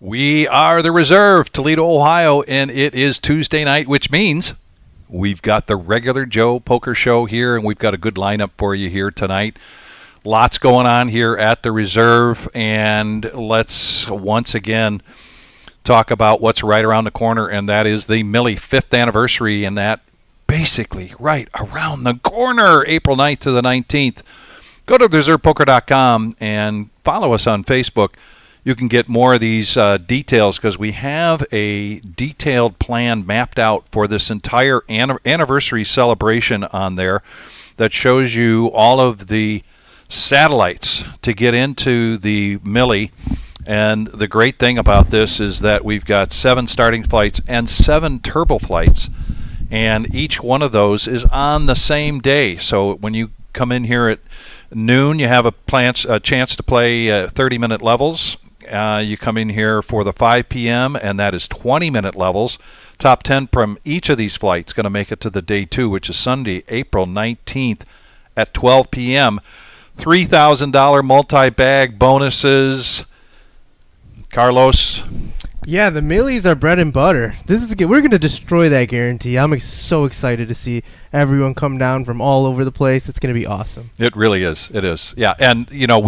We are the Reserve, Toledo, Ohio, and it is Tuesday night, which means we've got the regular Joe Poker Show here, and we've got a good lineup for you here tonight. Lots going on here at the Reserve, and let's once again talk about what's right around the corner, and that is the Millie 5th anniversary, and that basically right around the corner, April 9th to the 19th. Go to reservepoker.com and follow us on Facebook. You can get more of these details because we have a detailed plan mapped out for this entire anniversary celebration on there that shows you all of the satellites to get into the Millie. And the great thing about this is that we've got 7 starting flights and 7 turbo flights, and each one of those is on the same day. So when you come in here at noon, you have a chance to play 30-minute levels. You come in here for the 5 p.m., and that is 20-minute levels. Top 10 from each of these flights going to make it to the day 2, which is Sunday, April 19th at 12 p.m. $3,000 multi-bag bonuses. Carlos? Yeah, the Millies are bread and butter. This is good. We're going to destroy that guarantee. I'm so excited to see everyone come down from all over the place. It's going to be awesome. It really is. It is. Yeah, and, you know,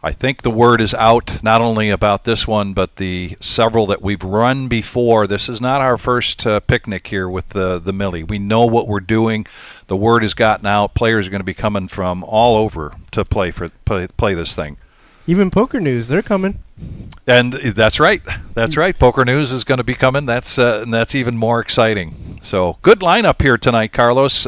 I think the word is out not only about this one, but the several that we've run before. This is not our first picnic here with the Millie. We know what we're doing. The word has gotten out. Players are going to be coming from all over to play this thing. Even Poker News, they're coming. And that's right. That's right. Poker News is going to be coming. That's even more exciting. So good lineup here tonight, Carlos.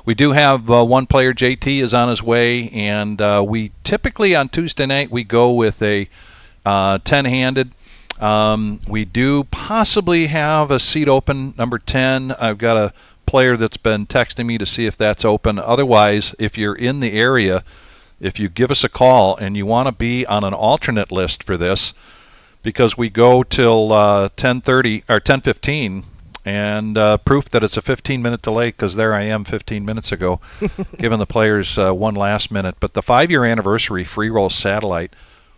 We do have one player, JT, is on his way, and we typically on Tuesday night we go with a 10-handed. We do possibly have a seat open, number 10. I've got a player that's been texting me to see if that's open. Otherwise, if you're in the area, if you give us a call and you want to be on an alternate list for this, because we go till 10:30 or 10:15, and proof that it's a 15-minute delay, because there I am 15 minutes ago, giving the players one last minute. But the 5-year anniversary FREEROLL satellite,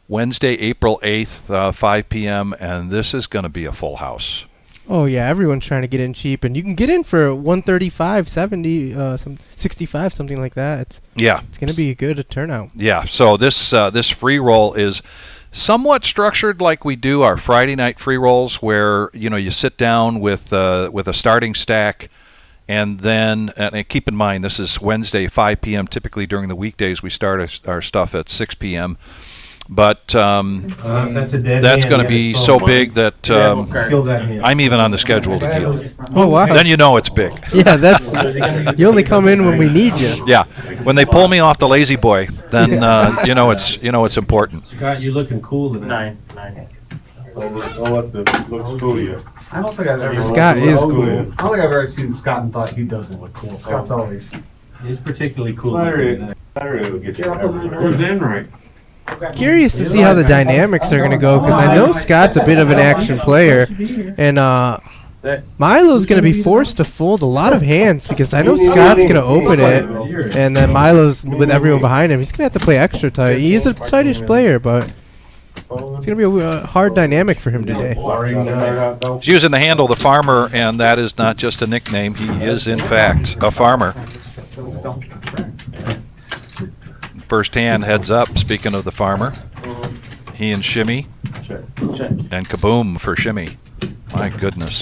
Wednesday, April 8th, 5 p.m., and this is going to be a full house. Oh, yeah, everyone's trying to get in cheap, and you can get in for 135, 70, 65, something like that. It's going to be a good turnout. Yeah, so this FREEROLL is somewhat structured like we do our Friday night FREEROLLs, where you sit down with a starting stack, and then and keep in mind this is Wednesday 5 p.m. Typically during the weekdays we start our stuff at 6 p.m. But that's going to be so big that I'm even on the schedule to deal. Oh, wow. Then you know it's big. Yeah, you only come in when we need you. Yeah, when they pull me off the lazy boy, then it's important. Scott, you're looking cool tonight. 9. I'll let the looks fool you. I don't think I've ever. Scott is cool. I don't think I've ever seen Scott and thought he doesn't look cool. Scott's always. He's particularly cool. Saturday will get you everywhere. Where's Enright? Curious to see how the dynamics are going to go, because I know Scott's a bit of an action player, and Milo's going to be forced to fold a lot of hands, because I know Scott's going to open it, and then Milo's with everyone behind him. He's going to have to play extra tight. He's a tightish player, but it's going to be a hard dynamic for him today. He's using the handle the farmer, and that is not just a nickname. He is, in fact, a farmer. First hand heads up, speaking of the farmer. He and Shimmy. And kaboom for Shimmy. My goodness.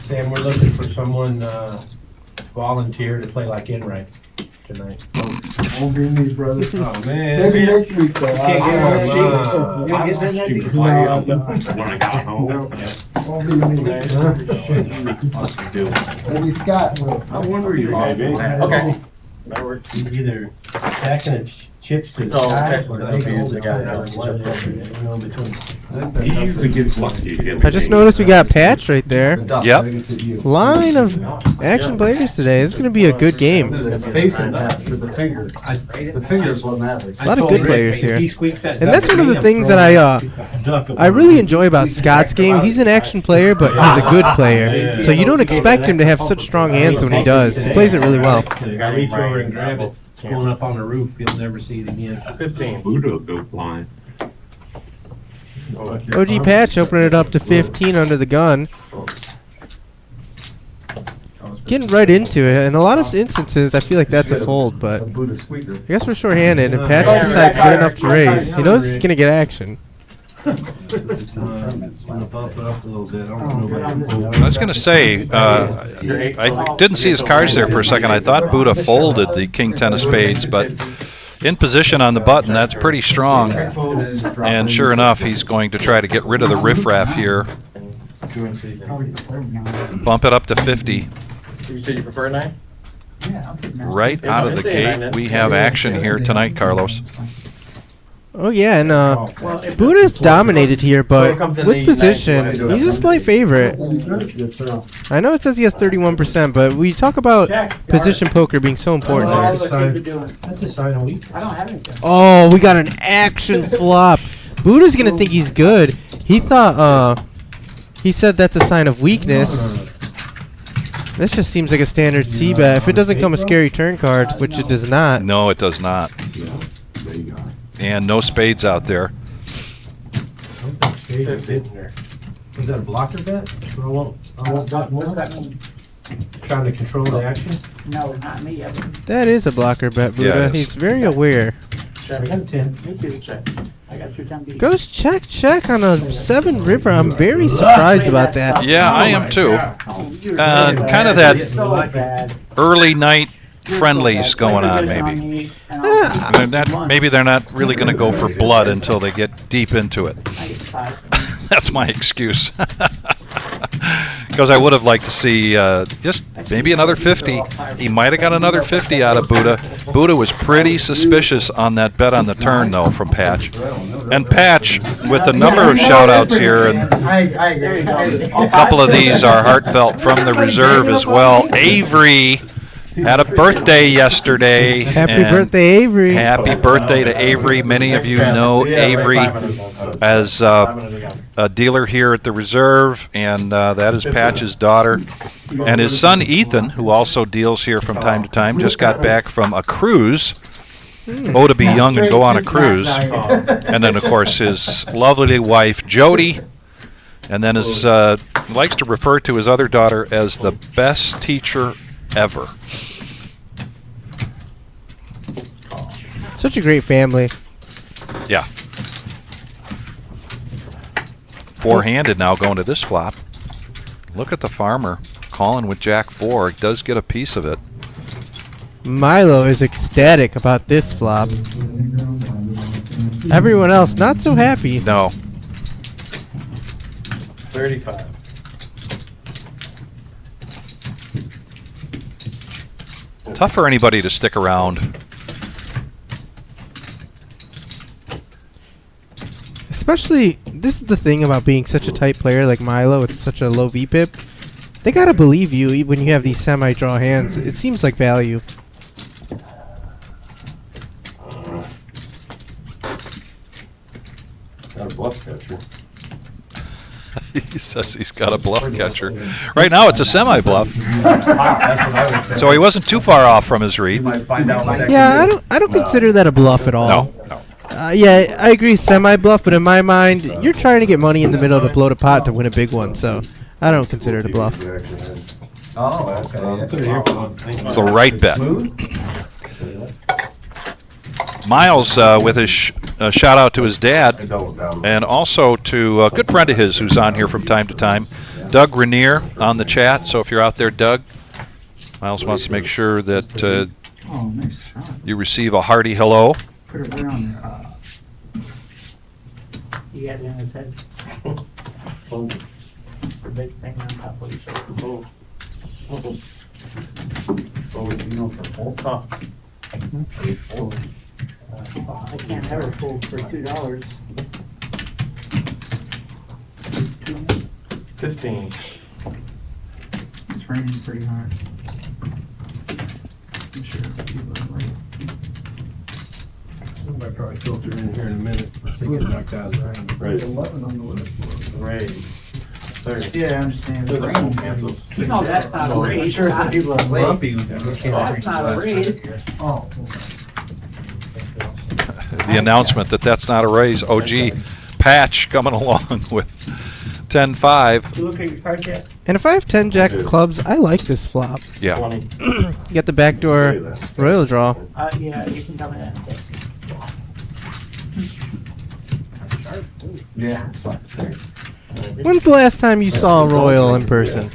Sam, we're looking for someone volunteer to play like Enright tonight. Won't be me, brother. Oh, man. Maybe next week, though. When I got home. Won't be me. Maybe Scott will. I wonder you maybe. Okay. That works. Either stacking the chips to the Oh, side. okay. or So they that'd be hold the it guy down that and let it open, you know, between. He usually gets lucky. I just noticed we got Patch right there. Yep. Line of action players today. This is going to be a good game. It's facing that with the finger. The finger is what matters. A lot of good players here. He squeaks that And that's duck one of the in, things throw that it duck up I on really it. enjoy about Scott's game. He's an action player, but he's a good player. So you don't expect him to have such strong hands when he does. He plays it really well. I reach over and grab it. It's going up on the roof. You'll never see it again. 15. Buddha will go flying. OG Patch opening it up to 15 under the gun. Getting right into it. In a lot of instances, I feel like that's a fold, but I Buddha squeaker. guess we're shorthanded, and Patch decides good enough to raise. He knows he's going to get action. Bump it up a little bit. I don't know about I was going to say, I didn't see his cards there for a second. I thought Buddha folded the king ten of spades, but in position on the button, that's pretty strong. And sure enough, he's going to try to get rid of the riffraff here. Bump it up to 50. You say you prefer 9? Right out of the gate, we have action here tonight, Carlos. Oh yeah, and Buddha's dominated here, but with position, he's a slight favorite. Yes, sir. I know it says he has 31%, but we talk about position poker being so important here. That's a sign of weak. Oh, we got an action flop. Buddha's going to think he's good. He thought, he said that's a sign of weakness. This just seems like a standard C-bet. If it doesn't come a scary turn card, which it does not. No, it does not. And no spades out there. Is that a blocker bet? I won't bet more. Trying to control the action? No, not me. That is a blocker bet, Buddha. Yeah, it is. He's very aware. I got a 10. Me too. I got 2 10 beat. Goes check on a 7 river. I'm very surprised about that. Yeah, I am too. Oh, you're Kind of that so bad. early night friendlies going on, maybe. Maybe they're not really going to go for blood until they get deep into it. I get 5. That's my excuse. Because I would have liked to see just maybe another 50. He might have got another 50 out of Buddha. Buddha was pretty suspicious on that bet on the turn, though, from Patch. And Patch, with a number of shout-outs here, and I agree. a couple of these are heartfelt from the reserve as well. Avery had a birthday yesterday. Happy and birthday, Avery. Happy birthday to Avery. Many of you know Avery as a dealer here at the Reserve, and that is Patch's daughter. And his son Ethan, who also deals here from time to time, just got back from a cruise. Oh, to be young and go on a cruise. And then, of course, his lovely wife Jody. And then his likes to refer to his other daughter as the best teacher ever. Such a great family. Yeah. Four-handed now going to this flop. Look at the farmer calling with Jack 4. Does get a piece of it. Milo is ecstatic about this flop. Everyone else not so happy. No. 35. Tough for anybody to stick around. Especially, this is the thing about being such a tight player like Milo with such a low VPIP. They gotta believe you when you have these semi-draw hands. It seems like value. Got a bluff catcher. He says he's got a bluff catcher. Right now it's a semi-bluff. So he wasn't too far off from his read. Yeah, I don't consider that a bluff at all. No. Yeah, I agree, semi-bluff, but in my mind, you're trying to get money in the middle to blow the pot to win a big one, so I don't consider it a bluff. Oh, okay. Put it here. It's the right bet. Miles with his shout out to his dad, and also to a good friend of his who's on here from time to time, Doug Rainier on the chat. So if you're out there, Doug, Miles wants to make sure that Oh, nice shot. you receive a hearty hello. Put it where on there? He had it in his head. The big thing on top of each other. I can't ever fold for $2. 15. It's raining pretty hard. I'm sure people are like, Somebody probably filter in here in a minute. They get knocked out of the round. Right. 11 on the list. Raise. 30. yeah, I understand. Look The at rain. the cancels. No, that's not a raise. I'm sure some people are late. Lumpy. That's not a raise. Oh. The announcement that's not a raise. OG Patch coming along with 10-5. You look at your card yet? And if I have 10 jack of clubs, I like this flop. Yeah. 20. You got the backdoor royal draw. Yeah, you can tell me that. Yeah, that's what I was thinking. When's the last time you saw a royal in person?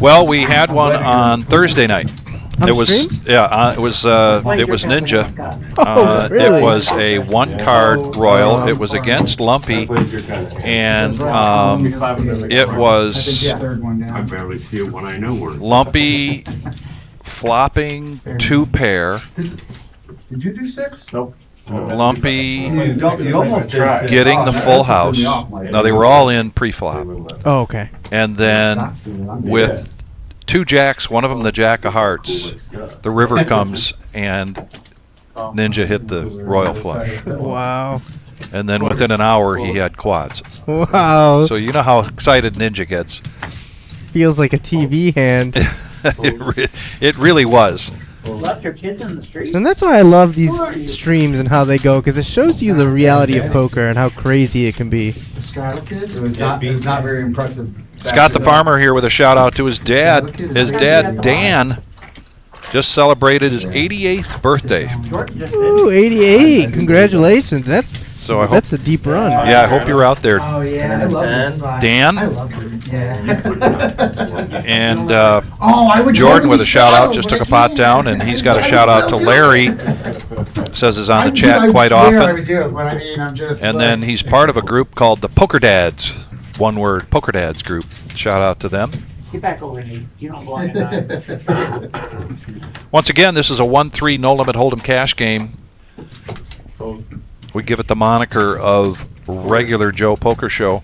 Well, we had one on Thursday night. On It was stream? it was Ninja. Oh, really? It was a one-card royal. It was against Lumpy, and it was Third one I down. barely see it when I know where. Lumpy flopping 2-pair. Did you do 6? Nope. Lumpy You almost did. getting the full house. Now, they were all in pre-flop. Oh, okay. And then with 2 jacks, one of them the jack of hearts, the river comes and Ninja hit the royal flush. Wow. And then within an hour, he had quads. Wow. So you know how excited Ninja gets. Feels like a TV hand. It really was. Left your kids in the street? And that's why I love these streams and how they go, because it shows you the reality of poker and how crazy it can be. The Scott kid? It was not very impressive. Scott the Farmer here with a shout out to his dad. His dad, Dan, just celebrated his 88th birthday. Ooh, 88. Congratulations. So I hope, That's a deep run. yeah, I hope you're out there, Oh yeah, I love this spot. Dan. I love it. Yeah. And Oh, I would Jordan totally with a shout out straddle, just but took a I pot can't. down, and he's got a shout out to Larry. Says is on the I chat quite swear I would often. do it, but I mean, I'm just. And like, then he's part of a group called the Poker Dads. One word, Poker Dads group. Shout out to them. Get back over here. You don't belong in that. Once again, this is a 1-3 no limit hold'em cash game. We give it the moniker of regular Joe Poker Show.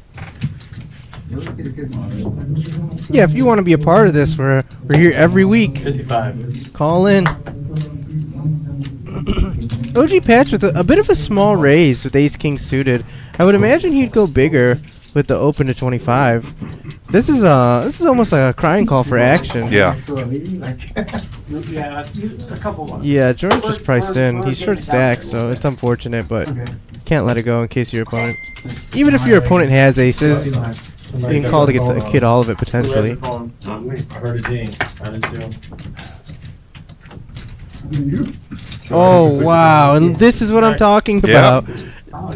Yeah, if you want to be a part of this, we're here every week. 55. Call in. OG Patch with a bit of a small raise with Ace King suited. I would imagine he'd go bigger with the open to 25. This is almost like a crying call for action. Yeah. Yeah, a couple ones. Yeah, Jordan's just priced in. He's short stacked, so it's unfortunate, but can't let it go in case your opponent. Even if your opponent has aces, you can call to get the kid all of it potentially. Not me. I heard a ding. I did too. Oh wow, and this is what I'm talking about.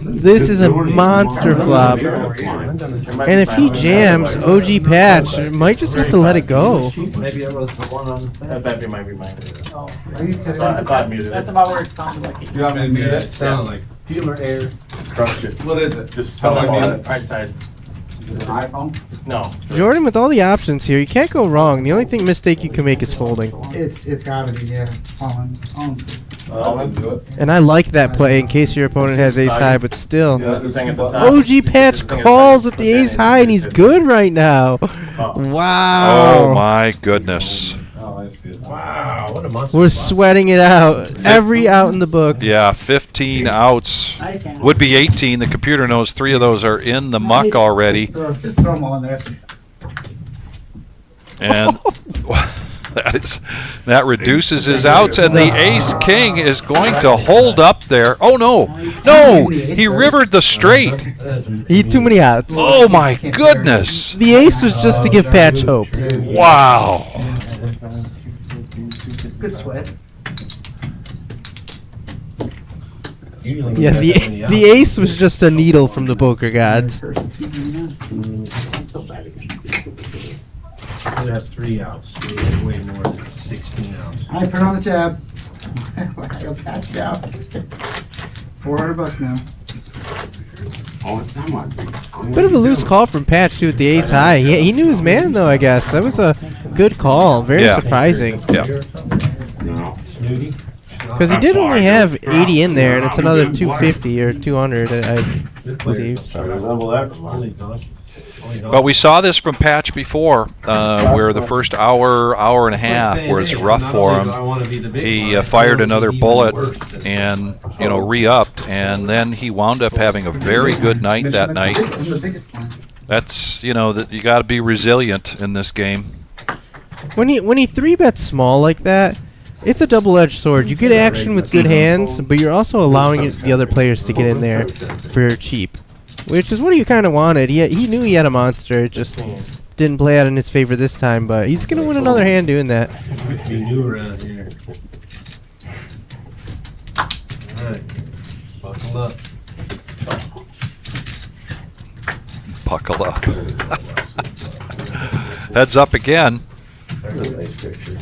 This is a monster flop. And if he jams OG Patch, might just have to let it go. Maybe it was the one on. That might be mine. Oh, Are you kidding me? I thought muted that's it. about where it sounded like. Do you want me to mute it? Sounded like Dealer air. Crushed it. What is it? Just How stop do I on mute it. it? Right side. Is it an iPhone? No. Jordan, with all the options here, you can't go wrong. The only mistake you can make is folding. It's gotta be, yeah. I'll do it. And I like that play in case your opponent has ace high, but still. Yeah, The thing at the top. OG Patch calls with the ace high, and he's good right now. Wow. Oh my goodness. Oh, I see it. wow, what a monster. We're sweating it out. Every out in the book. Yeah, 15 outs. Would be 18. The computer knows 3 of those are in the muck already. Just throw them all in there. And that reduces his outs, and the ace king is going to hold up there. Oh no, no, he rivered the straight. He had too many outs. Oh my goodness. The ace was just to give Patch hope. Wow. Good sweat. Yeah, the ace was just a needle from the poker gods. We have 3 outs. We have way more than 16 outs. I put on the tab. I got patched out. $400 now. Oh, it's not my big. Bit of a loose call from Patch too with the ace high. He knew his man though, I guess. That was a good call. Very Yeah. surprising. Yeah. No. Snooty. Because he did only have 80 in there, and it's another 250 or 200, I believe. So. But we saw this from Patch before, where the first hour and a half was rough for him. He fired another bullet and, you know, re-upped, and then he wound up having a very good night that night. That's, you know, that you got to be resilient in this game. When he 3-bets small like that, it's a double-edged sword. You get action with good hands, but you're also allowing the other players to get in there for cheap, which is what he kind of wanted. He knew he had a monster. It just didn't play out in his favor this time, but he's going to win another hand doing that. Be new around here. Alright. Buckle up. Buckle up. Heads up again. There's a nice picture.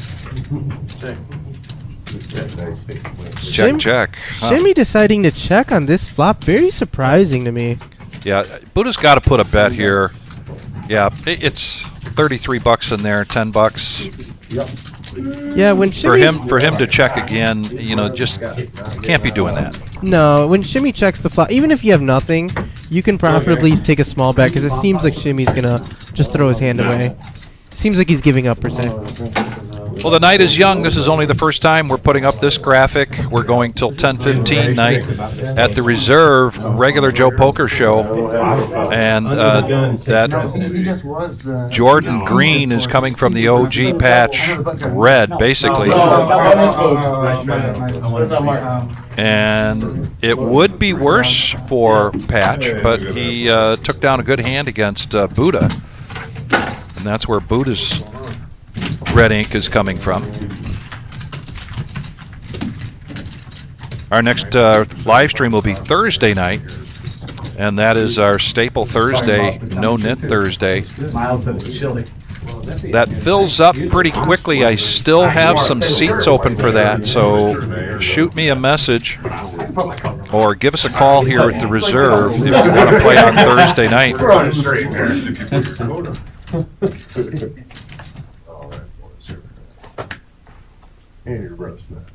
Nice picture. Check. Huh. Shimmy deciding to check on this flop, very surprising to me. Yeah, Buddha's got to put a bet here. Yeah, it's 33 bucks in there, 10 bucks. Yeah, when Shimmy For him to check again, you know, just can't be doing that. No, when Shimmy checks the flop, even if you have nothing, you can profitably take a small bet because it seems like Shimmy's gonna just throw his hand away. Seems like he's giving up per se. Well, the night is young. This is only the first time we're putting up this graphic. We're going till 10:15 night at the Reserve regular Joe Poker Show, and that Jordan Green is coming from the OG patch red, basically. And it would be worse for Patch, but he took down a good hand against Buddha, and that's where Buddha's red ink is coming from. Our next live stream will be Thursday night, and that is our staple Thursday, No-NIT Thursday. Miles said it's chilly. That fills up pretty quickly. I still have some seats open for that, so shoot me a message or give us a call here at the Reserve if you want to play on Thursday night. And your breath's back.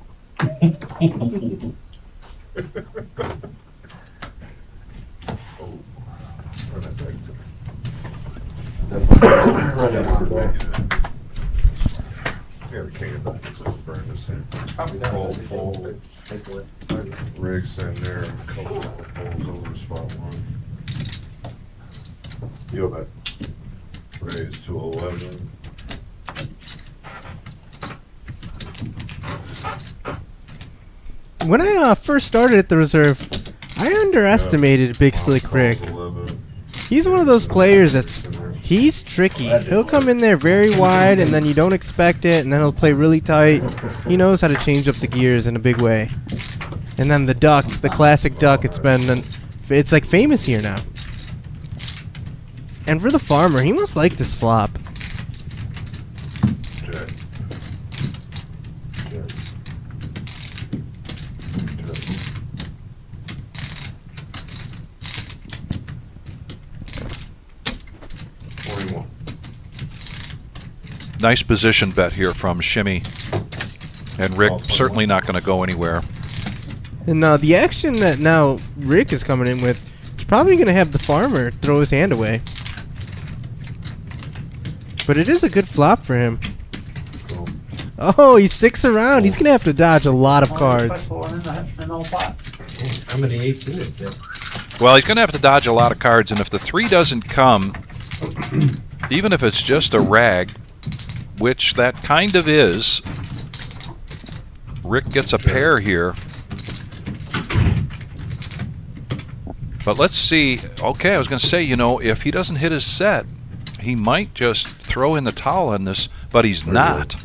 Rigs in there, a couple of holes over spot one. You'll bet. Raise to 11. When I first started at the Reserve, I underestimated Big Slick Rick. He's one of those players he's tricky. He'll come in there very wide and then you don't expect it, and then he'll play really tight. He knows how to change up the gears in a big way. And then the duck, the classic duck, it's like famous here now. And for the farmer, he must like this flop. Nice position bet here from Shimmy. And Rick certainly not going to go anywhere. And the action that now Rick is coming in with is probably going to have the farmer throw his hand away. But it is a good flop for him. Oh, he sticks around. He's going to have to dodge a lot of cards. How many eights in it then? Well, he's going to have to dodge a lot of cards, and if the 3 doesn't come, even if it's just a rag, which that kind of is, Rick gets a pair here. But let's see. Okay, I was going to say, you know, if he doesn't hit his set, he might just throw in the towel on this, but he's not.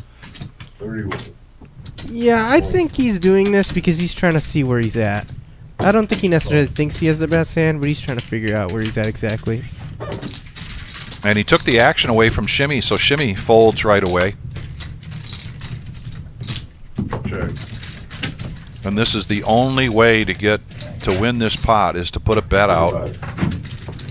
31. Yeah, I think he's doing this because he's trying to see where he's at. I don't think he necessarily thinks he has the best hand, but he's trying to figure out where he's at exactly. And he took the action away from Shimmy, so Shimmy folds right away. Check. And this is the only way to win this pot, is to put a bet out.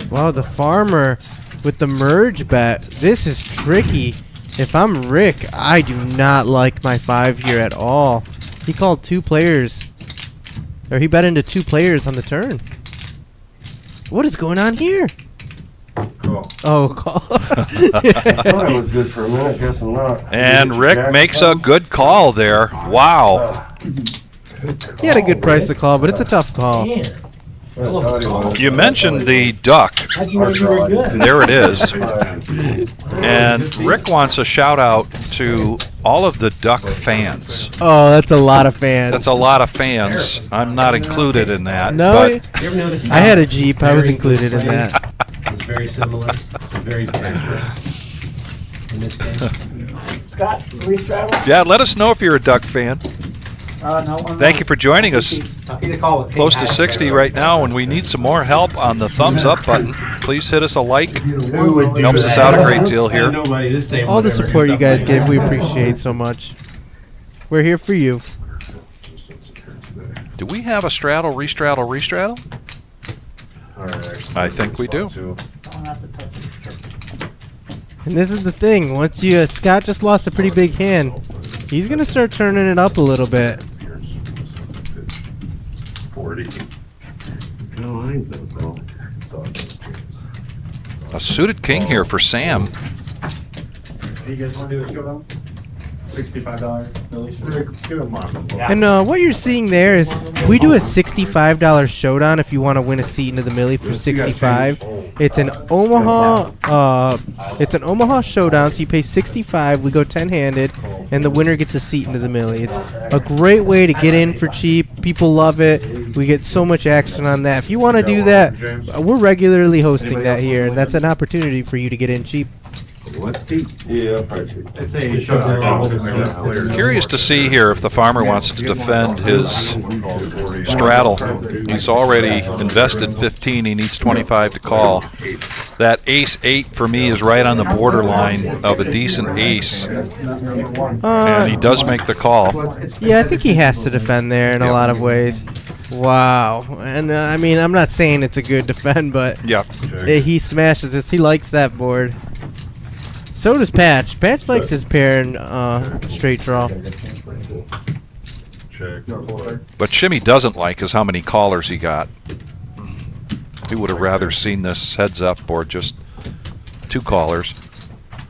Wow, the farmer with the merge bet. This is tricky. If I'm Rick, I do not like my 5 here at all. He called 2 players. Or he bet into 2 players on the turn. What is going on here? Cool. Oh, call. I thought it was good for a minute, guess I'm not. And Rick makes a good call there. Wow. He had a good price to call, but it's a tough call. You mentioned the duck. There it is. And Rick wants a shout out to all of the duck fans. Oh, that's a lot of fans. That's a lot of fans. I'm not included in that. No, But I had a Jeep. I was included in that. It's very similar. It's very accurate. In this game. Scott, restraddle? yeah, let us know if you're a duck fan. No, Thank you for joining us. Close to 60 60 right now, and we need some more help on the thumbs up button. Please hit us a like. Helps us out a great deal here. All the support you guys give, we appreciate so much. We're here for you. Do we have a straddle, restraddle, restraddle? I think we do. Don't have to touch it. And this is the thing. Once you, Scott just lost a pretty big hand. He's gonna start turning it up a little bit. 40. No, I ain't no. A suited king here for Sam. You guys want to do a showdown? $65 Millie. Give him on. And what you're seeing there is we do a $65 showdown if you want to win a seat into the Millie for $65. It's an Omaha showdown, so you pay $65. We go 10-handed, and the winner gets a seat into the Millie. It's a great way to get in for cheap. People love it. We get so much action on that. If you want to do that, we're regularly hosting that here, and that's an opportunity for you to get in cheap. Yeah, probably. It's a showdown. Curious to see here if the farmer wants to defend his straddle. He's already invested 15. He needs 25 to call. That ace-8 for me is right on the borderline of a decent ace. And he does make the call. Yeah, I think he has to defend there in a lot of ways. Wow. And I mean, I'm not saying it's a good defend, but Yeah. he smashes this. He likes that board. So does Patch. Patch likes his pair and straight draw. Check. What Shimmy doesn't like is how many callers he got. He would have rather seen this heads up or just 2 callers.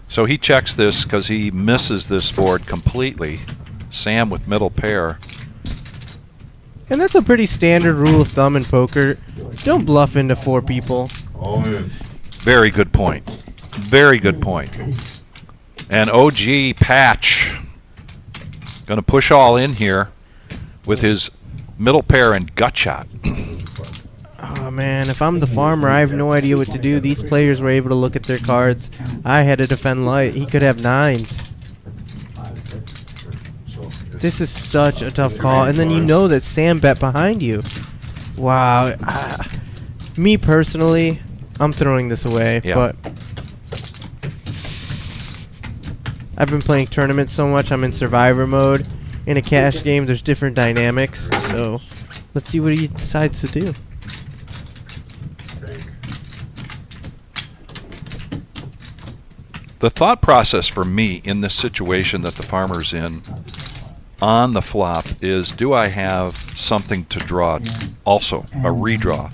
So he checks this because he misses this board completely. Sam with middle pair. And that's a pretty standard rule of thumb in poker. Don't bluff into 4 people. All in. Very good point. Very good point. And OG Patch going to push all in here with his middle pair and gut shot. Oh man, if I'm the farmer, I have no idea what to do. These players were able to look at their cards. I had to defend light. He could have 9s. This is such a tough call. And then you know that Sam bet behind you. Wow. Me personally, I'm throwing this away. Yeah. But I've been playing tournaments so much, I'm in survivor mode. In a cash game, there's different dynamics. So let's see what he decides to do. The thought process for me in this situation that the farmer's in on the flop is, do I have something to draw also, a redraw?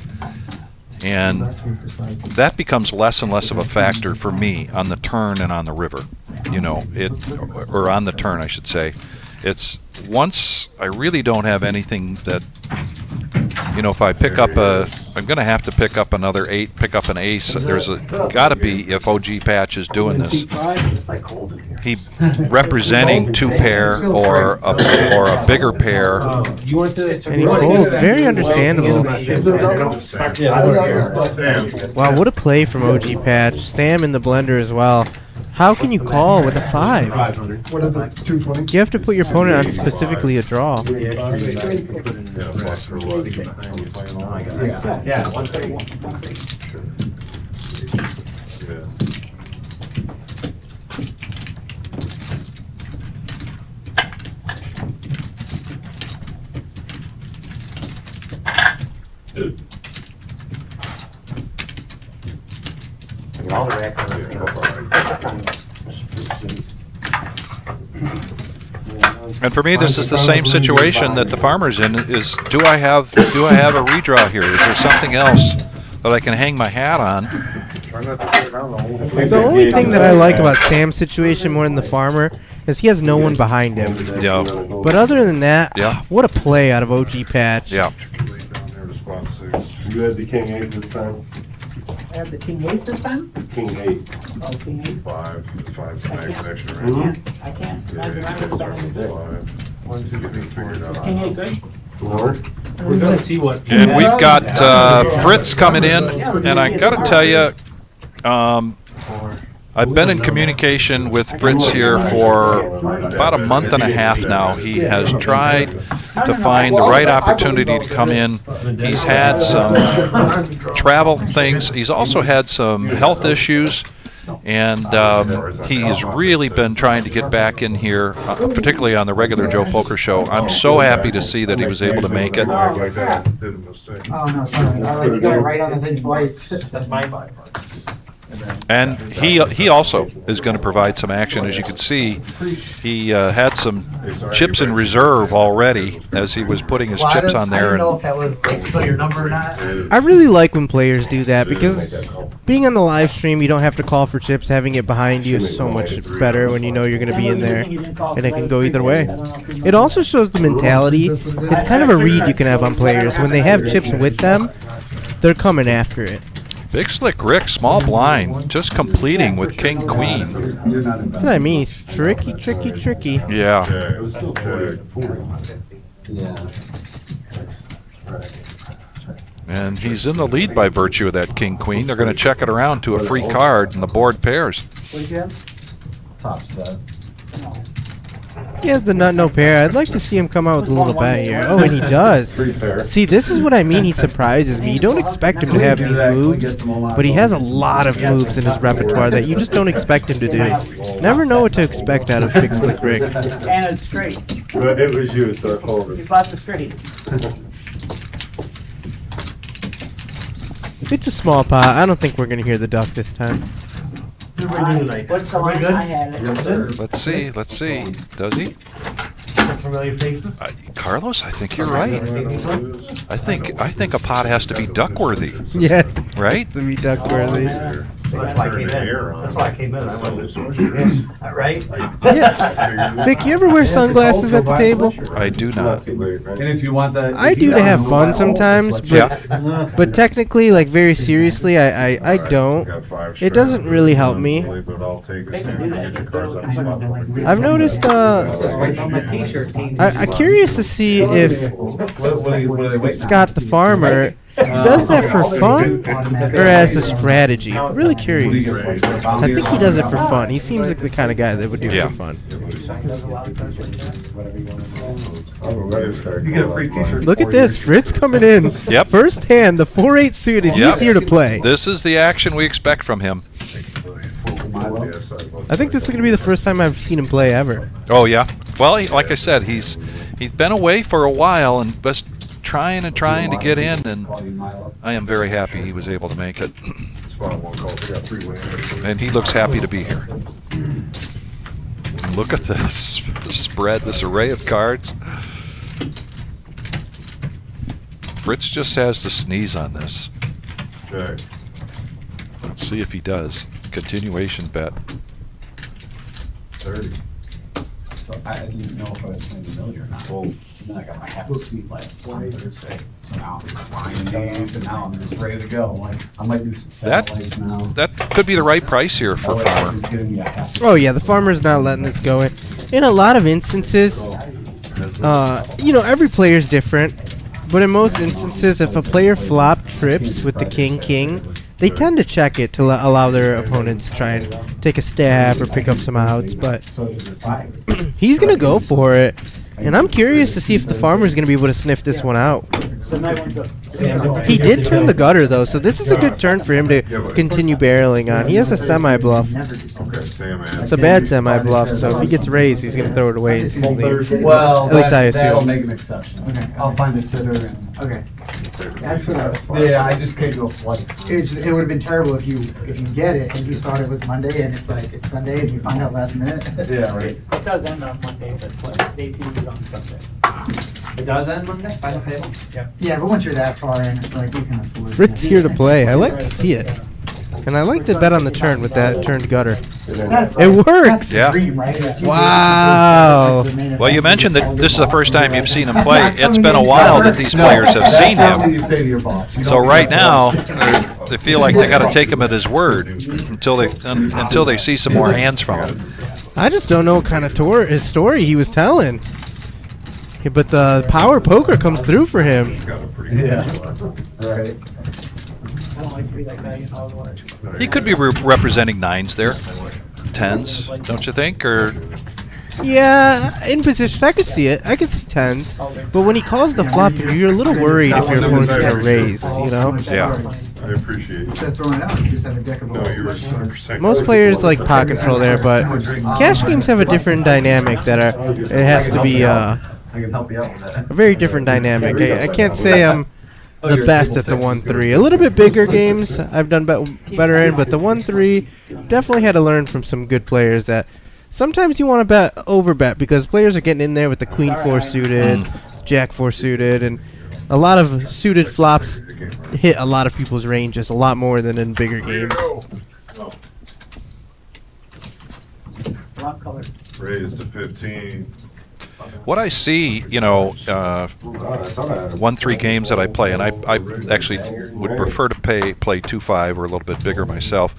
And that becomes less and less of a factor for me on the turn and on the river. You know, or on the turn, I should say. It's once I really don't have anything that, you know, if I pick up I'm going to have to pick up another 8, pick up an ace. There's got to be, if OG Patch is doing this, he representing 2 pair or a bigger pair. And he folds. Very understandable. Wow, what a play from OG Patch. Sam in the blender as well. How can you call with a 5? What is it? 220? You have to put your opponent on specifically a draw. Yeah. All the racks on the table. And for me, this is the same situation that the farmer's in. Is do I have a redraw here? Is there something else that I can hang my hat on? Try not to put it down the whole thing. The only thing that I like about Sam's situation more than the farmer is he has no one behind him. Yeah. But other than that, Yeah. what a play out of OG Patch. Yeah. Down there to spot 6. You had the king 8 this time? I have the king ace this time? King 8. Oh, king ace. 5 snag connection I right can't, I can't. Yeah, Imagine you I'm start gonna with 5. Just get it figured out. King eight, good? 4. We're gonna see what. And we've got Fritz coming in, and I got to tell you, I've been in communication with Fritz here for about a month and a half now. He has tried to find the right opportunity to come in. He's had some travel things. He's also had some health issues. And he's really been trying to get back in here, particularly on the regular Joe Poker Show. I'm so happy to see that he was able to make it. Like that, did a mistake. Oh, no, sorry. All right, you got it right on the thing twice. That's my five. And he also is going to provide some action. As you can see, he had some chips in reserve already as he was putting his chips on I there. didn't know And if that was like still your number or not. I really like when players do that because being on the live stream, you don't have to call for chips. Having it behind you is so much better when you know you're going to be in there, and it can go either way. It also shows the mentality. It's kind of a read you can have on players. When they have chips with them, they're coming after it. Big Slick Rick, small blind, just completing with King Queen. That's what I mean. It's tricky, tricky, tricky. Yeah. It was still 40. Yeah. And he's in the lead by virtue of that King Queen. They're going to check it around to a free card, and the board pairs. What did you have? Top set. He has the nut no pair. I'd like to see him come out with a little bet here. Oh, and he does. 3 pair. See, this is what I mean. He surprises me. You don't expect him to have these moves, but he has a lot of moves in his repertoire that you just don't expect him to do. Never know what to expect out of Big Slick Rick. And it's straight. But it was you, so I called You it. bought the straight. It's a small pot. I don't think we're going to hear the duck this time. What's the line? I had it. Let's see. Let's see. Does he? Familiar faces? Carlos, I think you're right. I think a pot has to be duck-worthy, Yeah, right? to be duck-worthy. That's why I came in. That's why I came in. I went, right? Yeah. Vic, you ever wear sunglasses at the table? I do not. And if you want that. I do to have fun sometimes, but technically, like very seriously, I don't. It doesn't really help me. But I'll take it. Sam, get your cards on the spot. I've noticed, I'm curious to see if Scott the farmer does that for fun or as a strategy. Really curious. I think he does it for fun. He seems like the kind of guy that would do it for fun. You get a free t-shirt. Look at this, Fritz coming in. Yep. First hand, the 4-8 suited. Yep. He's here to play. This is the action we expect from him. I think this is going to be the first time I've seen him play ever. Oh yeah. Well, like I said, he's been away for a while and just trying to get in, and I am very happy he was able to make it. Spot 1 call. They got 3 wins. And he looks happy to be here. Look at this spread, this array of cards. Fritz just has to sneeze on this. Okay. Let's see if he does. Continuation bet. 30. So I didn't know if I was playing the Millie or not. And then I got my half sleep last Thursday. So now I'm flying these, and now I'm just ready to go. Like, I might do some satellites now. That could be the right price here for Farmer. He's giving me a half. Oh yeah, the farmer's not letting this go in. In a lot of instances, you know, every player's different, but in most instances, if a player flop trips with the king, they tend to check it to allow their opponents to try and take a stab or pick up some outs, but he's going to go for it. And I'm curious to see if the farmer's going to be able to sniff this one out. So now we're good. He did turn the gutter though, so this is a good turn for him to continue barreling on. He has a semi bluff. It's a bad semi bluff, so if he gets raised, he's gonna throw it away instantly. Well, At least I that'll assume. make an exception. Okay. I'll find a sitter and. Okay. That's what I was. Yeah, I just can't go flight. It would have been terrible if you get it and you thought it was Monday and it's like it's Sunday and you find out last minute. Yeah, right. It does end on Monday, but they do it on Sunday. It does end Monday, final table? Yeah. Yeah, but once you're that far in, it's like you can afford. Fritz here to play. I like to see it. And I like to bet on the turn with that turned gutter. That's It like- works! That's the Yeah. dream, right? It's usually- Wow. the main Well, you event. mentioned that this is the first time you've seen him play. It's been a while that these players have That's seen not what him. you say to your boss. You So don't right do now, that. they feel like they got to take him at his word until they see some more hands from him. I just don't know what kind of his story he was telling. But the power poker comes through for him. Yeah, right. I don't like to be that guy, you know, what? He could be representing nines there, tens, don't you think? Or Yeah, in position, I could see it. I could see tens. But when he calls the flop, you're a little worried if your opponent's going to raise, you know? Yeah. I appreciate it. Instead of throwing it out, you just have a deck of No, balls. you were 100% Most players like pot control there, but cash games have a different dynamic it has to be I can help you out with that. a very different dynamic. I can't say I'm the best at the 1-3. A little bit bigger games I've done better in, but the 1-3 definitely had to learn from some good players that sometimes you want to overbet because players are getting in there with the Queen 4 suited, Jack 4 suited, and a lot of suited flops hit a lot of people's ranges a lot more than in bigger games. Wrong color. Raised to 15. what I see, 1-3 games that I play, and I actually would prefer to play 2-5 or a little bit bigger myself,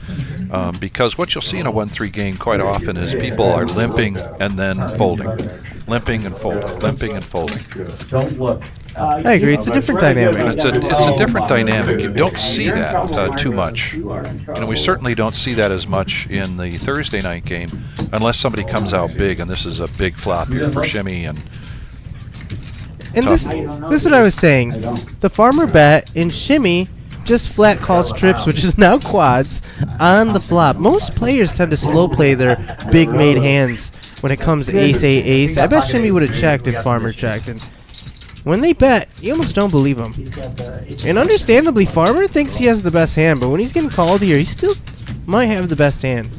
because what you'll see in a 1-3 game quite often is people are limping and then folding, limping and folding, limping and folding. Don't look. I agree, it's a different dynamic. It's a different dynamic. You don't see that too much. We certainly don't see that as much in the Thursday night game, unless somebody comes out big, and this is a big flop here for Shimmy. And this is what I was saying. The farmer bet in Shimmy just flat calls trips, which is now quads, on the flop. Most players tend to slow play their big made hands when it comes ace, ace. I bet Shimmy would have checked if farmer checked. And when they bet, you almost don't believe them. And understandably, farmer thinks he has the best hand, but when he's getting called here, he still might have the best hand.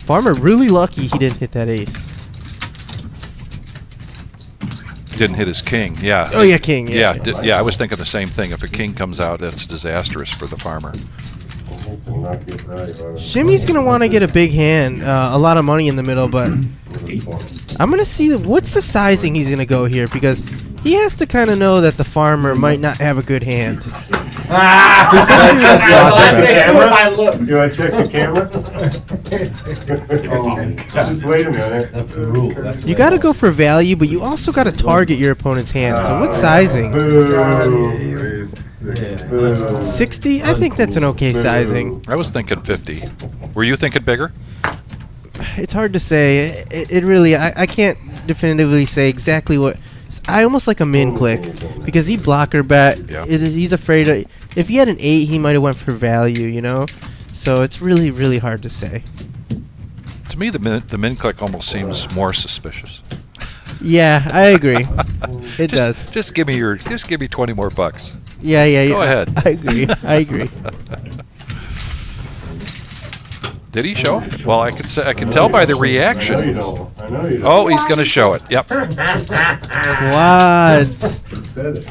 Farmer really lucky he didn't hit that ace. didn't hit his king. Yeah. Oh yeah, king. Yeah, I was thinking the same thing. If a king comes out, that's disastrous for the farmer. Shimmy's gonna want to get a big hand, a lot of money in the middle, but I'm gonna see what's the sizing he's gonna go here because he has to kind of know that the farmer might not have a good hand. You want to check the camera? Just wait a minute. That's the rule. You gotta go for value, but you also gotta target your opponent's hand. So what sizing? Boo. 60? I think that's an okay sizing. I was thinking 50. Were you thinking bigger? It's hard to say. It really, I can't definitively say exactly what. I almost like a min click because he blocker bet. Yeah. He's afraid of, if he had an 8, he might have went for value, you know. So it's really, really hard to say. To me, the min click almost seems more suspicious. Yeah, I agree. It does. Just give me 20 more bucks. Yeah. Go ahead. I agree. I agree. Did he show? Well, I can tell by the reaction. I know you don't. Oh, he's going to show it. Yep. Quads. You said it.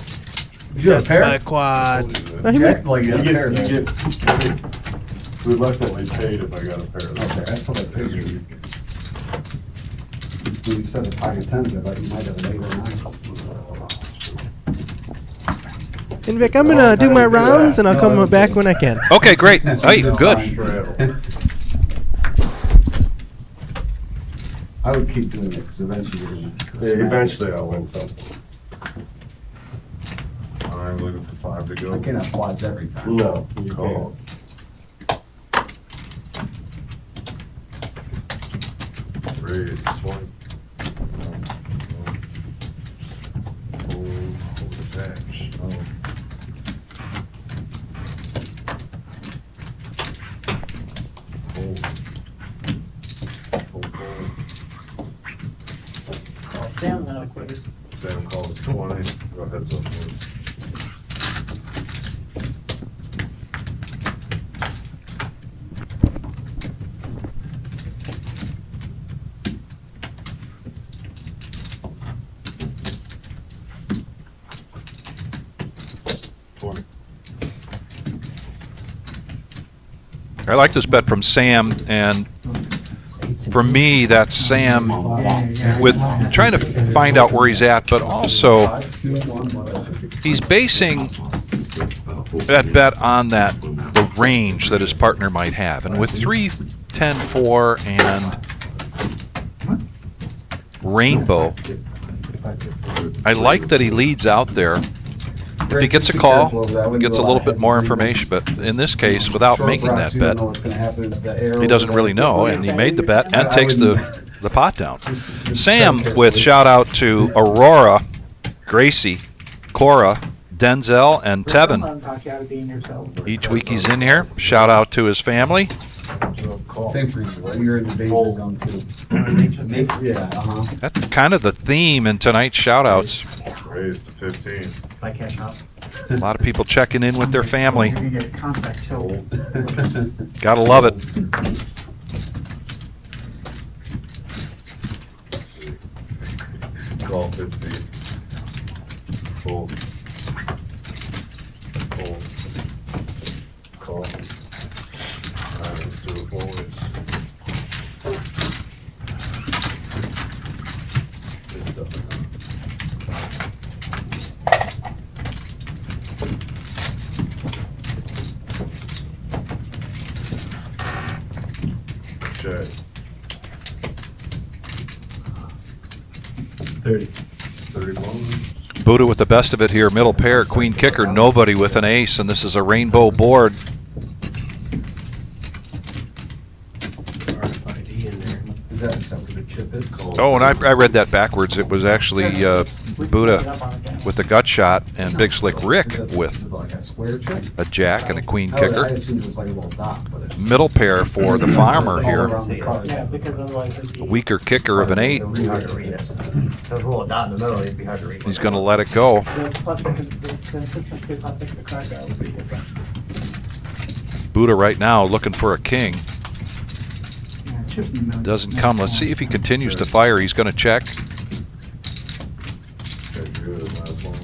You got a pair? My quads. No, he You went- act like you got a pair. You get reluctantly paid if I got a pair of those. Okay, that's what I figured. When you said the pocket tens, I thought you might have an 8 or 9. And Vic, I'm gonna do my rounds and I'll come back when I can. Okay, great. Hey, good. I would keep doing it, because eventually you're gonna... Yeah, eventually I'll win something. I'm looking for 5 to go. I can't have quads every time. No, you can't. Raise, swipe. Sam's not a quitter. Sam called 20. Go heads up, please. I like this bet from Sam, and for me, that's Sam with trying to find out where he's at, but also he's basing that bet on the range that his partner might have. And with 3, 10, 4, and Rainbow, I like that he leads out there. If he gets a call, he gets a little bit more information, but in this case, without making that bet, he doesn't really know, and he made the bet and takes the pot down. Sam with shout out to Aurora, Gracie, Cora, Denzel, and Tevin. Each week he's in here. Shout out to his family. Same for you. You're in the danger zone too. Yeah, That's kind of the theme in tonight's shout outs. Raised to 15. If I catch up. A lot of people checking in with their family. You're gonna get contact tilt. Gotta love it. Call 15. Fold. Fold. Call. Alright, let's do it forwards. Good stuff. Check. 31. Buddha with the best of it here. Middle pair, queen kicker, nobody with an ace, and this is a rainbow board. Is that something the chip is called? Oh, and I read that backwards. It was actually Buddha with the gut shot and Big Slick Rick with Like a square chip? a jack and a queen I kicker. assumed it was like a little dot, but it's Middle pair for the farmer here. Yeah, because otherwise it'd be. A weaker kicker of an 8. It'd be hard to read it. If there was a little dot in the middle, it'd be hard to read. He's going to let it go. Plus the consistency of how thick the card out would be different. Buddha right now looking for a king. Yeah, chips in the middle. Doesn't come. Let's see if he continues to fire. He's going to check. Check good, last one.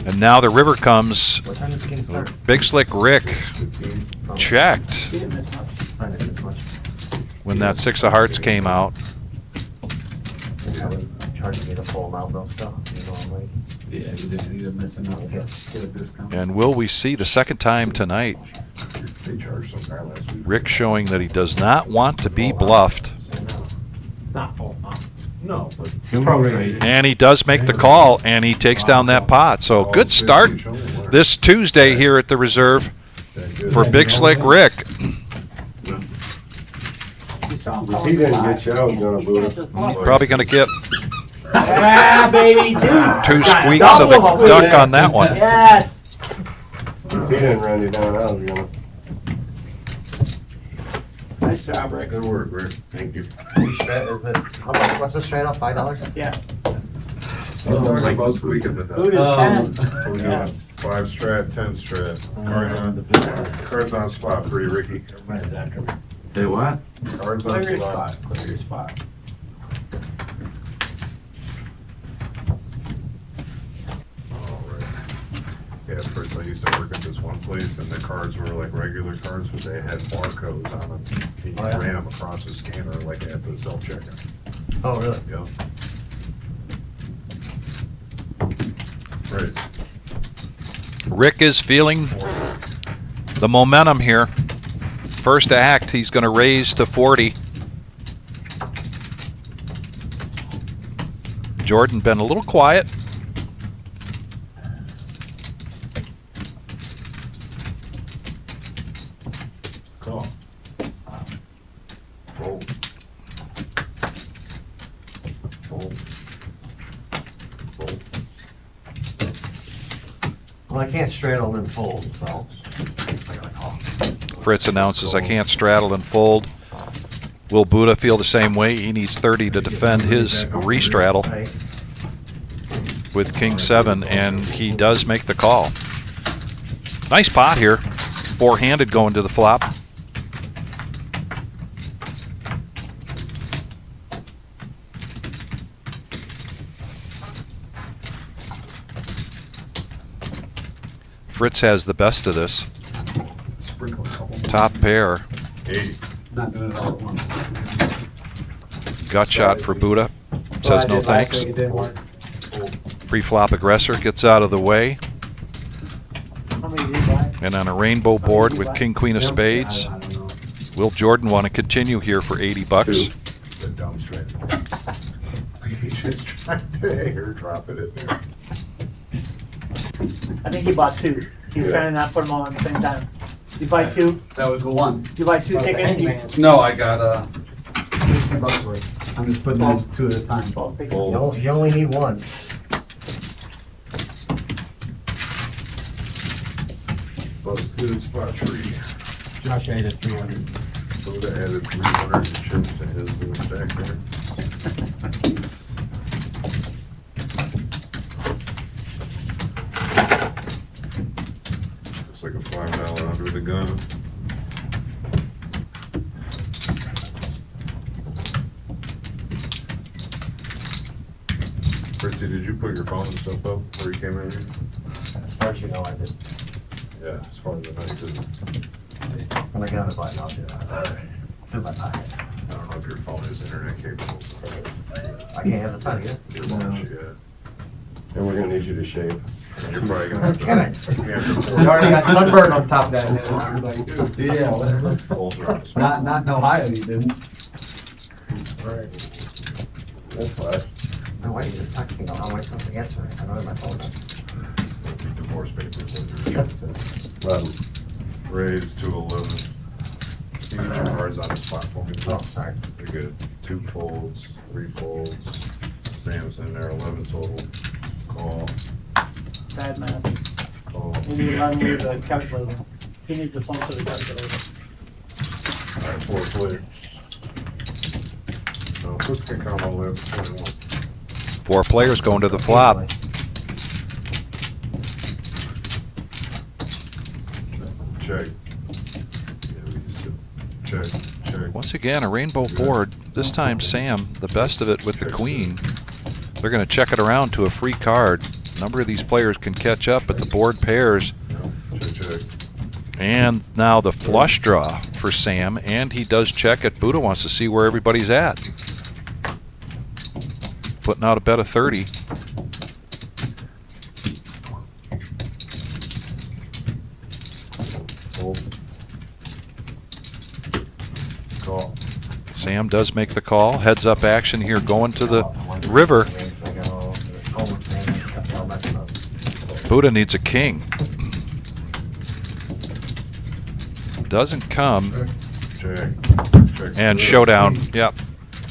And now the river comes. What time does the game start? Big Slick Rick 15. checked He didn't miss much. I didn't miss much. when that 6 of hearts came out. Charging me the full amount though still. You know, I'm like, yeah, you didn't miss enough to get a discount. And will we see the second time tonight? They charged some guy last week. Rick showing that he does not want to be bluffed. not full. No, but probably. And he does make the call, and he takes down that pot. So good start this Tuesday here at the Reserve for Big Slick Rick. If he didn't get you, I was gonna boot him. Probably going to get Yeah, baby, dude. 2 squeaks of the duck on that one. Yes. If he didn't run you down, I was gonna. Nice job, Rick. Good work, Rick. Thank you. What's the straight up? $5? Yeah. Like most squeaking the Food duck. is 10. We're doing 5 strat, 10 strat. Cards on spot, pretty Ricky. Say what? Cards Clear on your spot. spot. Clear your spot. Alright. Yeah, at first I used to work at this one place and the cards were like regular cards, but they had barcodes on them. And you Oh, yeah? ran them across the scanner like at the self-checkout. Oh, really? Yeah. Right. Rick is feeling the momentum here. First act, he's going to raise to 40. Jordan been a little quiet. Call. Fold. Fold. Fold. Well, I can't straddle and fold, so I gotta call. Fritz announces I can't straddle and fold. Will Buddha feel the same way? He needs 30 to defend his restraddle with King 7, and he does make the call. Nice pot here. Four-handed going to the flop. Fritz has the best of this. Sprinkle a couple. Top pair. 80. Not doing it all at once. Gut shot for Buddha. Says no thanks. It didn't work. Pre-flop aggressor gets out of the way. How many did you buy? And on a rainbow board with King Queen of Spades, I don't know. will Jordan want to continue here for 80 bucks? The dumb straight. He's just trying to airdrop it in there. I think he bought two. He was trying to not put them all at the same time. You buy two? That was the one. You buy two tickets? No, I got, $60 worth. I'm just putting those two at a time. You only need one. But it's good spot tree. Josh added 300. Buddha added 300 chips to his little stack there. It's like a $5 under the gun. Fritzy, did you put your phone and stuff up before you came in here? As far as you know, I did. Yeah, as far as I know, you didn't. When I got on the button, I'll do that. It's in my pocket. I don't know if your phone is internet capable. I can't have the sun again. Your launch, yeah. And we're gonna need you to shave. And you're probably gonna have to. Can I? you have to You already got pull- sunburn on top of that. Yeah, whatever. pulls around the spot. Not in Ohio, you didn't. That's fine. My wife just texted me, my wife's supposed to answer it. I don't have my phone on. Divorce papers. Raise to 11. You got your cards on the spot for me. Oh, sorry. You're good. 2 folds, 3 folds. Sam's in there, 11 total. Call, Bad math. call. He needs to run with the calculator. He needs the phone for the calculator. All right, 4 clear. So Fritz can count all the way up to 21. 4 players going to the flop. Check. Check, check. Once again, a rainbow board. This time Sam, the best of it with the queen. They're going to check it around to a free card. A number of these players can catch up, but the board pairs. Check, check. And now the flush draw for Sam, and he does check it. Buddha wants to see where everybody's at. Putting out a bet of 30. Hold. Call. Sam does make the call. Heads up action here going to the river. Buddha needs a king. Doesn't come. Check. Check. And showdown. Yep.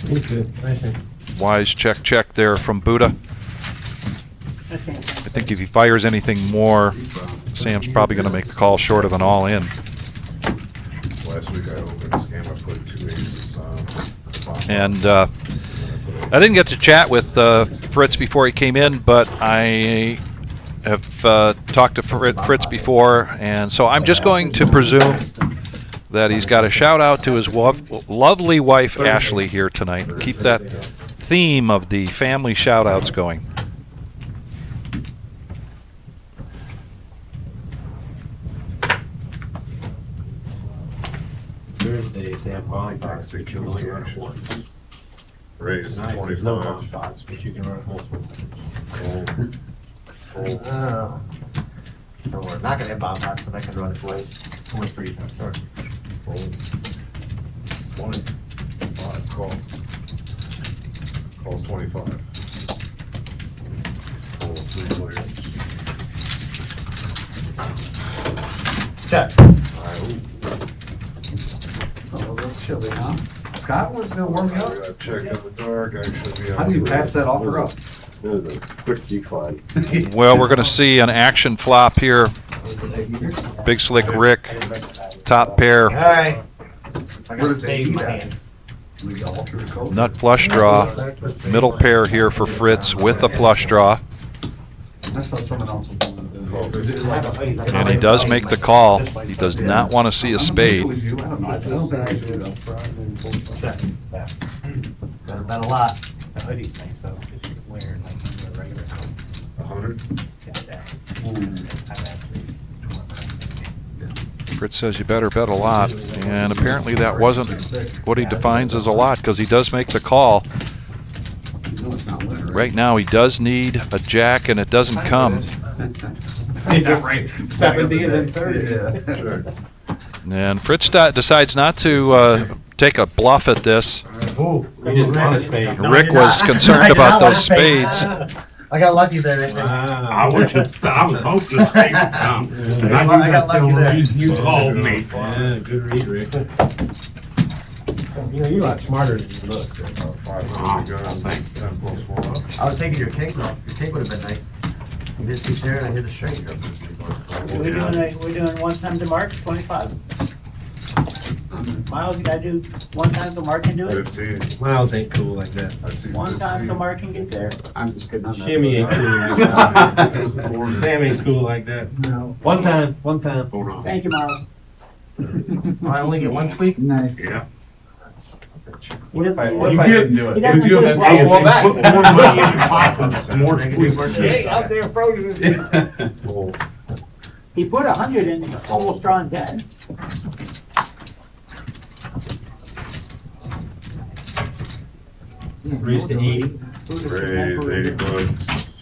He's good. Nice thing. Wise check there from Buddha. I think. I think if he fires anything more, Sam's probably going to make the call short of an all-in. Last week I opened this game, I put 2 aces on. And I didn't get to chat with Fritz before he came in, but I have talked to Fritz before, and so I'm just going to presume that he's got a shout-out to his lovely wife, Ashley, here tonight. Keep that theme of the family shout-outs going. Thursday, Sam qualifies. They kill the action. Raise Tonight, there's no 25. long shots, but you can run it multiple times. Fold. Fold. So we're not gonna hit bomb shots, but I can run it twice. Only 3 times. Sure. Fold. 25. Call. Calls 25. Fold 3 players. Check. Alright, A little chilly, huh? Scott was gonna warm you I up? got check in the dark, I should be on. How do you the pass that offer up? was a quick decline. Well, we're going to see an action flop here. Big Slick Rick, top pair, Alright. I got a spade in my hand. nut flush draw, middle pair here for Fritz with a flush draw. I saw someone else with And he does make the call. He does not want to see a spade. Better bet a lot. The hoodie's nice though, because you can wear it like a regular coat. 100. Yeah, that. Fritz says you better bet a lot, and apparently that wasn't what he defines as a lot, because he does make the call. Right now he does need a jack, and it doesn't come. Yeah, right. 70 and then 30. Sure. And Fritz decides not to take a bluff at this. Oh, we didn't want a spade. Rick was concerned about those spades. I got lucky there. I was hoping to stay down. I got lucky there. You called me. Yeah, good read, Rick. You know, you're a lot smarter than you look. I was thinking your cake though. Your cake would have been nice. You just keep there and I hit the straight. We're doing one time to mark, 25. Miles, you gotta do one time so Mark can do it. 15. Miles ain't cool like that. I see One time 15. so Mark can get there. I'm just kidding. Shimmy ain't cool like that. Sam ain't cool like that. No. One time, one time. Hold on. Thank you, Miles. I only get one squeak? Nice. Yeah. He doesn't- What if I didn't do He it? doesn't do it. Hey, Well, back. put more money in your pockets, more Hey, out there frozen. He put 100 in, almost drawing 10. Raised to 80. Raise 80 bucks.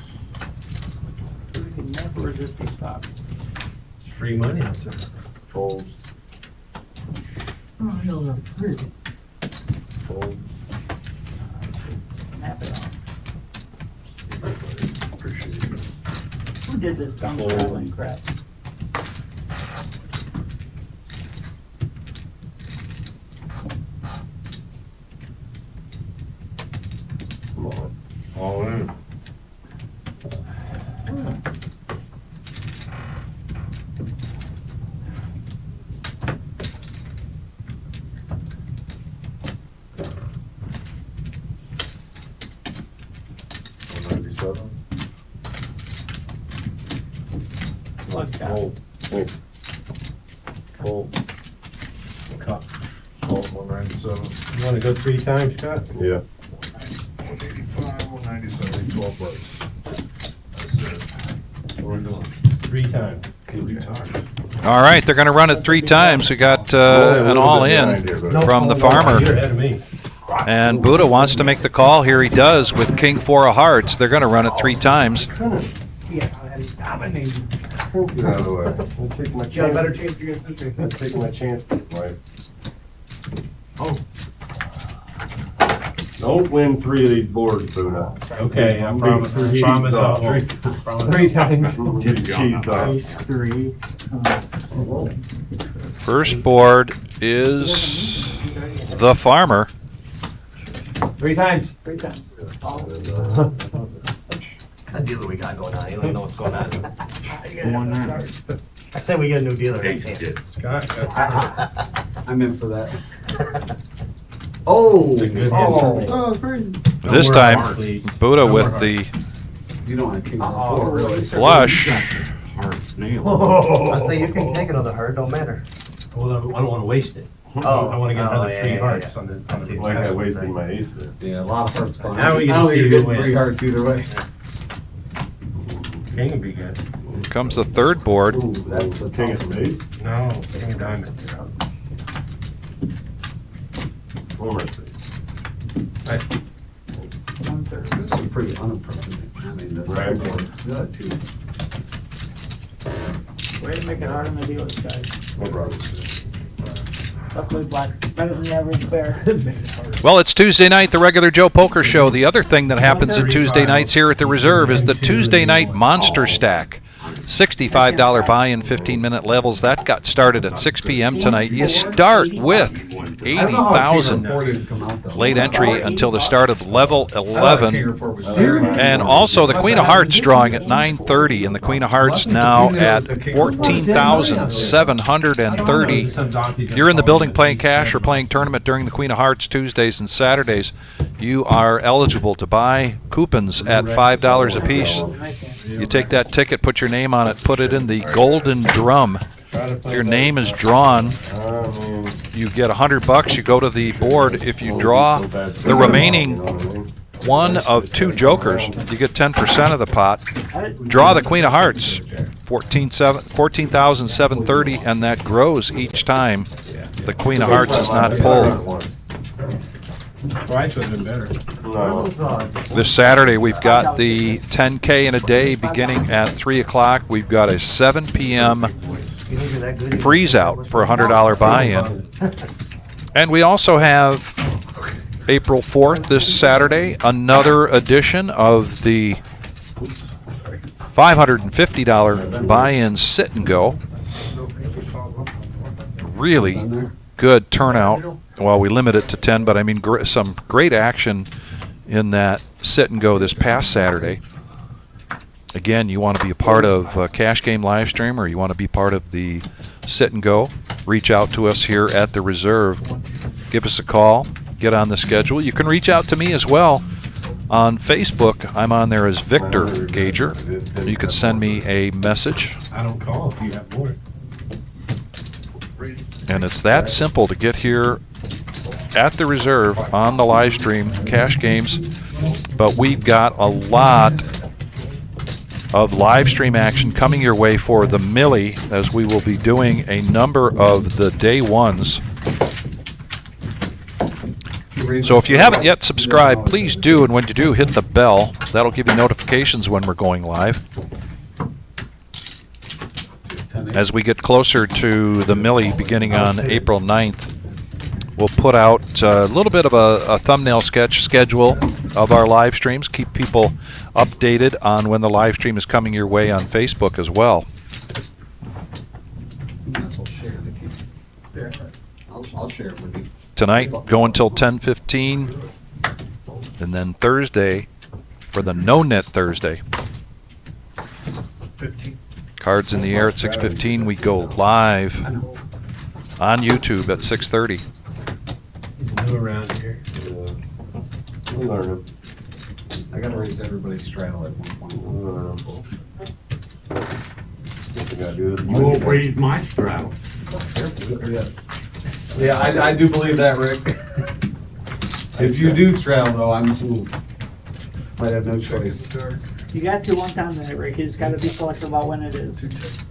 Who can never resist these pops? It's free money out there. Fold. Oh, no, no. Fold. Snap it off. Appreciate it. Who did this dumb traveling crap? Come on. All in. $197. Look, Fold. Fold. Cup. Fold 197. You wanna go 3 times, Scott? Yeah. 185, 197, 12 bucks. That's it. What are we doing? 3 times. 3 times. All right, they're going to run it 3 times. We got an all-in from the You're farmer. ahead of me. And Buddha wants to make the call. Here he does with King 4 of hearts. They're going to run it 3 times. yeah, he's dominating. Get out of the way. I'll take my You got a better chance. chance against this. I'll take my chance. Right. Don't win 3 of these boards, Buddha. Okay, I promise. Promise I'll Three. Promise. 3 times. Get the cheese dog. Ace 3. First board is the farmer. 3 times. 3 times. That dealer we got going on, you don't even know what's going on. One nine. I say we get a new dealer. Hey, next you year. did. Scott, I'm in for that. Oh. It's a good Oh. hit. Oh, crazy. This time, Buddha with the You don't want to king on 4, really. flush. Hard nail. I say you can take another heart, don't matter. Well, I don't wanna waste it. Oh. I wanna get Oh, another yeah, 3 yeah, hearts yeah. on the See, test. Like I wasting my ace there. Yeah, a lot of hearts going. Now we can I don't see think who you're getting 3 wins. hearts either way. King would be good. Here comes the third board. Ooh, that's the King of spades. No, king of diamonds. Former spades. This is pretty unimpressive. I mean, that's Right. good too. Way to make it hard on the dealers, guys. No problem. Luckily, black's better than the average bear. Well, it's Tuesday night, the regular Joe Poker Show. The other thing that happens at Tuesday nights here at the Reserve is the Tuesday night Monster Stack. $65 buy-in, 15-minute levels. That got started at 6 p.m. tonight. You start with 80,000 late entry until the start of level 11. And also the Queen of Hearts drawing at 9:30, and the Queen of Hearts now at 14,730. If you're in the building playing cash or playing tournament during the Queen of Hearts Tuesdays and Saturdays, you are eligible to buy coupons at $5 a piece. You take that ticket, put your name on it, put it in the golden drum. Your name is drawn. You get $100. You go to the board. If you draw the remaining one of 2 jokers, you get 10% of the pot. Draw the Queen of Hearts, 14,730, and that grows each time the Queen of Hearts is not pulled. Twice would have been better. This Saturday, we've got the 10K in a day beginning at 3 o'clock. We've got a 7 p.m. freeze out for a $100 buy-in. And we also have April 4th, this Saturday, another edition of the $550 buy-in sit and go. Really good turnout. Well, we limit it to 10, but I mean some great action in that sit and go this past Saturday. Again, you want to be a part of Cash Game live stream, or you want to be part of the sit and go, reach out to us here at the Reserve. Give us a call, get on the schedule. You can reach out to me as well on Facebook. I'm on there as Victor Gager. You can send me a message. I don't call if you have more. And it's that simple to get here at the Reserve on the live stream, Cash Games. But we've got a lot of live stream action coming your way for the Millie, as we will be doing a number of the day ones. So if you haven't yet subscribed, please do, and when you do, hit the bell. That'll give you notifications when we're going live. As we get closer to the Millie beginning on April 9th, we'll put out a little bit of a thumbnail sketch schedule of our live streams, keep people updated on when the live stream is coming your way on Facebook as well. I'll share it with you. Tonight, go until 10:15, and then Thursday for the NO-NIT Thursday. Cards in the air at 6:15. We go live on YouTube at 6:30. He's new around here. We learn them. I gotta raise everybody's straddle at one point. You won't raise my straddle. Yeah, I do believe that, Rick. If you do straddle, though, might have no choice. You got to one time there, Rick. You just got to be selective about when it is.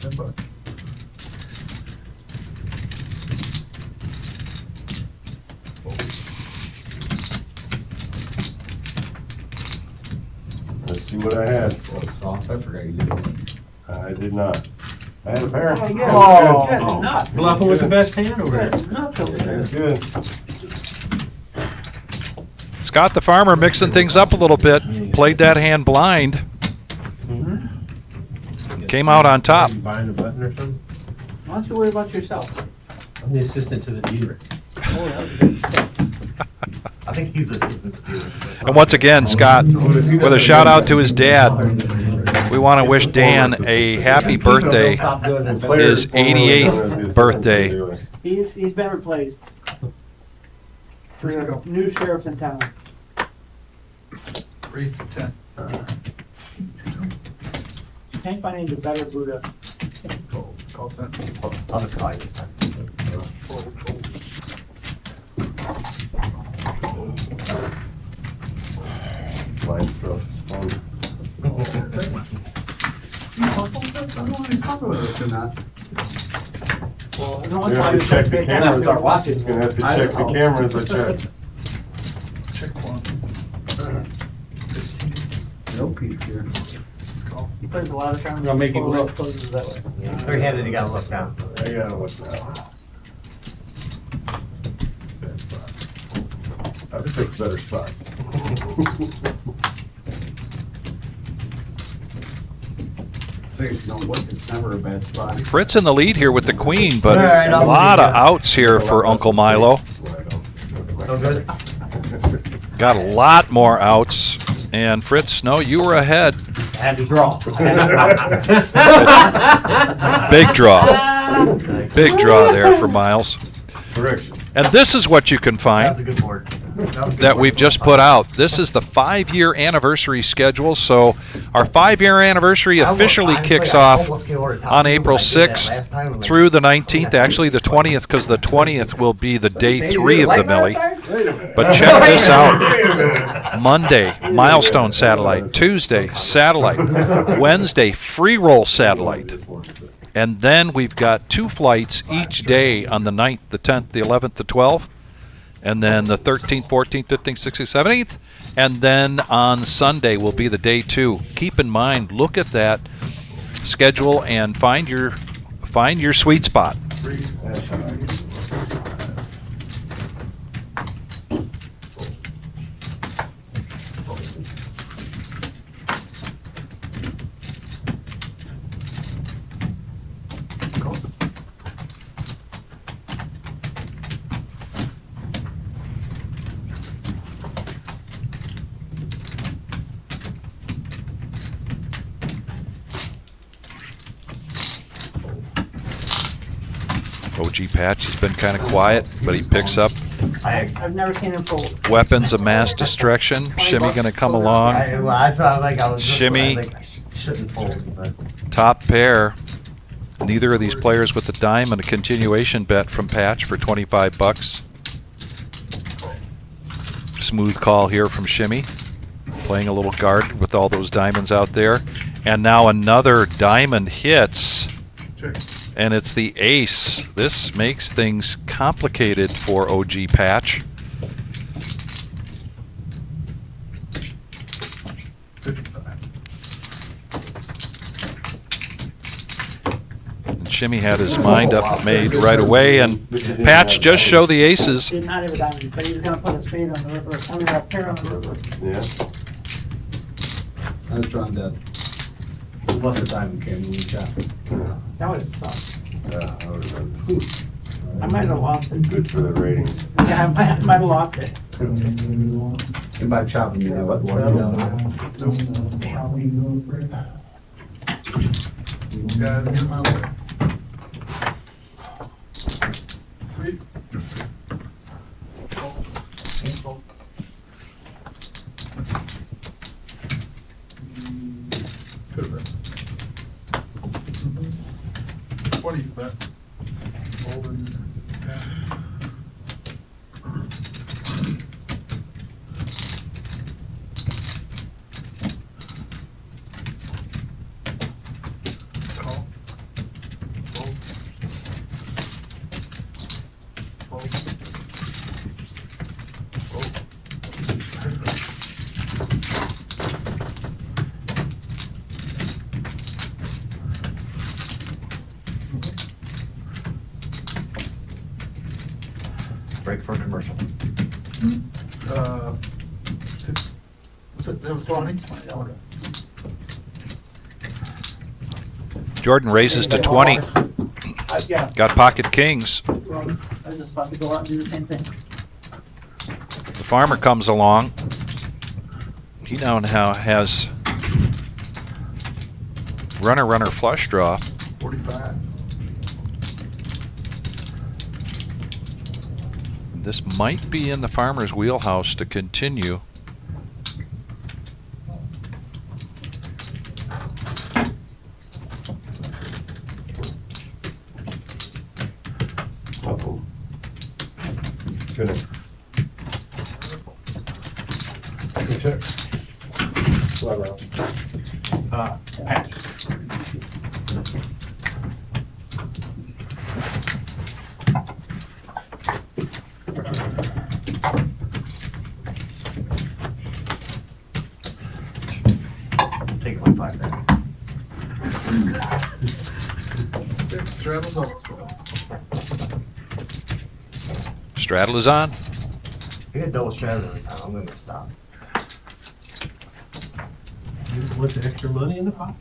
$10. Let's see what I had. So soft, I forgot you did it. I did not. I had a pair. Oh, yeah. Oh. Yeah, nuts. Bluffing with the best hand over there. That's nuts over there. Good. Scott the Farmer mixing things up a little bit. Played that hand blind. Came out on top. You buying a button or something? Why don't you worry about yourself? I'm the assistant to the dealer. I think he's assistant to dealer. And once again, Scott, with a shout out to his dad, we want to wish Dan a happy birthday, his 88th birthday. He's been replaced. For a new sheriff in town. Raise to 10. You can't find any better Buddha. Call 10. I'll just call you this time. Blind stuff is fun. I don't know if he's talking with us or not. Well, no You're one's gonna have to check the cameras. Start watching. You're gonna have to check the cameras, I check. Check one. 15. No peaks here. Call. He plays a lot of tournaments. I'll make you before look. it closes that way. Three-handed, you gotta look down. I gotta look now. Bad spot. I would pick better spots. Say, if you don't look, it's never a bad spot. Fritz in the lead here with the queen, but All right, a I'll lot leave of you. outs here for Uncle Milo. No good? Got a lot more outs. And Fritz, no, you were ahead. I had to draw. Big draw. Big draw there for Miles. Correction. And this is what you can That find was a good board. that we've just put out. This is the 5-year anniversary schedule. So our 5-year anniversary officially kicks off on April 6th through the 19th, actually the 20th, because the 20th will be the day 3 of the Millie. Wait a minute. But check this out. Wait a minute. Monday, Milestone Satellite. Tuesday, Satellite. Wednesday, FREEROLL Satellite. And then we've got 2 flights each day on the 9th, the 10th, the 11th, the 12th. And then the 13th, 14th, 15th, 16th, 17th. And then on Sunday will be the day 2. Keep in mind, look at that schedule and find your sweet spot. OG Patch has been kind of quiet, but he picks up I've never seen him fold. weapons of mass destruction. Shimmy going to come along. Well, that's why I was just Shimmy. I think I shouldn't fold, but Top pair. Neither of these players with the dime, and a continuation bet from Patch for 25 bucks. Smooth call here from Shimmy. Playing a little guard with all those diamonds out there. And now another diamond hits. And it's the ace. This makes things complicated for OG Patch. And Shimmy had his mind up made right away, and Patch just show the aces. Did not have a diamond, but he was gonna put a spade on the river. I mean, a pair on the river. Yeah. I was drawn dead. Unless the diamond came and we shot. That was tough. Yeah, that would've been I might have lost it. good for the ratings. Yeah, I might have lost it. And by chopping, you know what? Could've been. What do you bet? break for a commercial. Was it, that was 20? Jordan raises to 20. Yeah, Got pocket kings. right. I was just about to go out and do the same thing. The farmer comes along. He now has runner flush draw. 45. This might be in the farmer's wheelhouse to continue. Uh-oh. Good. Check. Take it like that. Straddle is on. I get double straddle every time. I'm gonna stop. You want the extra money in the pot?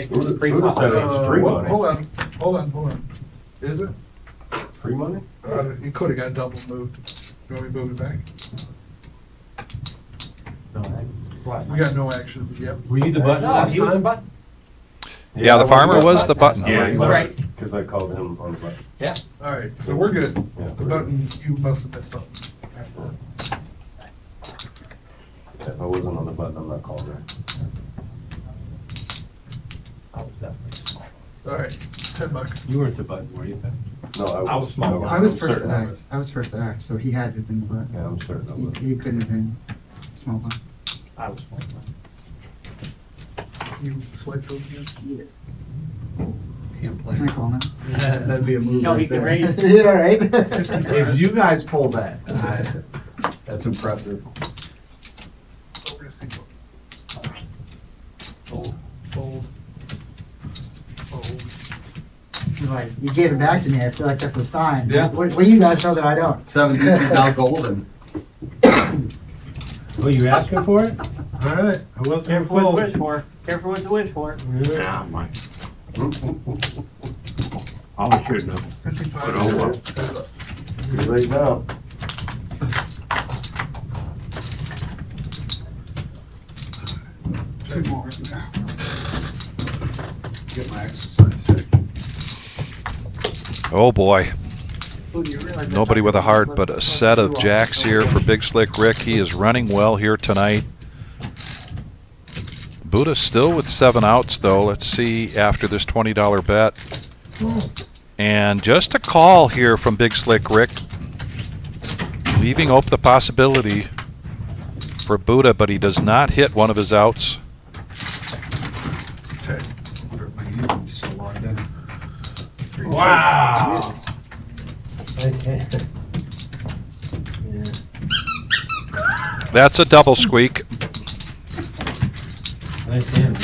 Buddha said it was free money. Hold on. Is it? Free money? You could have got double moved. You want me to move it back? We got no action. Yep. Were you the button No, last he was the time? button. Yeah, the farmer was the button. Yeah, That's right. because I called him on the button. All right, so we're good. Yeah, The button, you must have missed something. If I wasn't on the button, I'm not calling her. I was definitely small. All right, $10. You weren't the button, were you? No, I was small. I was I'm first certain to of act. it. I was first to act, so he had to have been the button. Yeah, I'm certain of it. He couldn't have been small button. I was small. You swipe those again? Can't play. Can I call now? That'd be a move. No, he right can there. raise. Yeah, right. If you guys pull that, that's impressive. Oh, we're gonna see. Fold. Fold. Fold. He's like, you gave it back to me. I feel like that's a sign. Yeah. What do you guys know that I don't? 7 deuces now golden. Oh, you asking for it? All right. I wasn't gonna Careful what fold. to wish for. Careful what to wish for. Ah, my. I should know. 55. But oh well. Too late now. Two more. Get my exercise check. Oh boy. Ooh, you realize that's Nobody with a already- heart, but a set of jacks here for Big Slick Rick. He is running well here tonight. Buddha still with 7 outs though. Let's see after this $20 bet. And just a call here from Big Slick Rick, leaving open the possibility for Buddha, but he does not hit one of his outs. Okay. My YouTube's still logged in. Wow. Nice hand. That's a double squeak. Nice hand, man.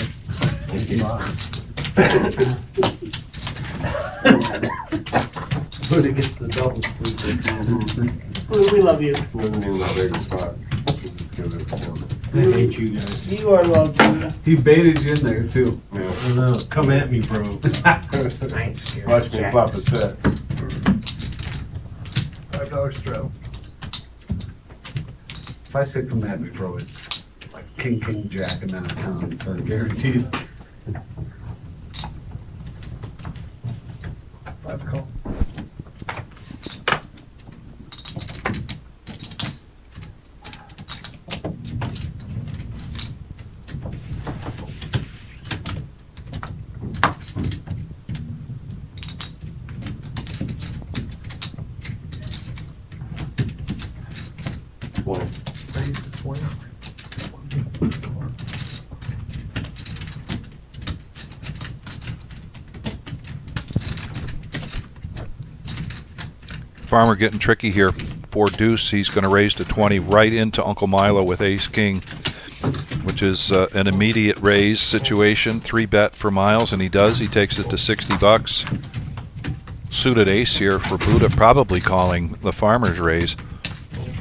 Thank you. Buddha gets the double squeak. Ooh, we love you. Living in that big spot. Let's give it a chance. I hate you guys. You are loved, Buddha. He baited you in there too. Yeah. I know. Come at me, bro. Watch me flop a set. $5 straddle. If I say come at me, bro, it's like king, jack, and then a pound, so guaranteed. 5 call. One. Raise to 20. Farmer getting tricky here. 4 deuce, he's going to raise to 20 right into Uncle Milo with ace king, which is an immediate raise situation. 3 bet for Miles, and he does. He takes it to $60. Suited ace here for Buddha, probably calling the farmer's raise,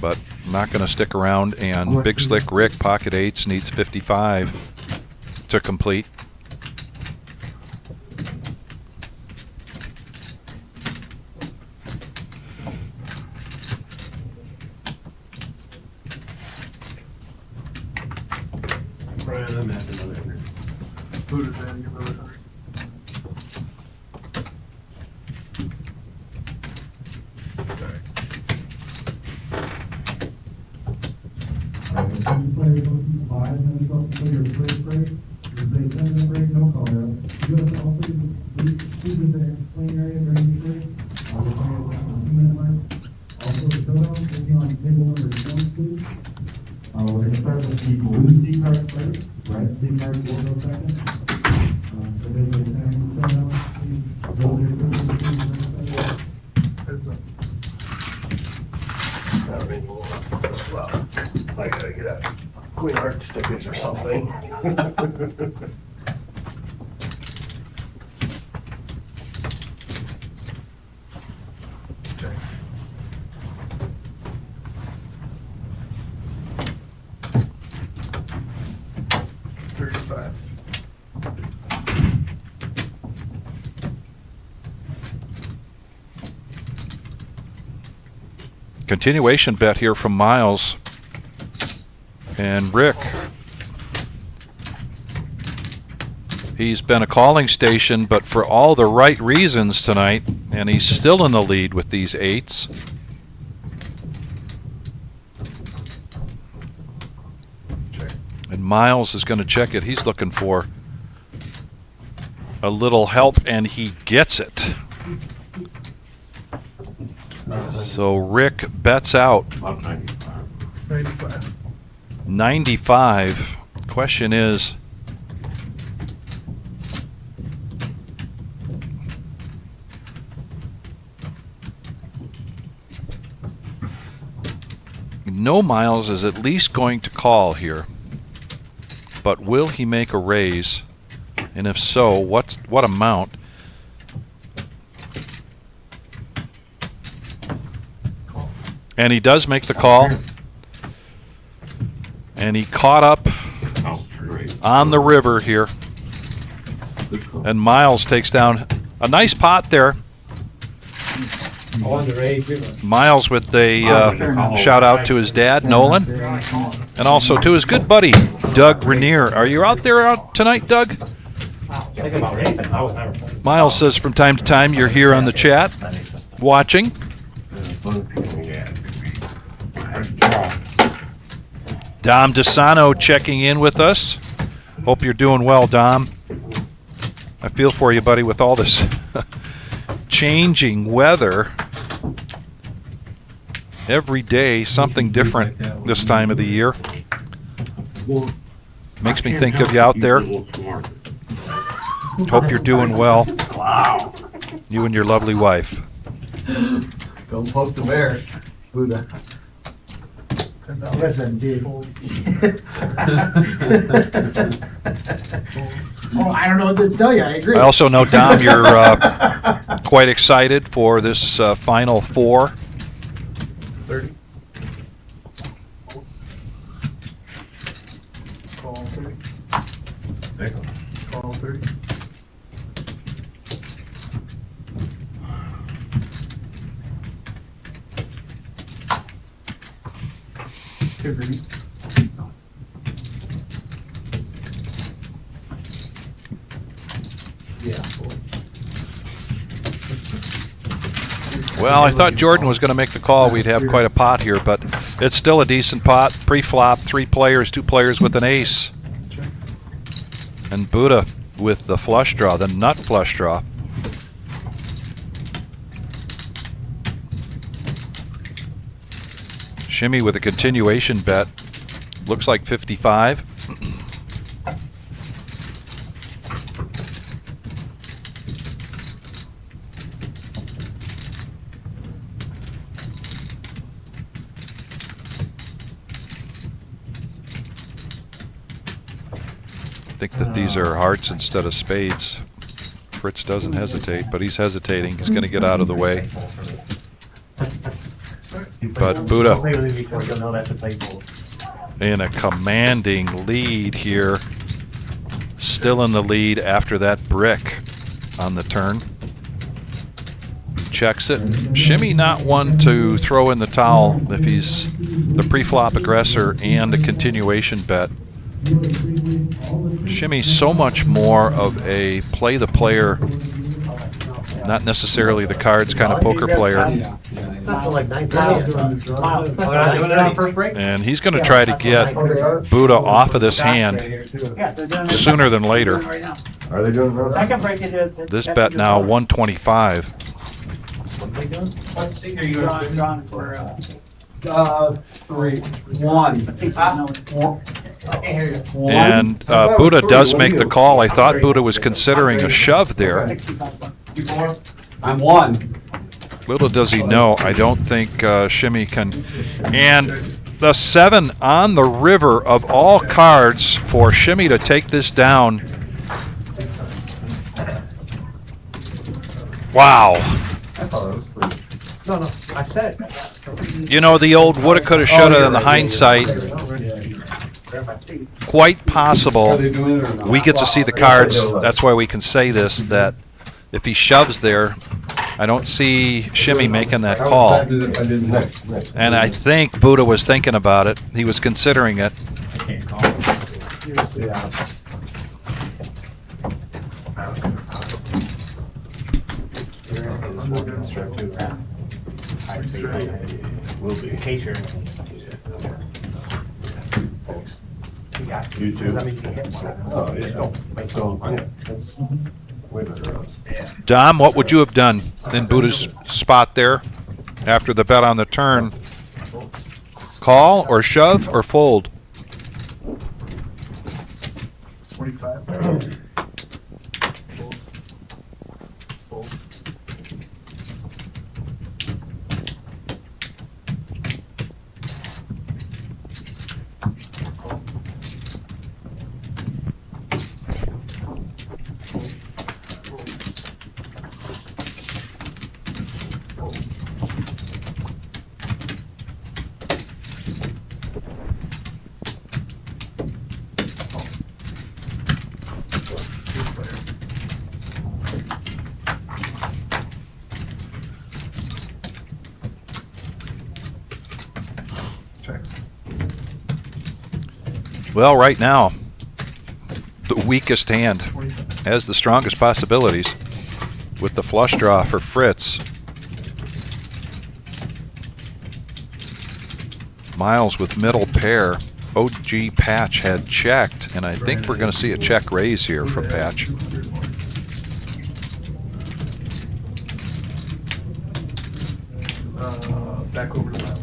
but not going to stick around. And Big Slick Rick, pocket 8s, needs 55 to complete. Brian, I'm at another 100. Buddha's adding another 100. We're going to start with the blue C card first, red C card will go second. So basically, please hold your Heads up. That'll be a little less as well. I gotta get a Queen Heart stickers or something. Continuation bet here from Miles and Rick. He's been a calling station, but for all the right reasons tonight, and he's still in the lead with these 8s. And Miles is going to check it. He's looking for a little help, and he gets it. So Rick bets out 95. Question is, no, Miles is at least going to call here, but will he make a raise? And if so, what amount? And he does make the call, and he caught up on the river here, and Miles takes down a nice pot there. Miles with a shout out to his dad, Nolan, and also to his good buddy, Doug Rainier. Are you out there tonight, Doug? Miles says from time to time you're here on the chat, watching. Dom DeSano checking in with us. Hope you're doing well, Dom. I feel for you, buddy, with all this changing weather. Every day, something different this time of the year. Makes me think of you out there. Hope you're doing well. You and your lovely wife. Don't poke the bear. Buddha. Listen, dude. Oh, I don't know what to tell you. I agree. I also know, Dom, you're quite excited for this final 4. 30. Call 30. Call 30. Well, I thought Jordan was going to make the call. We'd have quite a pot here, but it's still a decent pot. Pre-flop, 3 players, 2 players with an ace. And Buddha with the flush draw, the nut flush draw. Shimmy with a continuation bet. Looks like 55. I think that these are hearts instead of spades. Fritz doesn't hesitate, but he's hesitating. He's going to get out of the way. But Buddha in a commanding lead here. Still in the lead after that brick on the turn. Checks it. Shimmy not one to throw in the towel if he's the pre-flop aggressor and a continuation bet. Shimmy so much more of a play the player, not necessarily the cards kind of poker player. And he's going to try to get Buddha off of this hand sooner than later. Are they doing This bet now 125. And Buddha does make the call. I thought Buddha was considering a shove there. I'm 1. Little does he know, I don't think Shimmy can. And the 7 on the river of all cards for Shimmy to take this down. Wow. No, I said. You know, the old woulda, coulda, shoulda in the hindsight. Quite possible we get to see the cards. That's why we can say this, that if he shoves there, I don't see Shimmy making that How call. bad did I did next? And I think Buddha was thinking about it. He was considering it. I can't call. Yeah. Will be. In case you're. You too. Does that mean you can hit one? Oh, yeah. So, yeah, that's way better odds. Dom, what would you have done in Buddha's spot there after the bet on the turn? Call or shove or fold? 25. Well, right now, the weakest hand has the strongest possibilities with the flush draw for Fritz. Miles with middle pair. OG Patch had checked, and I think we're going to see a check raise here from Patch. Back over to Miles.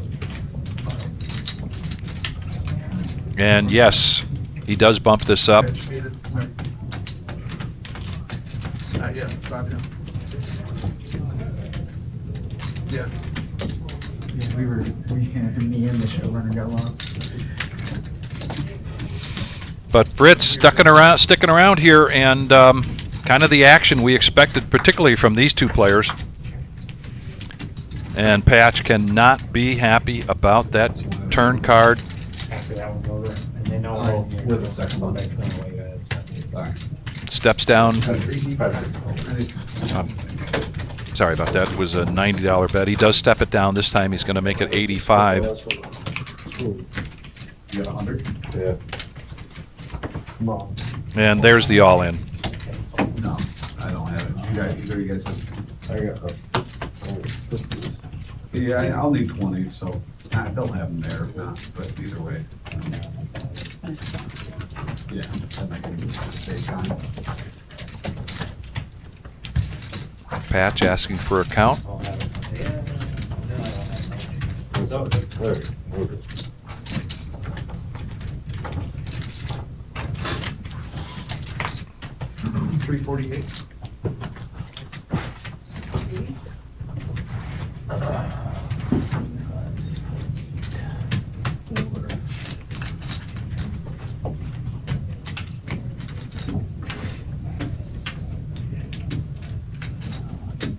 And yes, he does bump this up. Not yet. Drop him. Yes. Yeah, me and the showrunner got lost. But Fritz sticking around here, and kind of the action we expected, particularly from these two players. And Patch cannot be happy about that turn card. After that one's over, and they know You're the second one. Steps down. Sorry about that. It was a $90 bet. He does step it down. This time he's going to make it 85. You got 100? Yeah. And there's the all-in. No, I don't have it. You guys, either you guys have. I got Yeah, I'll need 20, so they'll have them there if not, but either way. Yeah, I'm not gonna take time. Patch asking for a count. $348.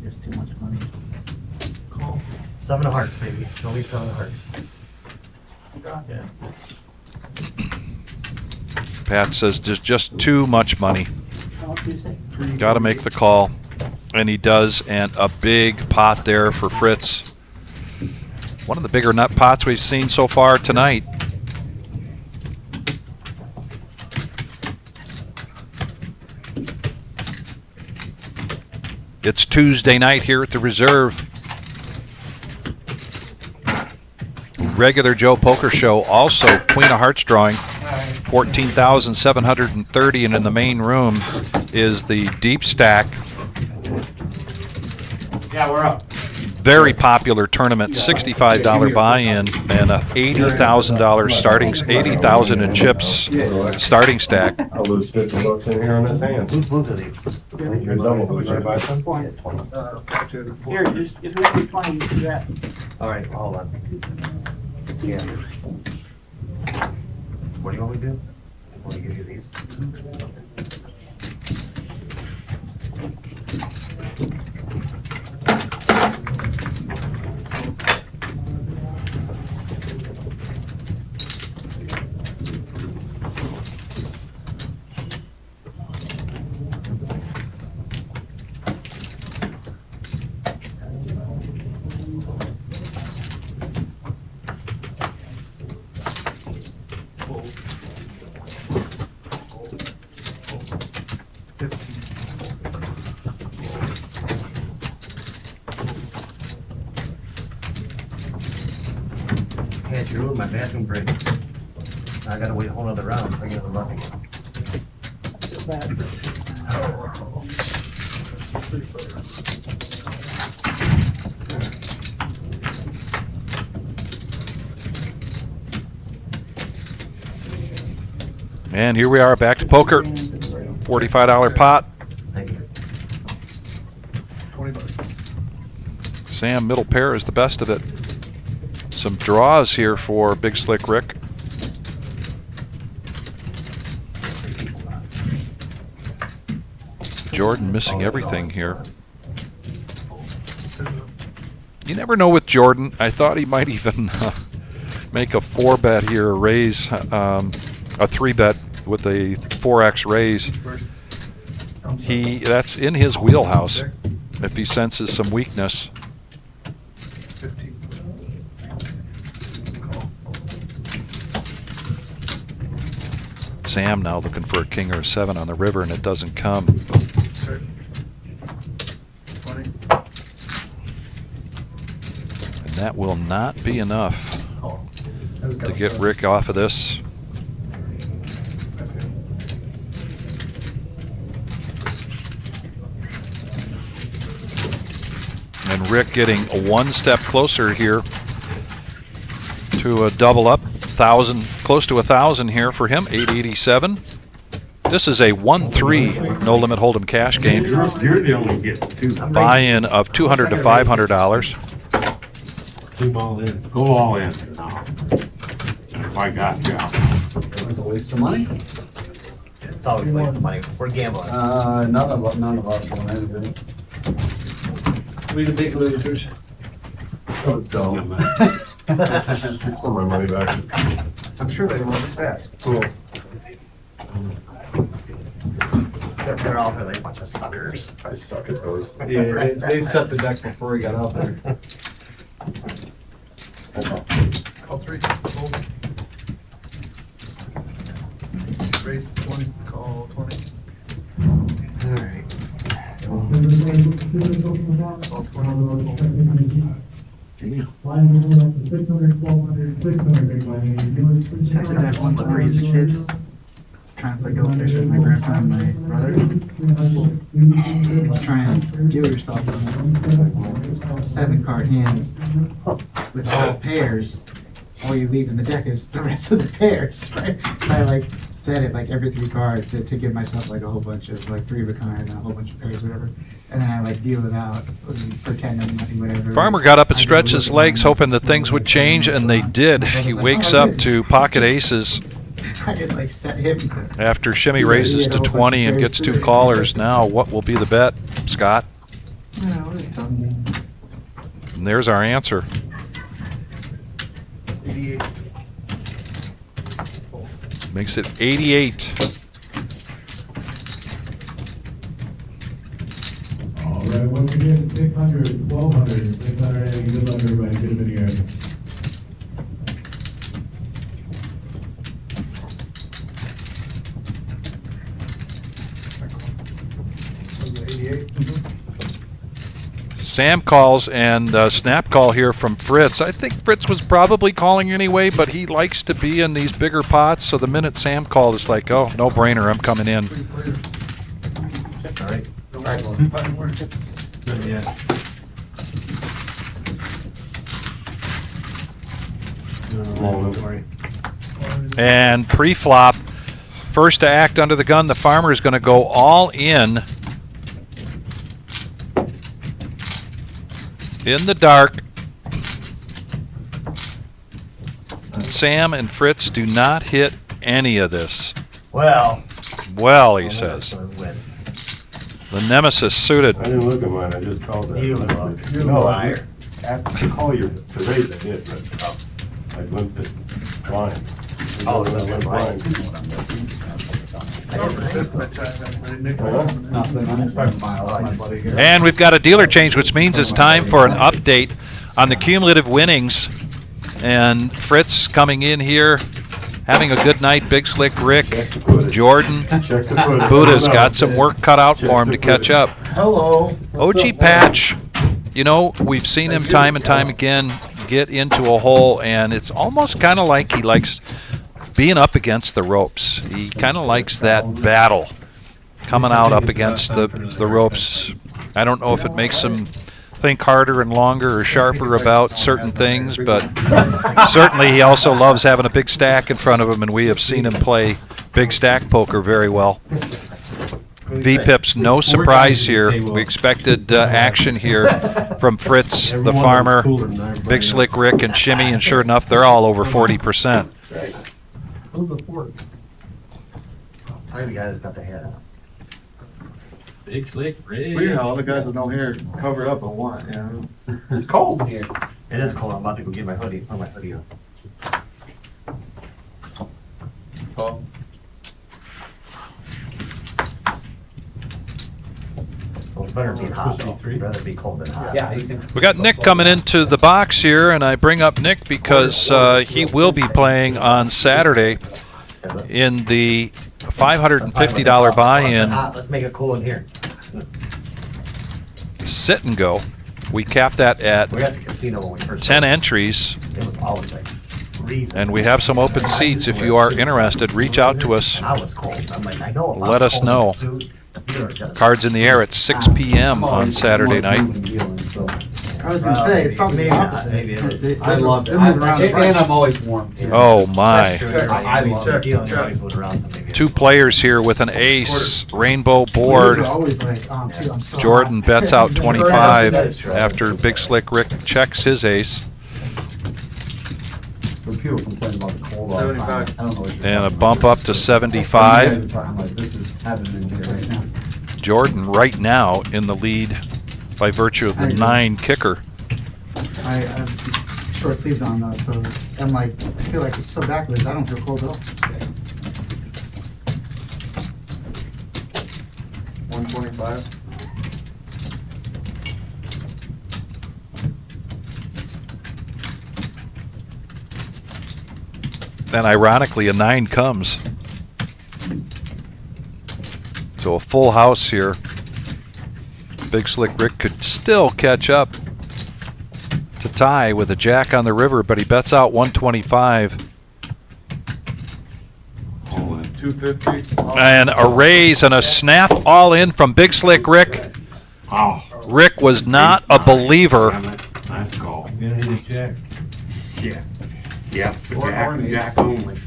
there's too much money. Call. 7 of hearts, baby. Only 7 of hearts. Yeah. Patch says there's just too much money. How much do you say? Got to make the call. And he does, and a big pot there for Fritz. One of the bigger nut pots we've seen so far tonight. It's Tuesday night here at the Reserve. Regular Joe Poker Show, also Queen of Hearts drawing, 14,730, and in the main room is the deep stack. Yeah, we're up. Very popular tournament, $65 buy-in and a $80,000 starting, 80,000 in chips starting stack. I'll lose $50 in here on this hand. Who's both of these? You're double, would you buy some? Here, just, if we keep playing, you do that. All right, hold on. Yeah. What do you want me to do? Want to give you these? Can't you ruin my bathroom break? I gotta wait a whole other round if I get the luck again. And here we are back to poker. $45 pot. Thank you. 20 bucks. Sam, middle pair is the best of it. Some draws here for Big Slick Rick. Jordan missing everything here. You never know with Jordan. I thought he might even make a 4-bet here, raise a 3-bet with a 4x raise. That's in his wheelhouse if he senses some weakness. 15. Sam now looking for a king or a 7 on the river, and it doesn't come. 20. And that will not be enough to get Rick off of this. And Rick getting one step closer here to a double up. 1,000, close to 1,000 here for him. 887. This is a 1-3 no limit hold'em cash game. You're the only get two. Buy-in of $200 to $500. Keep all in. Go all in now. If I got you. It was a waste of money. It's always a waste of money. We're gambling. None of us won anything. We the big losers. So dumb. For my money back. I'm sure they won this fast. Cool. They're all really a bunch of suckers. I suck at those. Yeah, they set the deck before he got out there. Call 3. Fold. Raise 20. Call 20. All right. Second that one with crazy kids. Trying to play go fish with my grandpa and my brother. Try and do yourself a 7-card hand with all pairs. All you leave in the deck is the rest of the pairs, right? So I like set it like every 3 cards to give myself like a whole bunch of like 3 of a kind and a whole bunch of pairs, whatever. And then I like deal it out, pretend I'm nothing, whatever. Farmer got up and I stretched go his look legs, around hoping that and things would change, and they did. He wakes up to pocket aces I just like set him. after Shimmy raises to 20 and gets 2 callers. Now, what will be the bet, Scott? And there's our answer. 88. Makes it 88. All right, once again, 600, 1,200, 600, and good luck everybody, good video. Sam calls, and snap call here from Fritz. I think Fritz was probably calling anyway, but he likes to be in these bigger pots, so the minute Sam called, it's like, oh, no brainer, I'm coming in. All right. Good, yeah. And pre-flop, first to act under the gun, the farmer is going to go all in the dark. Sam and Fritz do not hit any of this. Well, he says. win. The nemesis suited. I didn't look at mine, I just called that. You look. You're No liar. To call you to raise it, did, but I limped it blind. Oh, I went blind. Nothing, I'm expecting Miles, my buddy here. And we've got a dealer change, which means it's time for an update on the cumulative winnings. And Fritz coming in here, having a good night. Big Slick Rick, Jordan, Buddha's got some work cut out for him to catch up. Hello. OG Patch you know, we've seen him time and time again get into a hole, and it's almost kind of like he likes being up against the ropes. He kind of likes that battle, coming out up against the ropes. I don't know if it makes him think harder and longer or sharper about certain things, but certainly he also loves having a big stack in front of him, and we have seen him play big stack poker very well. V-Pips, no surprise here. We expected action here from Fritz, the farmer, Big Slick Rick, and Shimmy, and sure enough, they're all over 40%. Who's the fourth? Probably the guy that's got the hair. Big Slick Rick. It's weird how all the guys with no hair cover up and want, you know. It's cold here. It is cold. I'm about to go get my hoodie. Put my hoodie on. Oh. Well, it's better being hot though. I'd rather be cold than hot. Yeah, you can. We got Nick coming into the box here, and I bring up Nick because he will be playing on Saturday in the $550 buy-in Let's make it cool in here. sit and go. We capped that at We got the casino when we first 10 entries, It was always like freezing. and we have some open seats. If you are interested, reach out to us. I was cold. I'm like, I know. if I Let was us cold in know. a suit, you know, it's gotta- Cards in the air at 6 p.m. on Saturday night. I was gonna say, it's probably Maybe the not, opposite. maybe it is. They- I love it. they're moving around the And price. I'm always warm too. Oh my. I love Check, dealing. check. Always moving around, so maybe Two players here with an ace, rainbow board. Those are always like, too, I'm so Jordan hot. bets out 25 That's true. after Big Slick Rick checks his ace. When people complain about the cold all the time, 75. I don't know what you're And a talking bump about. up to 75. I'm like, this is heaven in here right now. Jordan right now in the lead by virtue of the 9 kicker. I have short sleeves on though, so I'm like, I feel like it's so backwards, I don't feel cold at all. 125. Then ironically a 9 comes. So a full house here. Big Slick Rick could still catch up to tie with a jack on the river, but he bets out 125. 250. And a raise and a snap all in from Big Slick Rick. Oh. Rick was not a believer. Nice call. You don't need a check. Yeah. Yeah, but Jack only.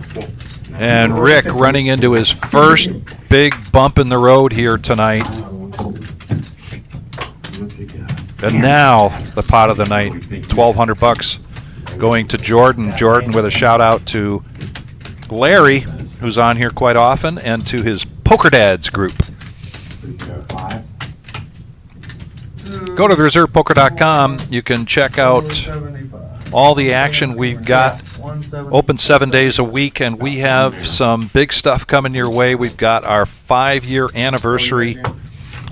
And Rick running into his first big bump in the road here tonight. And now the pot of the night, $1,200 going to Jordan. Jordan with a shout out to Larry, who's on here quite often, and to his Poker Dads group. Go to thereservepoker.com. You can check out all the action we've got. Open 7 days a week, and we have some big stuff coming your way. We've got our 5-year anniversary.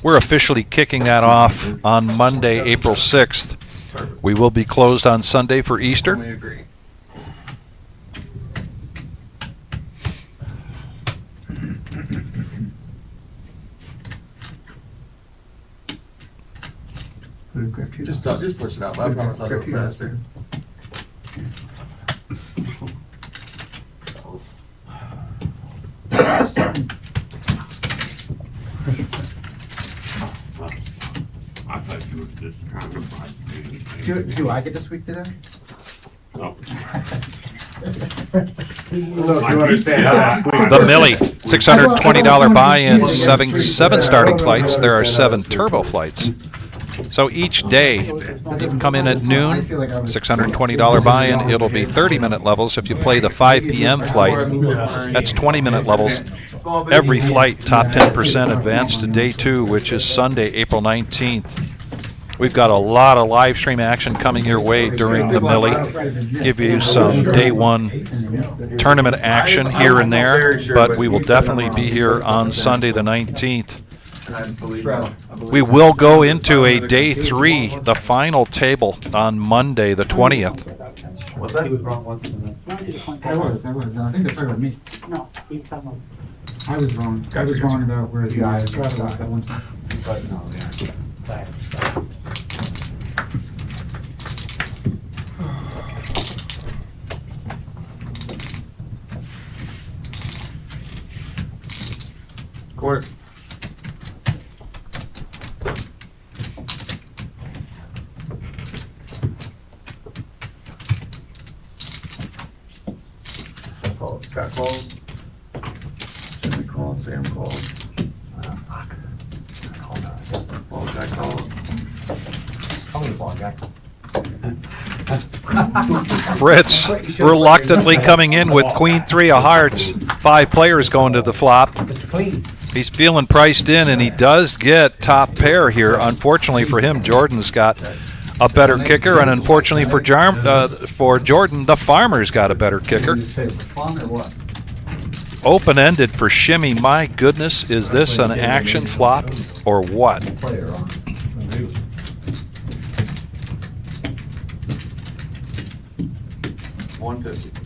We're officially kicking that off on Monday, April 6th. We will be closed on Sunday for Easter. We agree. Just push it out. I promise I'll go faster. I thought you were just kind of like. Do I get to speak today? No. You understand how that's weird. The Millie, $620 buy-in, seven starting flights. There are 7 turbo flights. So each day, come in at noon, $620 buy-in. It'll be 30-minute levels. If you play the 5 p.m. flight, that's 20-minute levels. Every flight, top 10% advance to day 2, which is Sunday, April 19th. We've got a lot of live stream action coming your way during the Millie. Give you some day 1 tournament action here and there, but we will definitely be here on Sunday the 19th. We will go into a day 3, the final table, on Monday the 20th. What's that? He was wrong once. I was. I think they're talking about me. No, he's talking about. I was wrong. I was wrong about where the guys was that one time. But no, yeah. Got called? Jimmy called, Sam called. Fuck. I called that, I guess. Well, Jack called. Tell me the ball, guy. Fritz reluctantly coming in with queen 3 of hearts. 5 players going to the flop. Mr. Clean. He's feeling priced in, and he does get top pair here. Unfortunately for him, Jordan's got a better kicker, and unfortunately for Jordan, the farmer's got a better kicker. Fun or what? Open-ended for Shimmy. My goodness, is this an action flop or what? Player on. 150.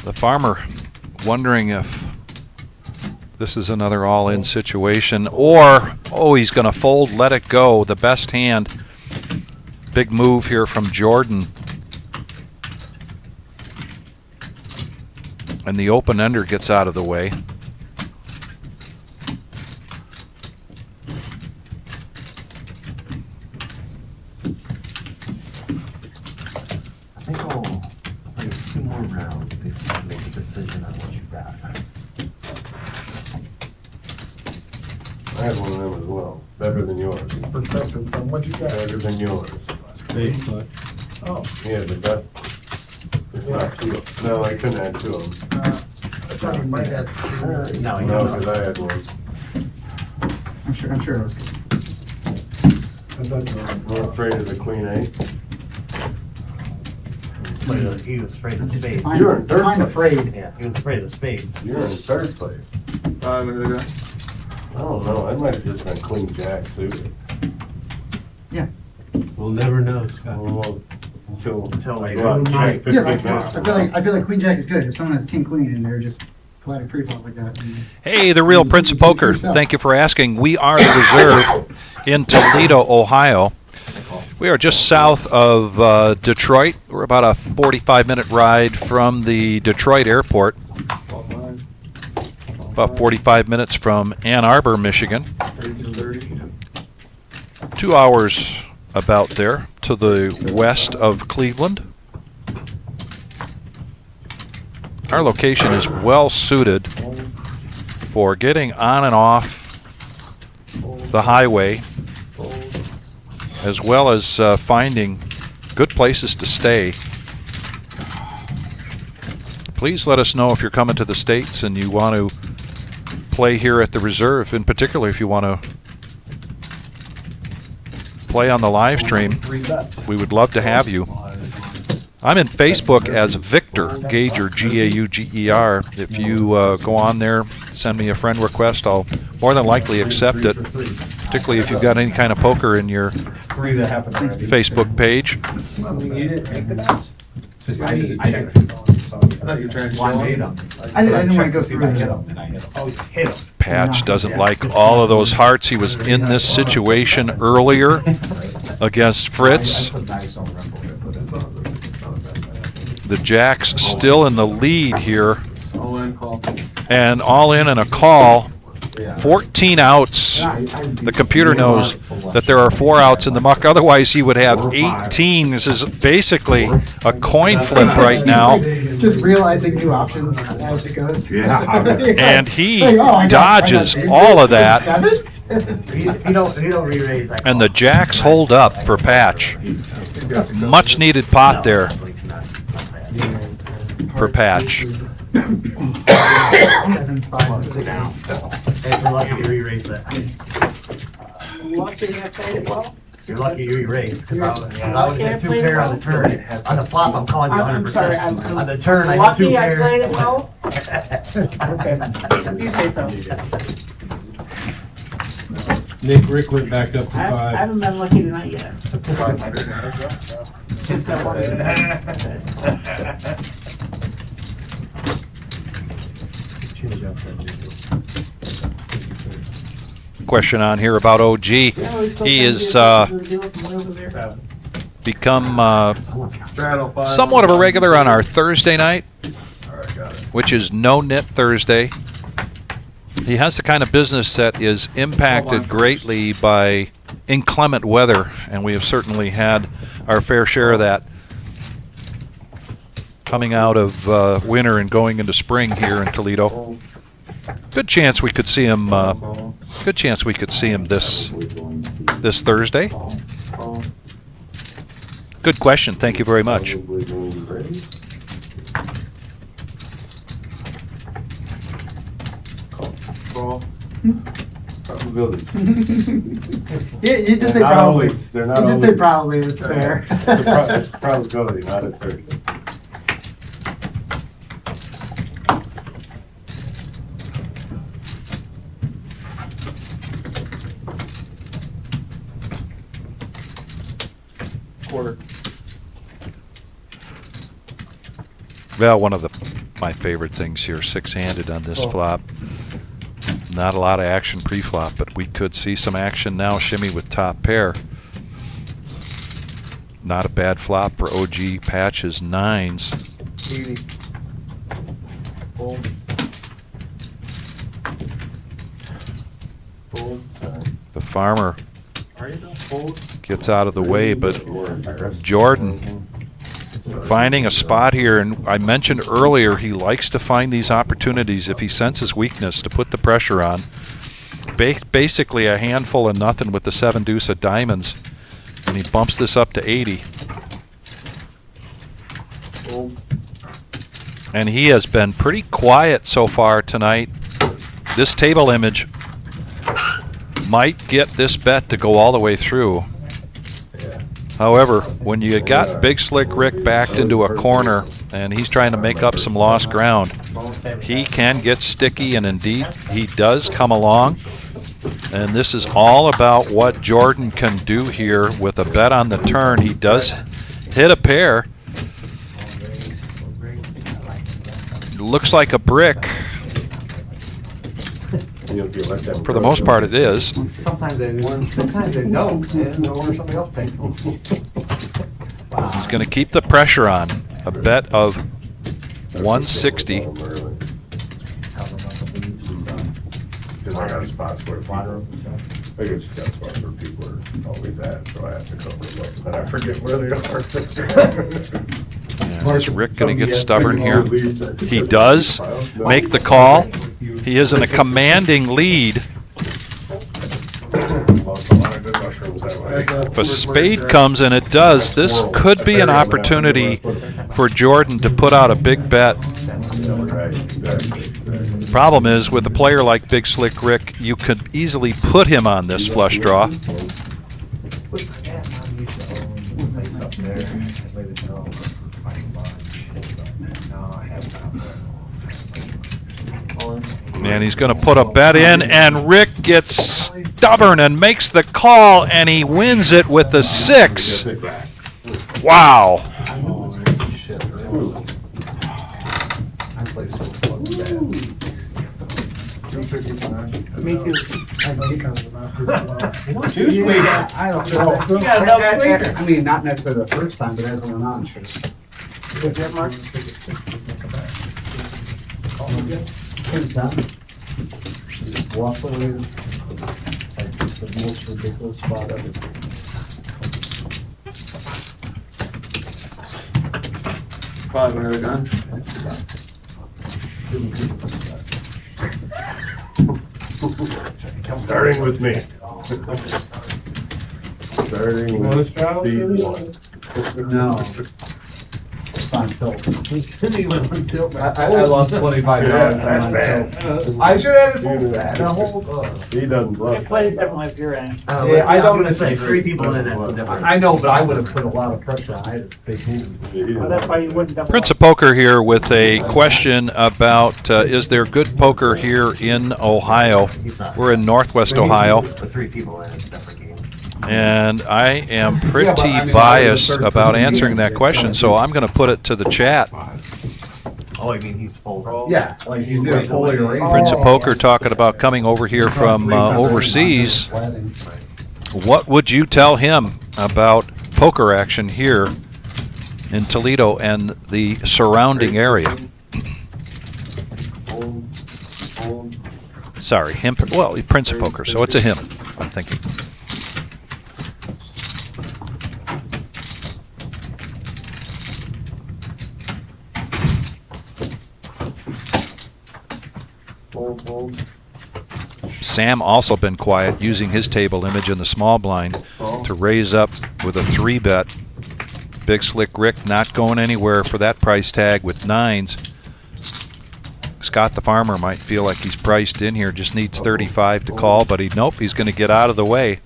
The farmer wondering if this is another all-in situation, or, oh, he's going to fold, let it go. The best hand. Big move here from Jordan. And the open-ender gets out of the way. I think I'll play 2 more rounds before I make a decision on what you got. I had one of them as well. Better than yours. Protecting some, what you got? Better than yours. Oh. Yeah, the best. It's not 2. No, I couldn't add 2 of them. I thought you might have. No, No, because I had one. I'm sure. I thought you were. More afraid of the queen 8. He was afraid of spades. You're in third I'm place. afraid. Yeah, he was afraid of spades. You're in 3rd place. Look at that. I don't know, that might have just been queen jack suited. We'll never know, Scott. Well, until Until I we go out and check Yeah, 15 minutes. I feel like queen jack is good. If someone has king queen and they're just flat pre-flop like that. Hey, the real Prince of Poker. Thank you for asking. We are the reserve in Toledo, Ohio. We are just south of Detroit. We're about a 45-minute ride from the Detroit airport. About 45 minutes from Ann Arbor, Michigan. 2 hours about there to the west of Cleveland. Our location is well suited for getting on and off the highway, as well as finding good places to stay. Please let us know if you're coming to the States and you want to play here at the reserve, in particular if you want to play on the live stream. We would love to have you. I'm in Facebook as Victor Gauger, Gauger. If you go on there, send me a friend request, I'll more than likely accept it, particularly if you've got any kind of poker in your Facebook page. I thought you were trying to show I didn't want to go through it. Hit him. Patch doesn't like all of those hearts. He was in this situation earlier against Fritz. The Jack's still in the lead here, all in call. and all in and a call. 14 outs. The computer knows that there are 4 outs in the muck. Otherwise, he would have 18. This is basically a coin flip right now. Just realizing new options as it goes. Yeah. And he Like, oh, I dodges got all of that. Sevens? You don't re-raise that. And the Jacks hold up for Patch. Much needed pot there for Patch. Sevens, fives, and sixes. If you're lucky, you re-raise that. Lucky I played it well. You're lucky you re-raise, because I would Lucky I get 2 played pair it on the turn. On the flop, I'm calling you I'm 100%. sorry, On the turn, I get 2 lucky I pair. played it well. Okay. You say so. Rick went back up to I 5. haven't been lucky tonight yet. Change up that Question on here about OG. He is become somewhat of a regular on our Thursday night, which is No-NIT Thursday. He has the kind of business that is impacted greatly by inclement weather, and we have certainly had our fair share of that coming out of winter and going into spring here in Toledo. Good chance we could see him. Good chance we could see him this Thursday. Good question. Thank you very much. Probabilities. You just say Not probably. always. They're not You did always. say probably, it's fair. It's a probability, not a certainty. quarter. Well, one of my favorite things here, six-handed on this flop. Not a lot of action pre-flop, but we could see some action now. Shimmy with top pair. Not a bad flop for OG Patches nines. Fold. Fold. The farmer Are you done? Fold. gets out of the way, but Jordan finding a spot here, and I mentioned earlier he likes to find these opportunities if he senses weakness to put the pressure on. Basically a handful of nothing with the 7 deuce of diamonds, and he bumps this up to 80. And he has been pretty quiet so far tonight. This table image might get this bet to go all the way through. However, when you got Big Slick Rick backed into a corner and he's trying to make up some lost ground, he can get sticky, and indeed he does come along. And this is all about what Jordan can do here with a bet on the turn. He does hit a pair. Looks like a brick. For the most part, it is. Sometimes they win, sometimes they don't, and or somebody else pays them. He's going to keep the pressure on. A bet of 160. Because I got spots where people, I just got spots where people are always at, so I have to cover those, but I forget where they are. And is Rick going to get stubborn here? He does make the call. He is in a commanding lead. If a spade comes, and it does, this could be an opportunity for Jordan to put out a big bet. Problem is, with a player like Big Slick Rick, you could easily put him on this flush draw. And he's going to put a bet in, and Rick gets stubborn and makes the call, and he wins it with the 6. Wow. Me too. I don't know. You got another sweeter. I mean, not necessarily the first time, but as we're on, sure. It's done. Walks away. Like just the most ridiculous spot ever. Probably when they're done. Starting with me. Starting with Steve 1. No. just on tilt. He went on tilt. I lost $25 That's on bad. tilt. I should have his whole set. The whole. He doesn't It bluff. plays differently if you're in. Yeah, I don't was gonna say, disagree. 3 people in it, that's the difference. I know, but I would have put a lot of pressure on. I had a big hand. Well, that's why you wouldn't double Prince up. of Poker here with a question about is there good poker here in Ohio? He's not. We're in Northwest Ohio, With 3 people in it, it's a different game. and I am Yeah, pretty but I mean, biased I would have about third answering that person question, so I'm going to put it to the chat. Oh, I mean, he's full roll? Yeah, like you did a pull your razor. Prince of Poker talking about coming over here from overseas. What would you tell him about poker action here in Toledo and the surrounding area? Sorry, him. Well, Prince of Poker, so it's a him, I'm thinking. Sam also been quiet, using his table image in the small blind to raise up with a 3-bet. Big Slick Rick not going anywhere for that price tag with 9s. Scott the Farmer might feel like he's priced in here, just needs 35 to call, but nope, he's going to get out of the way.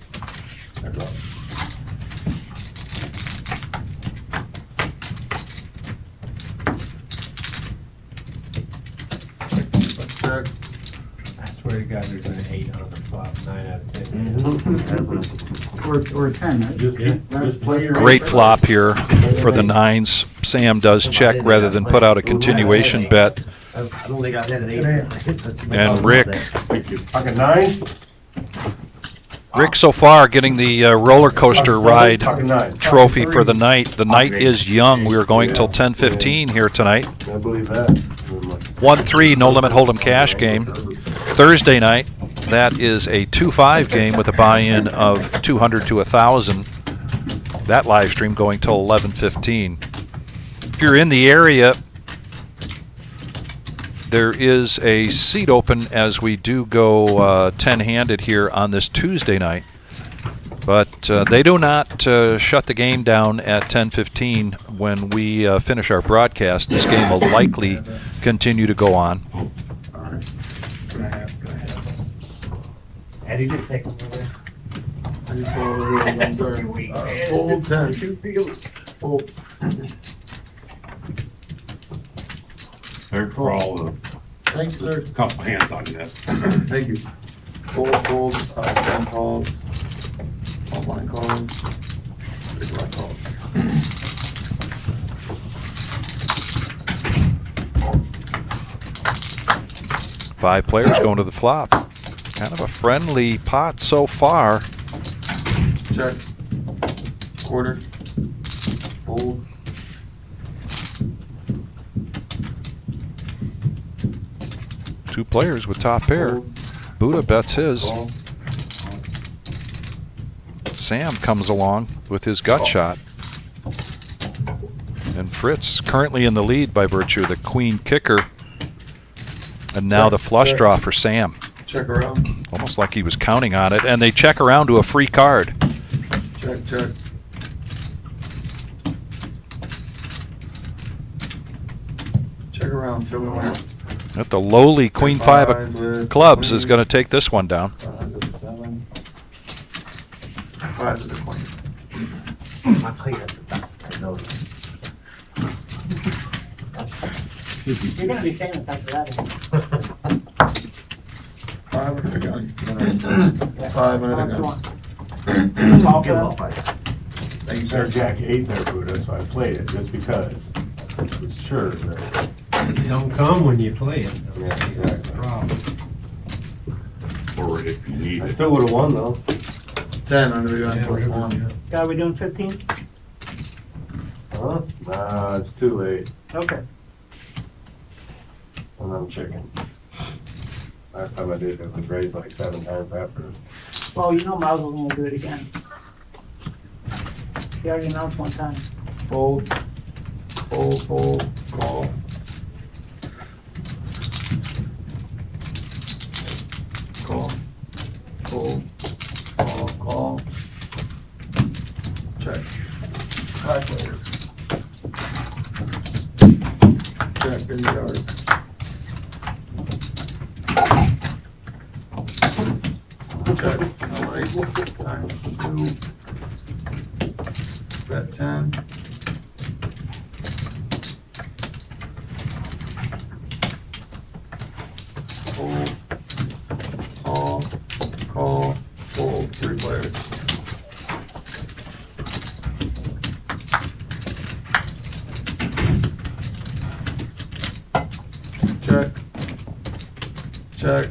I swear to God, there's an 8 on the flop, 9 out of 10. Or 10, right? Just play your Great flop here for the 9s. Sam does check rather than put out a continuation bet. I don't think I've had an 8. And Rick. Fucking 9. Rick so far getting the roller coaster ride Fucking 9. trophy for the night. The night is young. We are going till 10:15 here tonight. I believe that. 1-3 no limit hold'em cash game. Thursday night, that is a 2-5 game with a buy-in of 200 to 1,000. That live stream going till 11:15. If you're in the area, there is a seat open as we do go 10-handed here on this Tuesday night. But they do not shut the game down at 10:15 when we finish our broadcast. This game will likely continue to go on. Eddie did take him over. I just go over here and I'm sorry. Fold 10. Fold. They're crawling. Thanks, sir. Couple hands on that. Thank you. Fold, 10 calls. All blind calls. Big blind calls. 5 players going to the flop. Kind of a friendly pot so far. Check. Quarter. Fold. Two players with top pair. Buddha bets his. Call. Sam comes along with his gut shot. And Fritz currently in the lead by virtue of the queen kicker. And now the flush draw for Sam. Check around. Almost like he was counting on it. And they check around to a free card. Check, check. Check around. Show me where. At the lowly queen 5 of clubs is going to take this one down. 7. 5 to the queen. My play is the best, I know this. You're gonna be famous after that. 5 under the gun. 5 under the gun. Small Give him bet. all 5. Thank you, Their sir. jack 8 there, Buddha, so I played it just because I was sure that. You don't come when you play it. Yeah, exactly. Problem. Or if you need I it. still would've won though. 10 under the gun Yeah, plus whatever, 1. yeah. Guy, we doing 15? Huh? Nah, it's too late. Okay. And I'm chicken. Last time I did it was raised like 7 times after. Well, you know Miles was gonna do it again. He already announced one time. Fold. Fold, fold, call. Call. Fold. Call. Check. 5 players. Check. Alright. Times 2. Bet 10. Fold. Call. Fold. 3 players. Check. Check.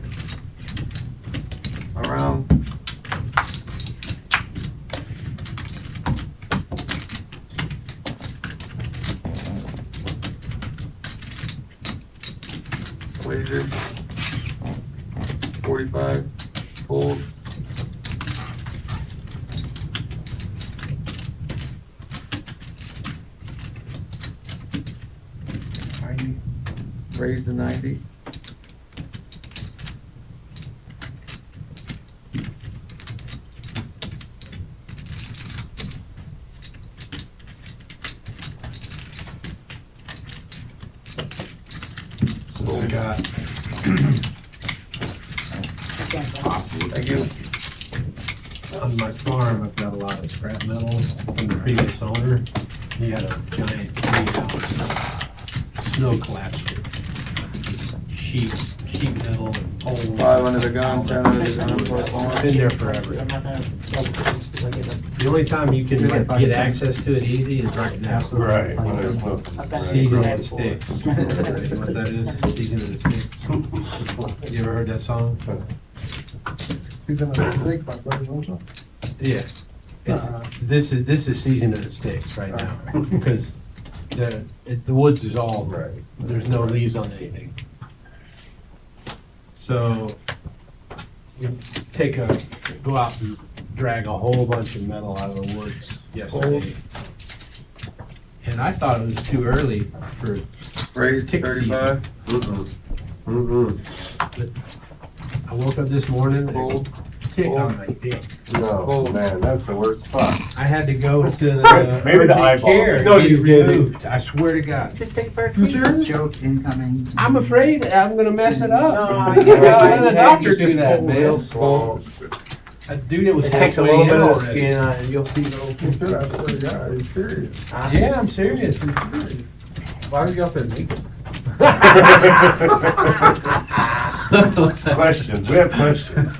Around. Wager. 45. Fold. Raise to 90. Scott. Thank you. On my farm, I've got a lot of scrap metal from the previous owner. He had a giant 3-ounce snow collapse kit. Sheet metal and poles. 5 under the gun, 10 under the gun, plus 1. Been there forever. The only time you can get access to it easy is right now. Right. When there's no- Season of the Sticks. You know what that is? Season of the Sticks. You ever heard that song? Season of the Stick by Buddy Wilson? Yeah. This is Season of the Sticks right now, because the woods is all, there's no leaves on anything. So, you go out and drag a whole bunch of metal out of the woods yesterday. And I thought it was too early for Raise tick 35. But I woke up this morning, Fold. tick on my dick. No, man, that's the worst spot. I had to go to the Maybe the urgent eyeball. care No, and get you it didn't. removed. I swear to God. Just take a pair of You tweezers. serious? Joke incoming. I'm afraid I'm gonna mess it up. No, You gotta let the doctor do that, man. Fold. A dude that was It takes a halfway little in bit of the already. skin on it, you'll see the little. He said, I swear to God, he's serious. Yeah, I'm serious. Why would you up there naked? Questions, we have questions.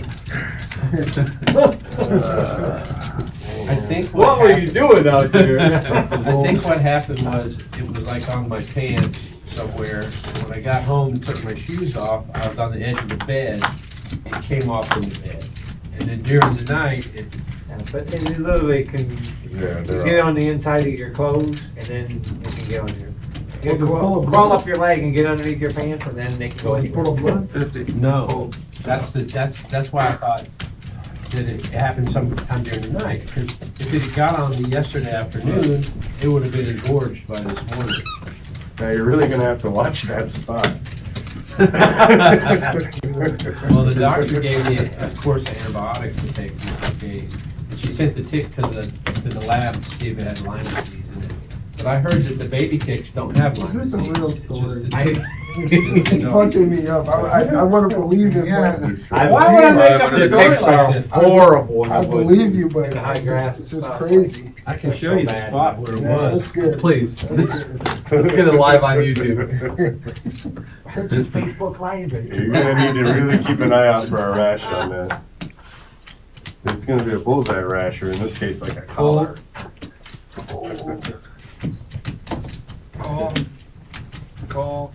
I think What were you doing out there? I think what happened was, it was like on my pants somewhere. When I got home and took my shoes off, I was on the edge of the bed. It came off in the bed. And then during the night, it, But they literally can Yeah, get on the inside of your clothes, and then they can get on your. Was it full of Crawl blood? up your leg and get underneath your pants, and then they can go anywhere. Full of blood? 50. no, that's why I thought that it happened sometime during the night. Because if it had got on me yesterday afternoon, it would have been engorged by this morning. Now, you're really gonna have to watch that spot. Well, the doctor gave me a course of antibiotics to take for a few days. And she sent the tick to the lab to see if it had Lyme disease in it. But I heard that the baby ticks don't have Lyme Is disease. this a real It's just story? the- He's fucking me up. I want to believe it, Yeah. but Why would I make up The a story ticks like are this? horrible. I believe you, but The high grass it's just spot. crazy. I can show you the spot where it Yeah, was. that's good. Please. That's good. Let's get it live on YouTube. Put your Facebook Live it. You're gonna need to really keep an eye out for a rash on that. It's gonna be a bullseye rash, or in this case, like a collar. Call.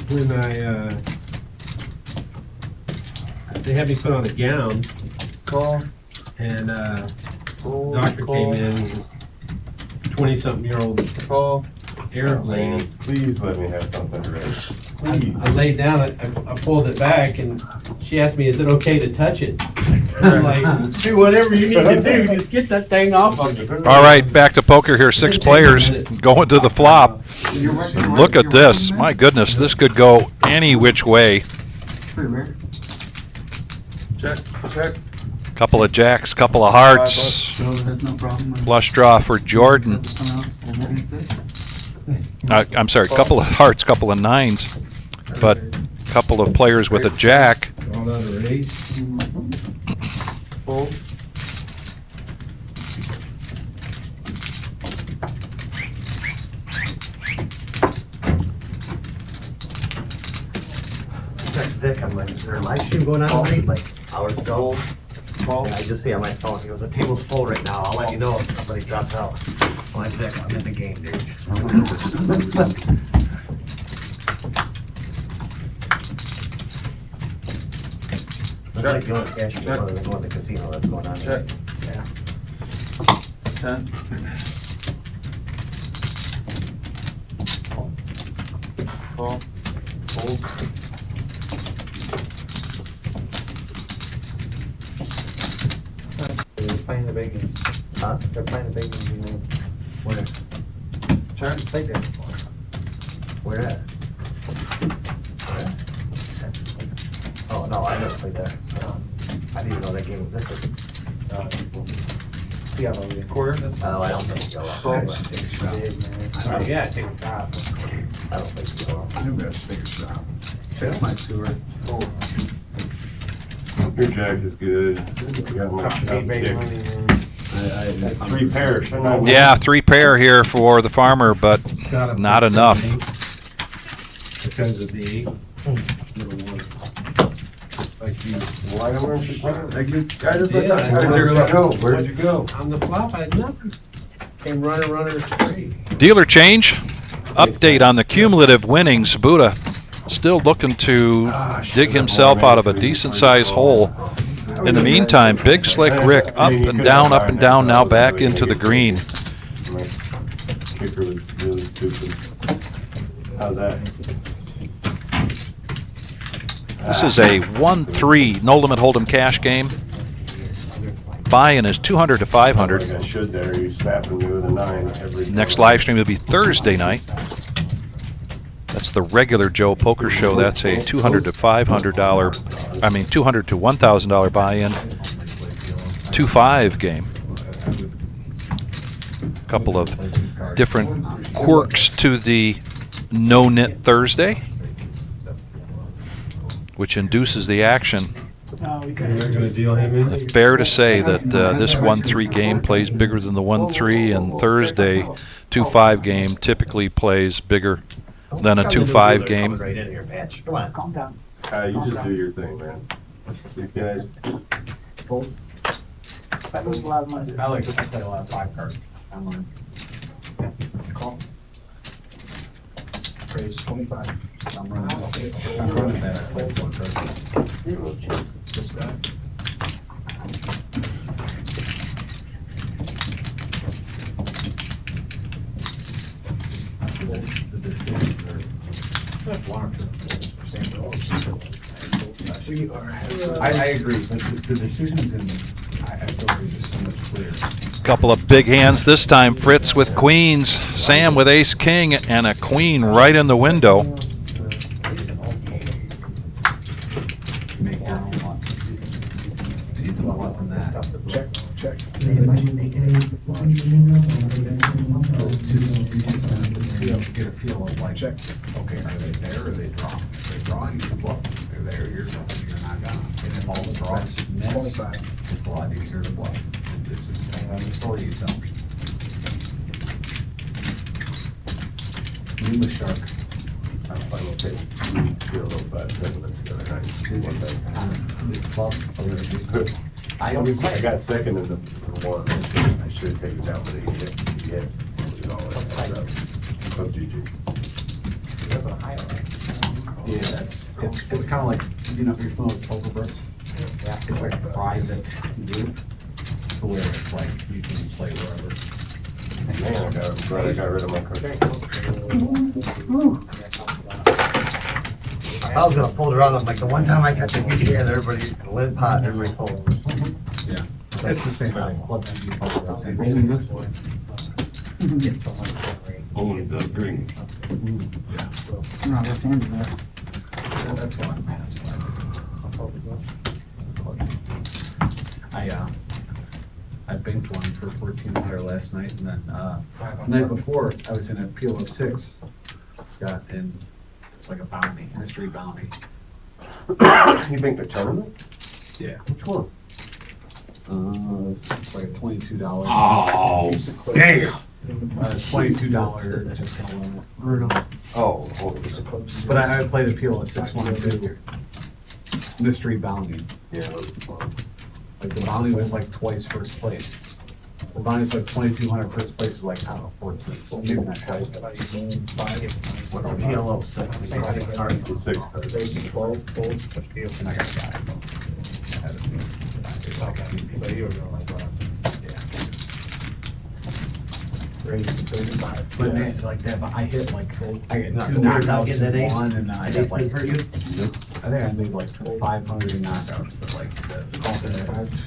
When they had me put on a gown, Call. and Fold. doctor came in, 20-something-year-old Call. Arab lady. Please let me have something ready. I laid down, I pulled it back, and she asked me, is it okay to touch it? I'm like, do whatever you need to do, just get that thing off of me. All right, back to poker here. 6 players going to the flop. Look at this. My goodness, this could go any which way. Pretty rare. Check. Check. Couple of jacks, couple of hearts. Joe has no problem. Flush draw for Jordan. I'm sorry, couple of hearts, couple of nines, but couple of players with a jack. another ace. Fold. Text Vic, I'm like, is there a live stream going on tonight? Like, hours ago. And I just see on my phone, he goes, the table's full right now, I'll let you know if somebody drops out. I'm like, Vic, I'm in the game, dude. Looks like the only cash is other than going to the casino that's going on. Check. Yeah. 10. Call. Fold. They're playing the big game. Huh? They're playing the big game, you know. Where? Charlie played there before. Where at? Oh, no, I never played there. I didn't even know that game existed. Yeah, but we. Quarter. Oh, I don't think so. Fold. Yeah, take a shot. I don't think so. I knew we had to take a shot. That's my sewer. Your jack is good. You got my kick. Three pairs. Yeah, 3 pair here for the farmer, but Gotta put not some enough. eight because of the eight. Little one. Like you. Why weren't you playing? Like you. I just Yeah, looked up. Where'd you go? Where'd you go? On the flop, I had nothing. Came runner straight. Dealer change. Update on the cumulative winnings. Buddha still looking to dig himself out of a decent-sized hole. In the meantime, Big Slick Rick up and down, now back into the green. My kicker was really stupid. How's that? This is a 1-3 no limit hold'em cash game. Buy-in is 200 to 500. Like I should there. You snapping me with a 9 every. Next live stream will be Thursday night. That's the regular Joe Poker Show. That's a $200 to $500. I mean $200 to $1,000 buy-in. 2-5 game. Couple of different quirks to the No-NIT Thursday, which induces the action. You're gonna deal him in? Fair to say that this 1-3 game plays bigger than the 1-3, and Thursday 2-5 game typically plays bigger than a 2-5 game. Right in here, Patch. Come on. Calm down. You just do your thing, man. These guys. That was a lot of money. I play a lot of 5 cards. I'm on. Call. Raise 25. I'm running that. I play 4 cards. This guy. The decisions are long term. I agree, but the decisions I feel are just so much clearer. Couple of big hands this time. Fritz with queens, Sam with ace king, and a queen right in the window. Make your own luck. You need to level up from that. Check, check. Get a feel of like, check. Okay, are they there or are they drawing? If they're drawing, you bluff. If they're there, you're not gonna. And if all the draws miss, it's a lot easier to bluff. It's just depending on the story you tell. You the shark. I'm fine with taking 0.5 minutes the other night. I got second in the one. I should have taken it down, but he hit. Oh, GG. Yeah, it's kind of like, you know, you're familiar with poker books? Yeah. It's like a private group, to where it's like, you can play wherever. Man, I got rid of my cookie. I was gonna fold around, I'm like, the one time I got the huge hand, everybody, lid pot, everybody folded. Yeah. It's the same thing. Only the green. I'm not left-handed there. That's fine, man, that's fine. I banked one for 1400 last night, and then, the night before, I was in a PO of 6, Scott, and it's like a bounty, mystery bounty. You think the tournament? Yeah. Which one? It's like a $22. Oh, damn. It's $22. Oh, But I played appeal at 612. Mystery bounty. yeah, that was fun. Like the bounty was like twice first place. The bounty's like 2,200 first place is like, I don't know, 14. So maybe not twice, but What a PLO 6. The 6 cards. and I got a guy. But man, like that, but I hit like, I get Not two so weird not knockouts getting that in ace. one, and I Ace got like, didn't hurt you? I think I made like 500 in knockouts, but like,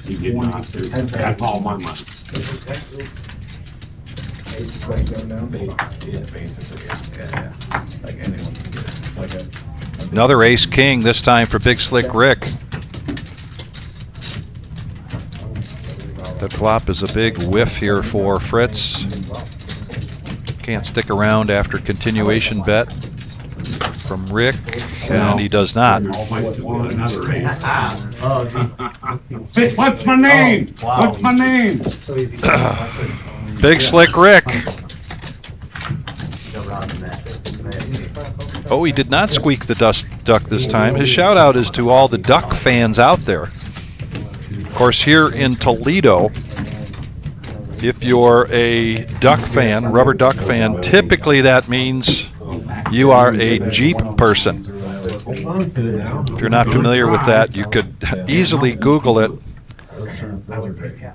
You get knocked, dude. That's all my money. Yeah, basically, yeah. Like anyone can get it. Like a Another ace king, this time for Big Slick Rick. The flop is a big whiff here for Fritz. Can't stick around after continuation bet from Rick, and he does not. Another ace. Oh, Hey, what's my name? Oh, wow. What's my name? So easy. Big Slick Rick. Jump around in that. Oh, he did not squeak the duck this time. His shout out is to all the duck fans out there. Of course, here in Toledo, if you're a duck fan, rubber duck fan, typically that means you are a Jeep person. If you're not familiar with that, you could easily Google it.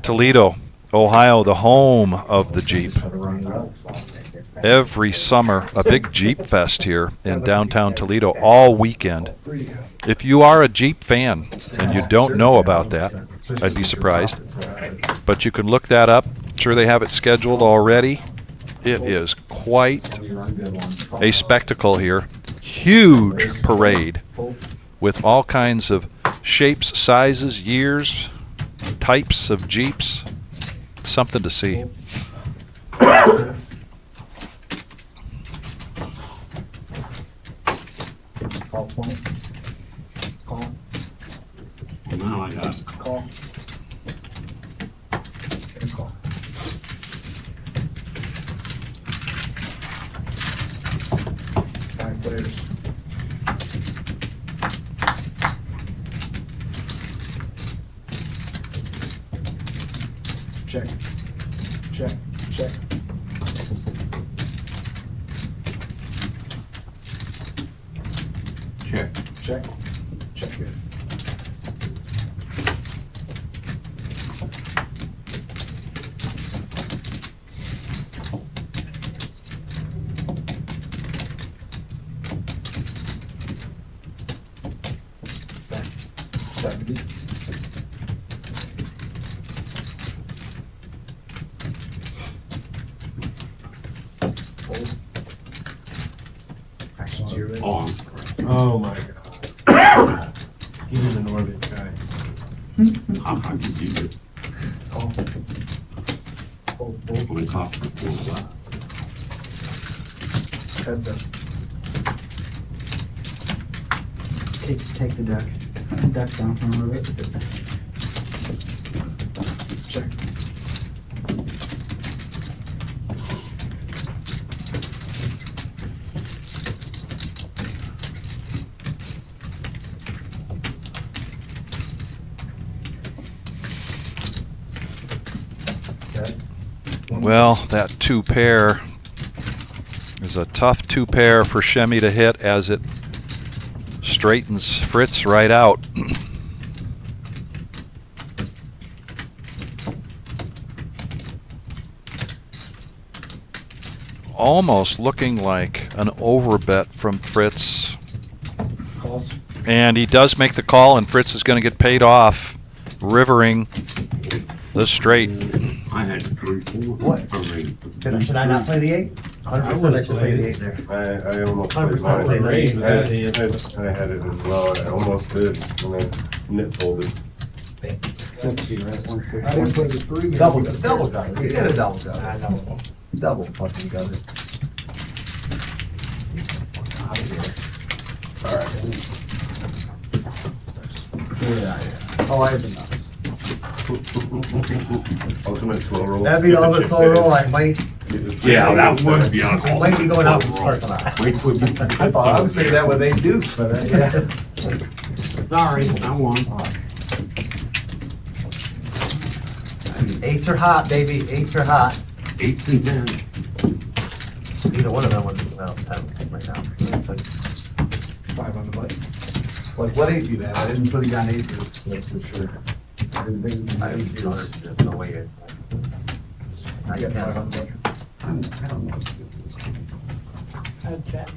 Toledo, Ohio, the home of the Jeep. Every summer, a big Jeep fest here in downtown Toledo all weekend. If you are a Jeep fan and you don't know about that, I'd be surprised. But you can look that up. I'm sure they have it scheduled already. It is quite a spectacle here. Huge parade with all kinds of shapes, sizes, years, types of Jeeps. Something to see. call 20. Call. Now I got it. Call. And call. Five players. Check. Check. Check. Check. Check. Check it. Back. 70. Hold. Action 0. On. Oh my god. He's an orbit guy. How hard did you do it? Call. Hold, hold. Only cost for 4 black. Heads up. Take the duck. Duck down from a little bit. Check. Well, that 2 pair is a tough 2 pair for Shemmy to hit as it straightens Fritz right out. Almost looking like an overbet from Fritz. Calls. And he does make the call, and Fritz is going to get paid off, rivering the straight. I had 3, 4. What? Should I not play the 8? 100% I should play the 8 there. I almost played 100% mine. play the 8. I had it as well, I almost did, and then nip folded. 60, right? 160. I didn't play the 3. Double gun. You get a double gun. Double fucking gun. Oh, I have the nuts. Ultimate slow roll. That'd be the ultimate slow roll. I might. Yeah, that would be on. I might be going out in the parking lot. Wait till you. I thought I would say that with 8 deuce, but Yeah. Sorry, I won. Eights are hot, baby. Eights are hot. 8 and 10. Either one of them would, well, 10 right now. 5 on the button. Like, what age you at? I didn't put it on 8 deuce, that's for sure. I didn't think. I have 200, there's no way. I got 5 on the button. I don't know.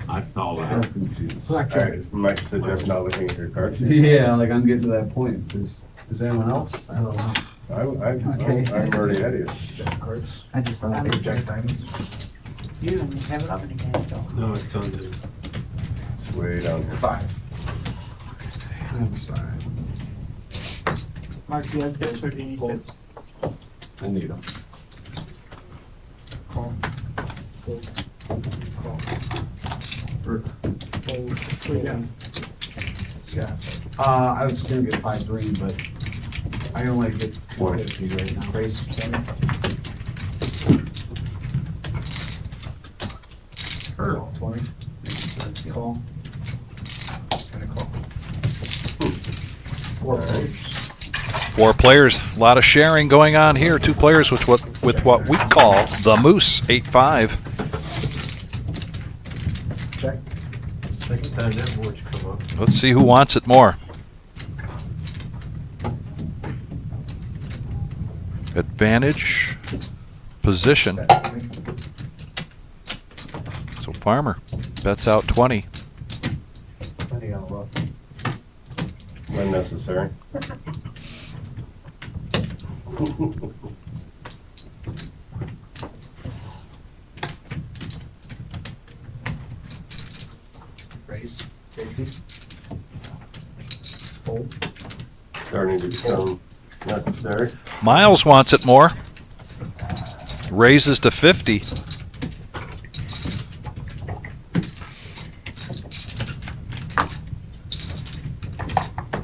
I saw that. Alright, might suggest not looking at your cards. Yeah, like I'm getting to that point. Is anyone else? I don't know. I'm Okay. already ahead of you. Jack cards. I just saw Ace it. jack diamonds. You didn't have it up in the game, though. No, it's on the. It's way down here. 5. I'm sorry. Mark, do you have this or do you need this? I need them. Call. Fold. Call. Fold. Yeah. Scott. I was gonna get 5-3, but I only get 250 right now. Raise 20. Call 20. Call. And a call. 4 players. 4 players. A lot of sharing going on here. 2 players with what we call the Moose 8-5. Check. Second time that board should come up. Let's see who wants it more. Advantage, position. So Farmer bets out 20. Plenty on the rough. When necessary. Raise. 50. Fold. Starting to become necessary. Miles wants it more. Raises to 50.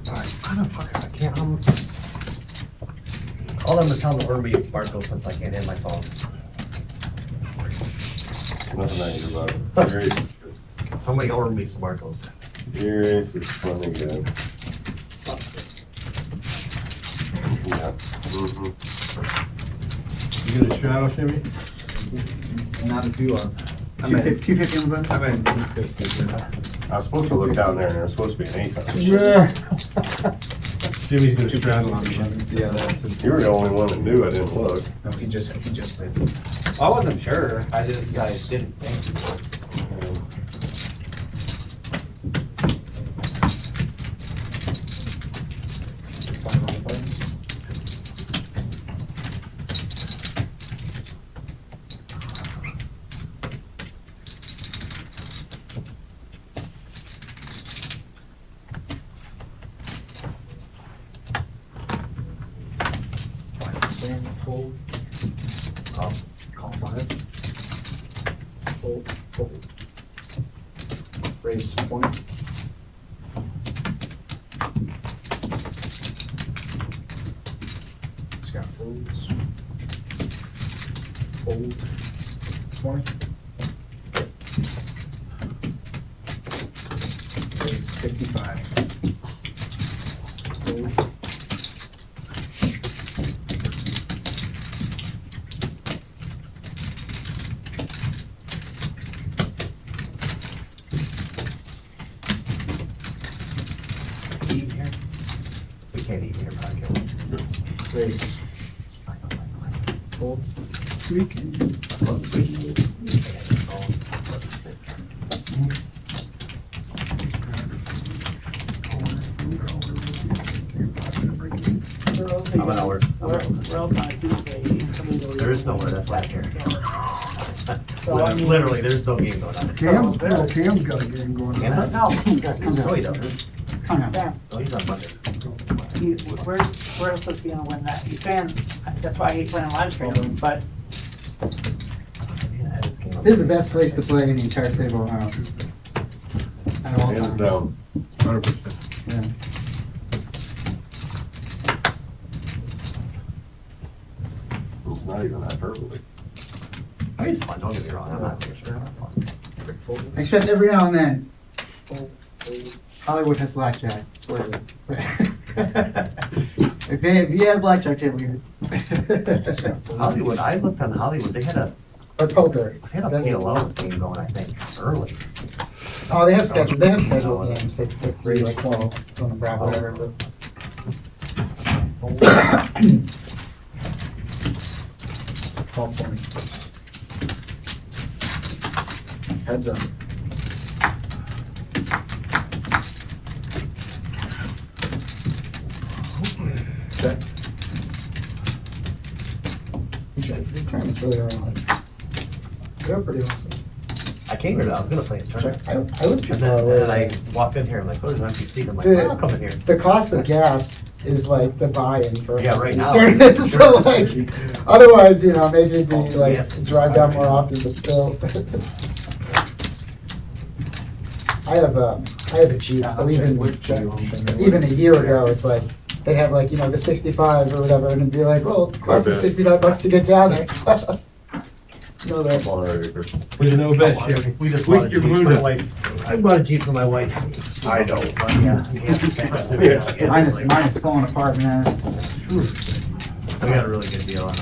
I can't, all them to tell me where me Marco since I can't hit my phone. Nothing I can do about it. Your ace is good. Somebody order me some Marcos. Your ace is plenty good. Yeah. You get a shadow shimmy? Not if you are. I'm at 250 on the button? I'm at 250. I was supposed to look down there and there's supposed to be an ace on it. Jimmy's gonna straddle on the button. Yeah, that's. You were the only one that knew I didn't look. No, he just did. I wasn't sure. I didn't think. Fold. Call 5. Fold. Fold. Raise 20. Scott folds. Fold. 20. Raise 55. Fold. Raise. Fold. I'm an hour. There is nowhere, that's why I'm here. Literally, there's no game going on. Cam's got a game going Cam on. does? No, he doesn't. Come on. No, he's on Monday. We're supposed to be gonna win that. He's saying, that's why he went on live stream, but This is the best place to play in the entire state of Ohio. At all Hands times. down. 100%. Yeah. It's not even hyperbole. I mean, it's fun, don't get me wrong, I'm not saying it's not fun. Except every now and then, Hollywood has blackjack. It's worth it. If you had a blackjack table, you Hollywood, I looked on Hollywood, they had a poker. They had a PLL game going, I think, early. Oh, they have scheduled games. They pick 3 like 12 on the bracket, whatever. But 12-20. Heads up. Check. These tournaments really are on. They're pretty awesome. I came here, I was gonna play a tournament. I live too And far away. then I walked in here, I'm like, oh, there's an empty seat, I'm like, The- oh, I'll come in here. The cost of gas is like the buy-in for Yeah, right these now. tournaments. So like, otherwise, you know, maybe it'd be like drive down more often, but still. I have a Jeep, so even a year ago, it's like, they'd have like, you know, the 65 or whatever, and it'd be like, well, it costs me Okay. $65 to get down there. So, no, that's. With a no bet, Jimmy. We just bought a Jeep for my wife. I bought a Jeep for my wife. I don't. But yeah. Mine is falling apart, man. We got a really good deal on it.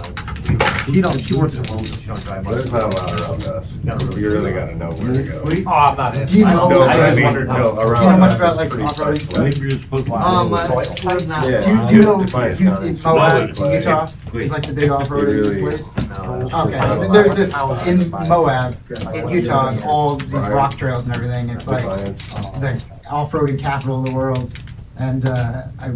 She works from home, so she don't drive much. There's not a lot around us. You really gotta know where to go. Oh, I'm not in. Do you know- No, I I just mean, wondered no, how. Do you know around much us about is like pretty off-roading? flexible. I think you're supposed to. Do you know Defiance in County. Moab, Play. Utah, is like the big off-roading Really- place? No. Okay, there's this in Moab, in Utah, is all these rock trails and everything. It's like the off-roading capital of the world. And I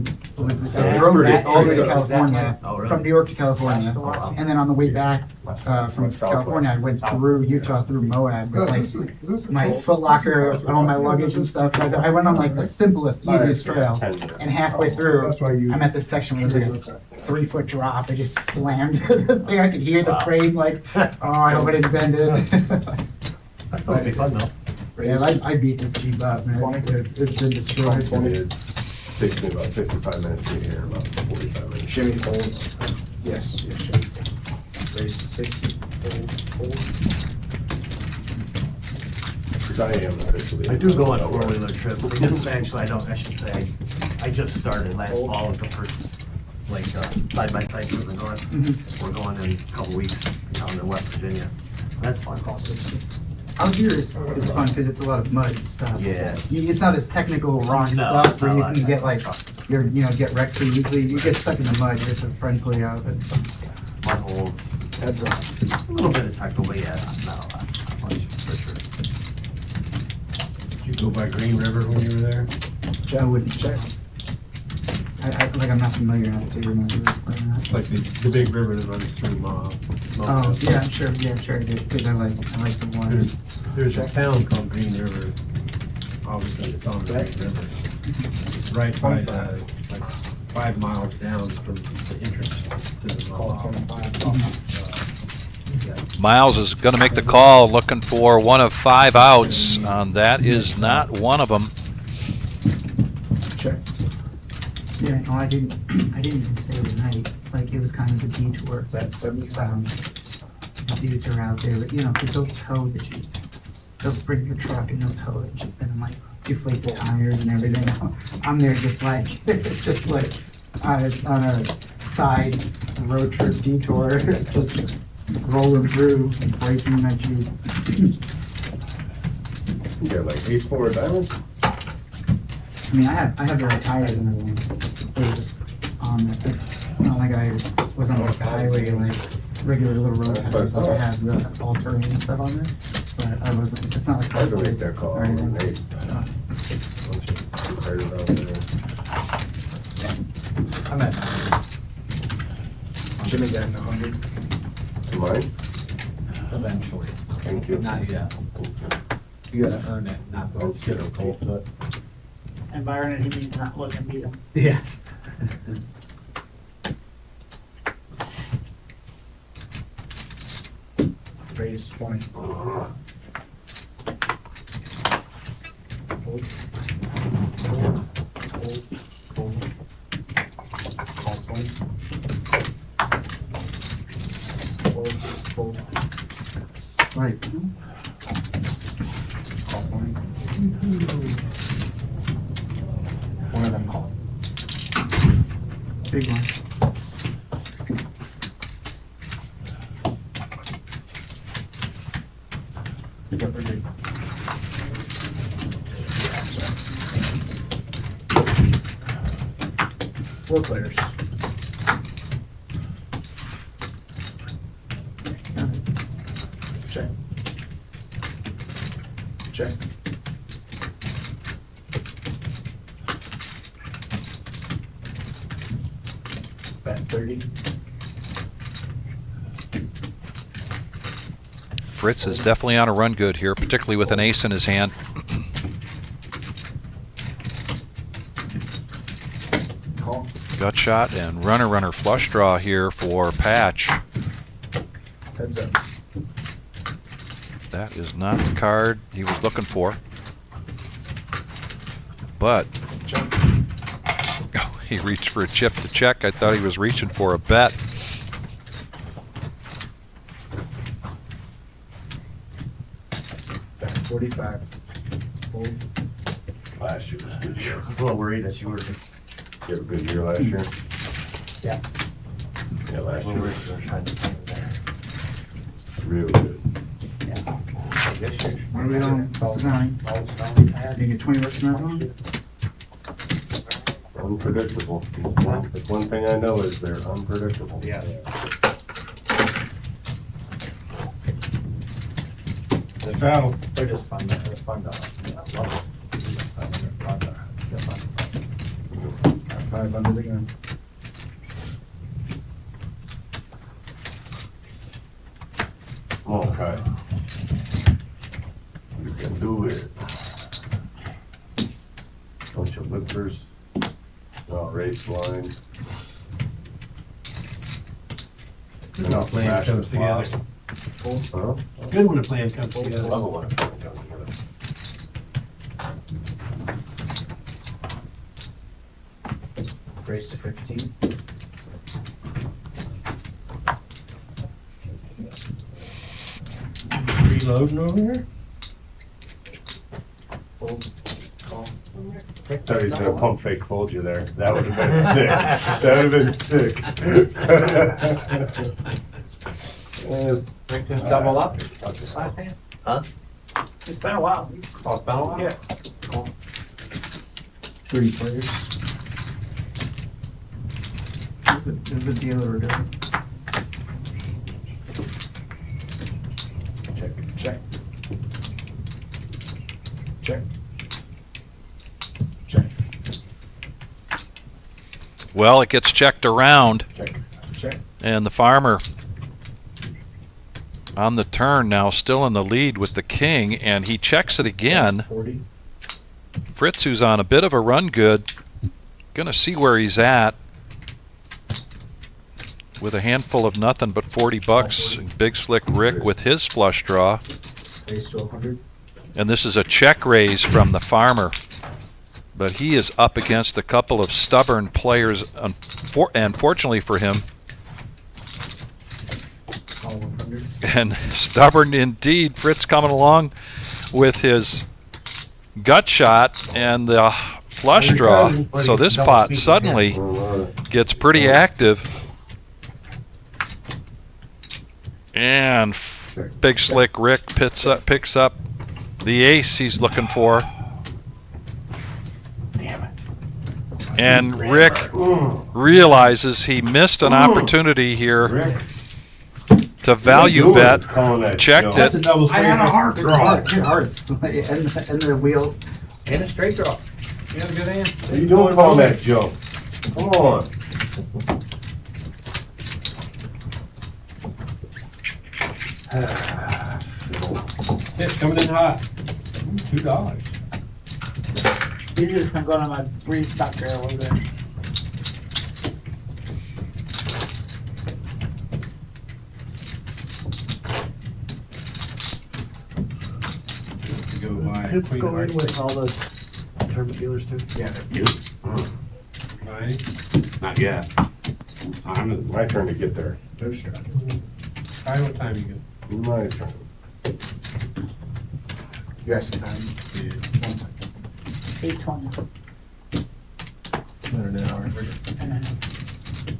drove back all the way to California, Oh, really? from New York to California. Oh, wow. And then on the way back from California, I went through Utah, through Moab, with like my Foot Locker and all my luggage and stuff. I went on like the simplest, easiest trail. And halfway through, I'm at this section where there's like a 3-foot drop. I just slammed the thing. I could hear the frame like, oh, I hope I didn't bend it. That's gonna be fun though. Yeah, I beat this Jeep up, man. It's been destroyed. It takes me about 55 minutes to get here, about 45 minutes. Shimmy folds. Yes, yes, shimmy. Raise to 60. Fold. Because I am officially. I do go on four-wheeler trips. I just actually, I should say, I just started last fall with the first, like, side-by-side to the north. We're going in a couple weeks down in West Virginia. That's fun. Out here is fun because it's a lot of mud stuff. Yes. It's not as technical rock No, stuff it's where not you like can get that. like, get wrecked pretty easily. You get stuck in the mud, you're so friendly out of it. Mud holes. Heads up. A little bit of technical, but yeah, not a lot. Not much, for sure. Did you go by Green River when you were there? I wouldn't check. I'm not familiar enough to remember. It's like the big river that runs through Oh, yeah, I'm sure, because I like the water. There's a town called Green River. Obviously, it's on the Green River. It's right by, like 5 miles down from the entrance to the Miles is going to make the call, looking for one of 5 outs. That is not one of them. Check. Yeah, no, I didn't even stay overnight. Like, it was kind of a detour. That's 75. The dudes are out there, because they'll tow the Jeep. They'll bring your truck and they'll tow the Jeep and like deflate the tires and everything. I'm there just like on a side road trip detour, just rolling through and breaking my Jeep. You got like ace 4 diamonds? I mean, I have the right tires and everything. They were just on the, it's not like I was on like the highway like regular little road tires. Like I have the all-terrain and stuff on there, but I wasn't. It's not like I had to make that call or on anything. Nate. I'm at. Shimmy down to 100. Mine? Eventually. Thank you. Not yet. You gotta earn it, not go skip a cold foot. And Byron, he means not look and beat him. Yes. Raise 20. Hold. Hold. Hold. Call 20. Fold. Right. Call for me. One of them call. Big one. Yep, we're good. Four players. Check. Check. Bet 30. Fritz is definitely on a run good here, particularly with an ace in his hand. Call. Gut shot and runner flush draw here for Patch. Heads up. That is not the card he was looking for. But oh, he reached for a chip to check. I thought he was reaching for a bet. Bet 45. Fold. Last year was a good year. I was a little worried that you were. You have a good year last year? Yeah. Yeah, last Well, year we're was trying to find it there. real good. What are we on? What's the nine? You get 20 bucks an hour on? Unpredictable. That's one thing I know is they're unpredictable. Yeah. Battle. They're just fun. They're fun to I love it. They're fun. Got 5 under the gun. Come on, Kai. You can do it. Bunch of lippers. Not race line. Good when a plan comes together. Huh? Good when a plan comes together. Love it when a plan comes together. Raise to 15. Reloading over here? Fold. Call. I thought he was gonna pump fake fold you there. That would have been sick. That would have been sick. Just double up. Huh? It's been a while. Oh, it's been a while? Yeah. 3 players. There's a dealer or doing. Check, check. Check. Check, Well, it gets checked around, check, check. and the farmer on the turn now still in the lead with the king, and he checks it again. 40. Fritz, who's on a bit of a run good, gonna see where he's at with a handful of nothing but 40 bucks. Big Slick Rick with his flush draw. Raise to 100. And this is a check raise from the farmer. But he is up against a couple of stubborn players, and fortunately for him, Call 100. and stubborn indeed, Fritz coming along with his gut shot and the flush draw. So this pot suddenly gets pretty active. And Big Slick Rick picks up the ace he's looking for. And Rick realizes he missed an opportunity here to value bet, checked it. I had a hard draw. Hit hearts. And the wheel. And a straight draw. You have a good hand. What are you doing calling that jump? Come on. It's coming in hot. $2. You just been going on my restock there a little bit. To go by Pips Queen go in Hearts. with all the tournament dealers too? Yeah, Right. Not yet. My turn to get there. no strap. Ty, what time you get? My turn. You got some time? Yeah. 8:20. Under an hour. And then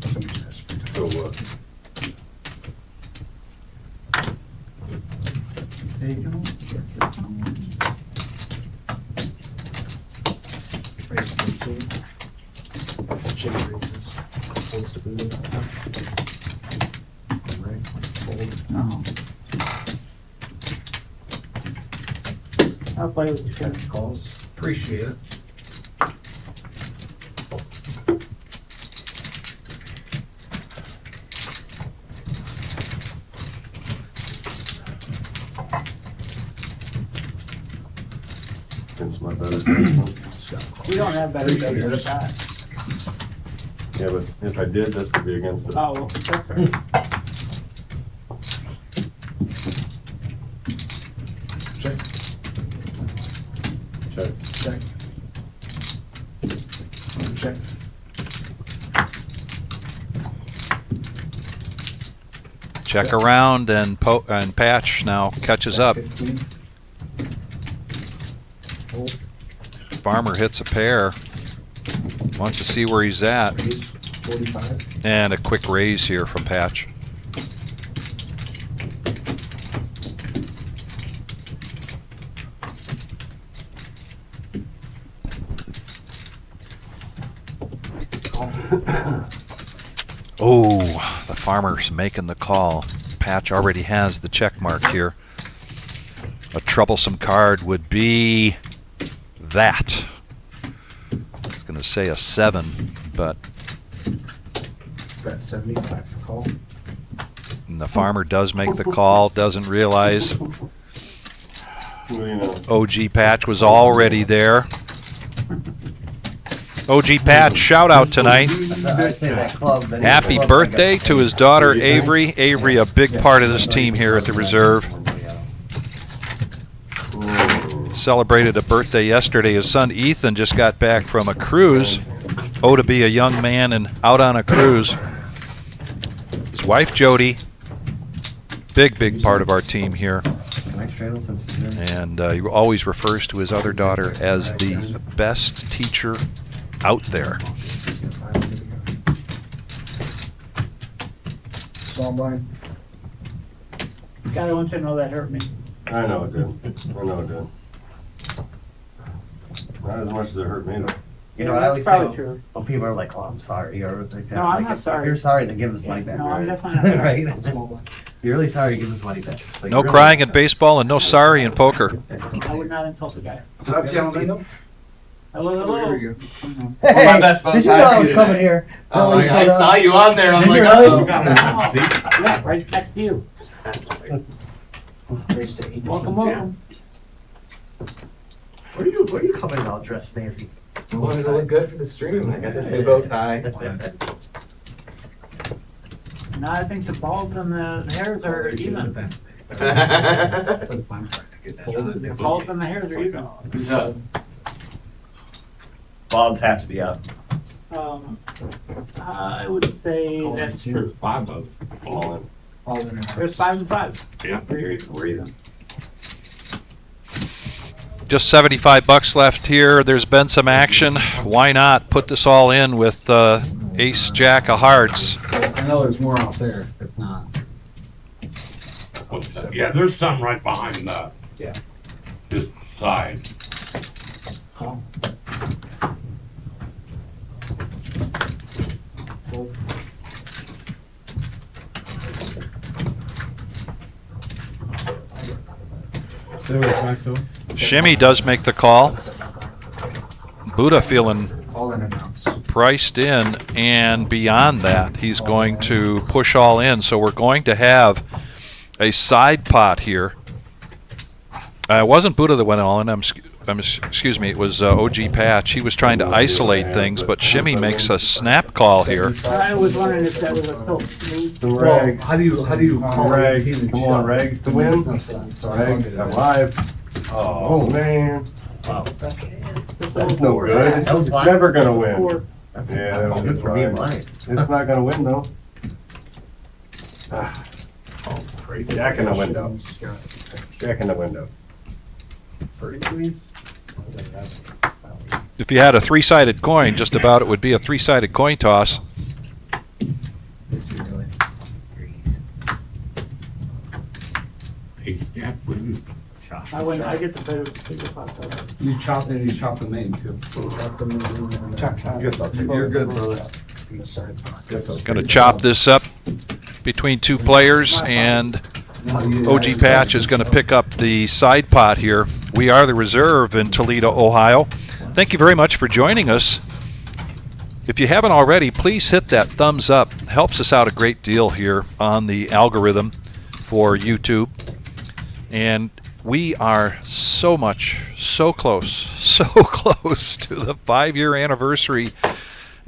Somebody has free time. So what? There you go. Race 15. Chicken races. Holds to boot. Right, fold. No. I'll play with you guys. Calls. Appreciate it. Against my better judgment. We don't have better days than that. Yeah, but if I did, this would be against it. Oh, well, that's right. Check. Check. Check. Check. Check around and Patch now catches up. 15. Hold. Farmer hits a pair. Wants to see where he's at. Raise 45. And a quick raise here from Patch. Oh, the farmer's making the call. Patch already has the check mark here. A troublesome card would be that. I was going to say a 7, but Bet 75 for call. and the farmer does make the call, doesn't realize Well, you know. OG Patch was already there. OG Patch, shout out tonight. Happy birthday to his daughter Avery. Avery, a big part of this team here at the reserve. Celebrated a birthday yesterday. His son Ethan just got back from a cruise. Oh, to be a young man and out on a cruise. His wife Jody, big part of our team here. And he always refers to his other daughter as the best teacher out there. Small blind. God, I want you to know that hurt me. I know it did. I know it did. Not as much as it hurt me though. You know, I always say, Probably true. when people are like, oh, I'm sorry, or like that. No, I'm like, not if sorry. you're sorry, then give us money back. No, I'm right? definitely not sorry. Right? Small blind. If you're really sorry, give us money back. So No you really- crying in baseball and no sorry in poker. I would not insult the guy. What's up, gentlemen? Hello, Oh, hello. here we go. Hey, my best did you know I was coming here? Oh, Totally I shut up. saw you on there. I'm Did like, you oh. really? Yeah, right next to you. Raise to 18. Welcome. Where are you coming all dressed fancy? I wanted to look good for the stream. I got this new bow tie. Now I think the balls and the hairs are even. The balls and the hairs are even. Balls have to be up. I would say that There's 5 of us. All in. All in and out. there's 5 and 5. Yeah. We're even. Just 75 bucks left here. There's been some action. Why not put this all in with ace jack of hearts? I know there's more out there, if not. Yeah, there's some right behind that. Yeah. This side. Call. Fold. Shimmy does make the call. Buddha feeling All in and out. priced in, and beyond that, he's going to push all in. So we're going to have a side pot here. It wasn't Buddha that went all in. Excuse me, it was OG Patch. He was trying to isolate things, but Shimmy makes a snap call here. I was wondering if that was a tilt. The regs. How do you call Regs. Come on, regs to win. Regs, I'm live. Oh, man. Wow. That's no good. It's never gonna win. Or Yeah, that was Good a for being try. right. It's not gonna win though. Ah. Jack in the window. Jack in the window. Pretty please? If you had a three-sided coin, just about it would be a three-sided coin toss. Ace Jack win. I wouldn't, I get the bigger pot though. You chop and you chop the name too. Chop, chop. Guess I'll take You're good, brother. Going to chop this up between two players, and OG Patch is going to pick up the side pot here. We are the reserve in Toledo, Ohio. Thank you very much for joining us. If you haven't already, please hit that thumbs up. It helps us out a great deal here on the algorithm for YouTube. And we are so close to the 5-year anniversary.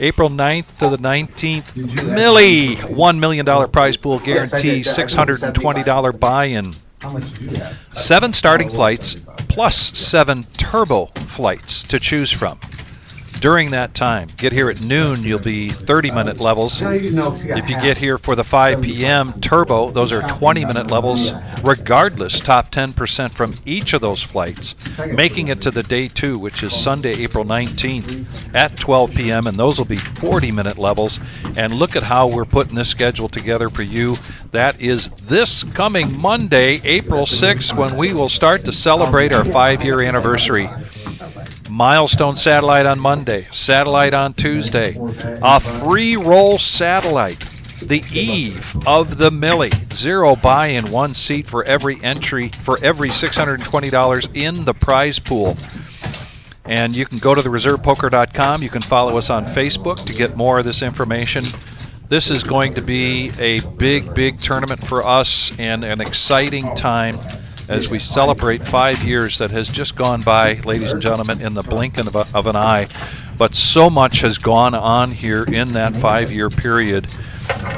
April 9th to the 19th. Millie, $1 million prize pool guarantee, $620 buy-in. How much did you have? 7 starting flights plus 7 turbo flights to choose from. During that time, get here at noon, you'll be 30-minute levels. If you get here for the 5 p.m. turbo, those are 20-minute levels, regardless, top 10% from each of those flights, making it to the day 2, which is Sunday, April 19th at 12 p.m., and those will be 40-minute levels. And look at how we're putting this schedule together for you. That is this coming Monday, April 6th, when we will start to celebrate our 5-year anniversary. Milestone satellite on Monday, satellite on Tuesday, a free roll satellite, the eve of the Millie, 0 buy-in, 1 seat for every entry, for every $620 in the prize pool. And you can go to thereservepoker.com. You can follow us on Facebook to get more of this information. This is going to be a big tournament for us and an exciting time as we celebrate 5 years that has just gone by, ladies and gentlemen, in the blink of an eye. But so much has gone on here in that 5-year period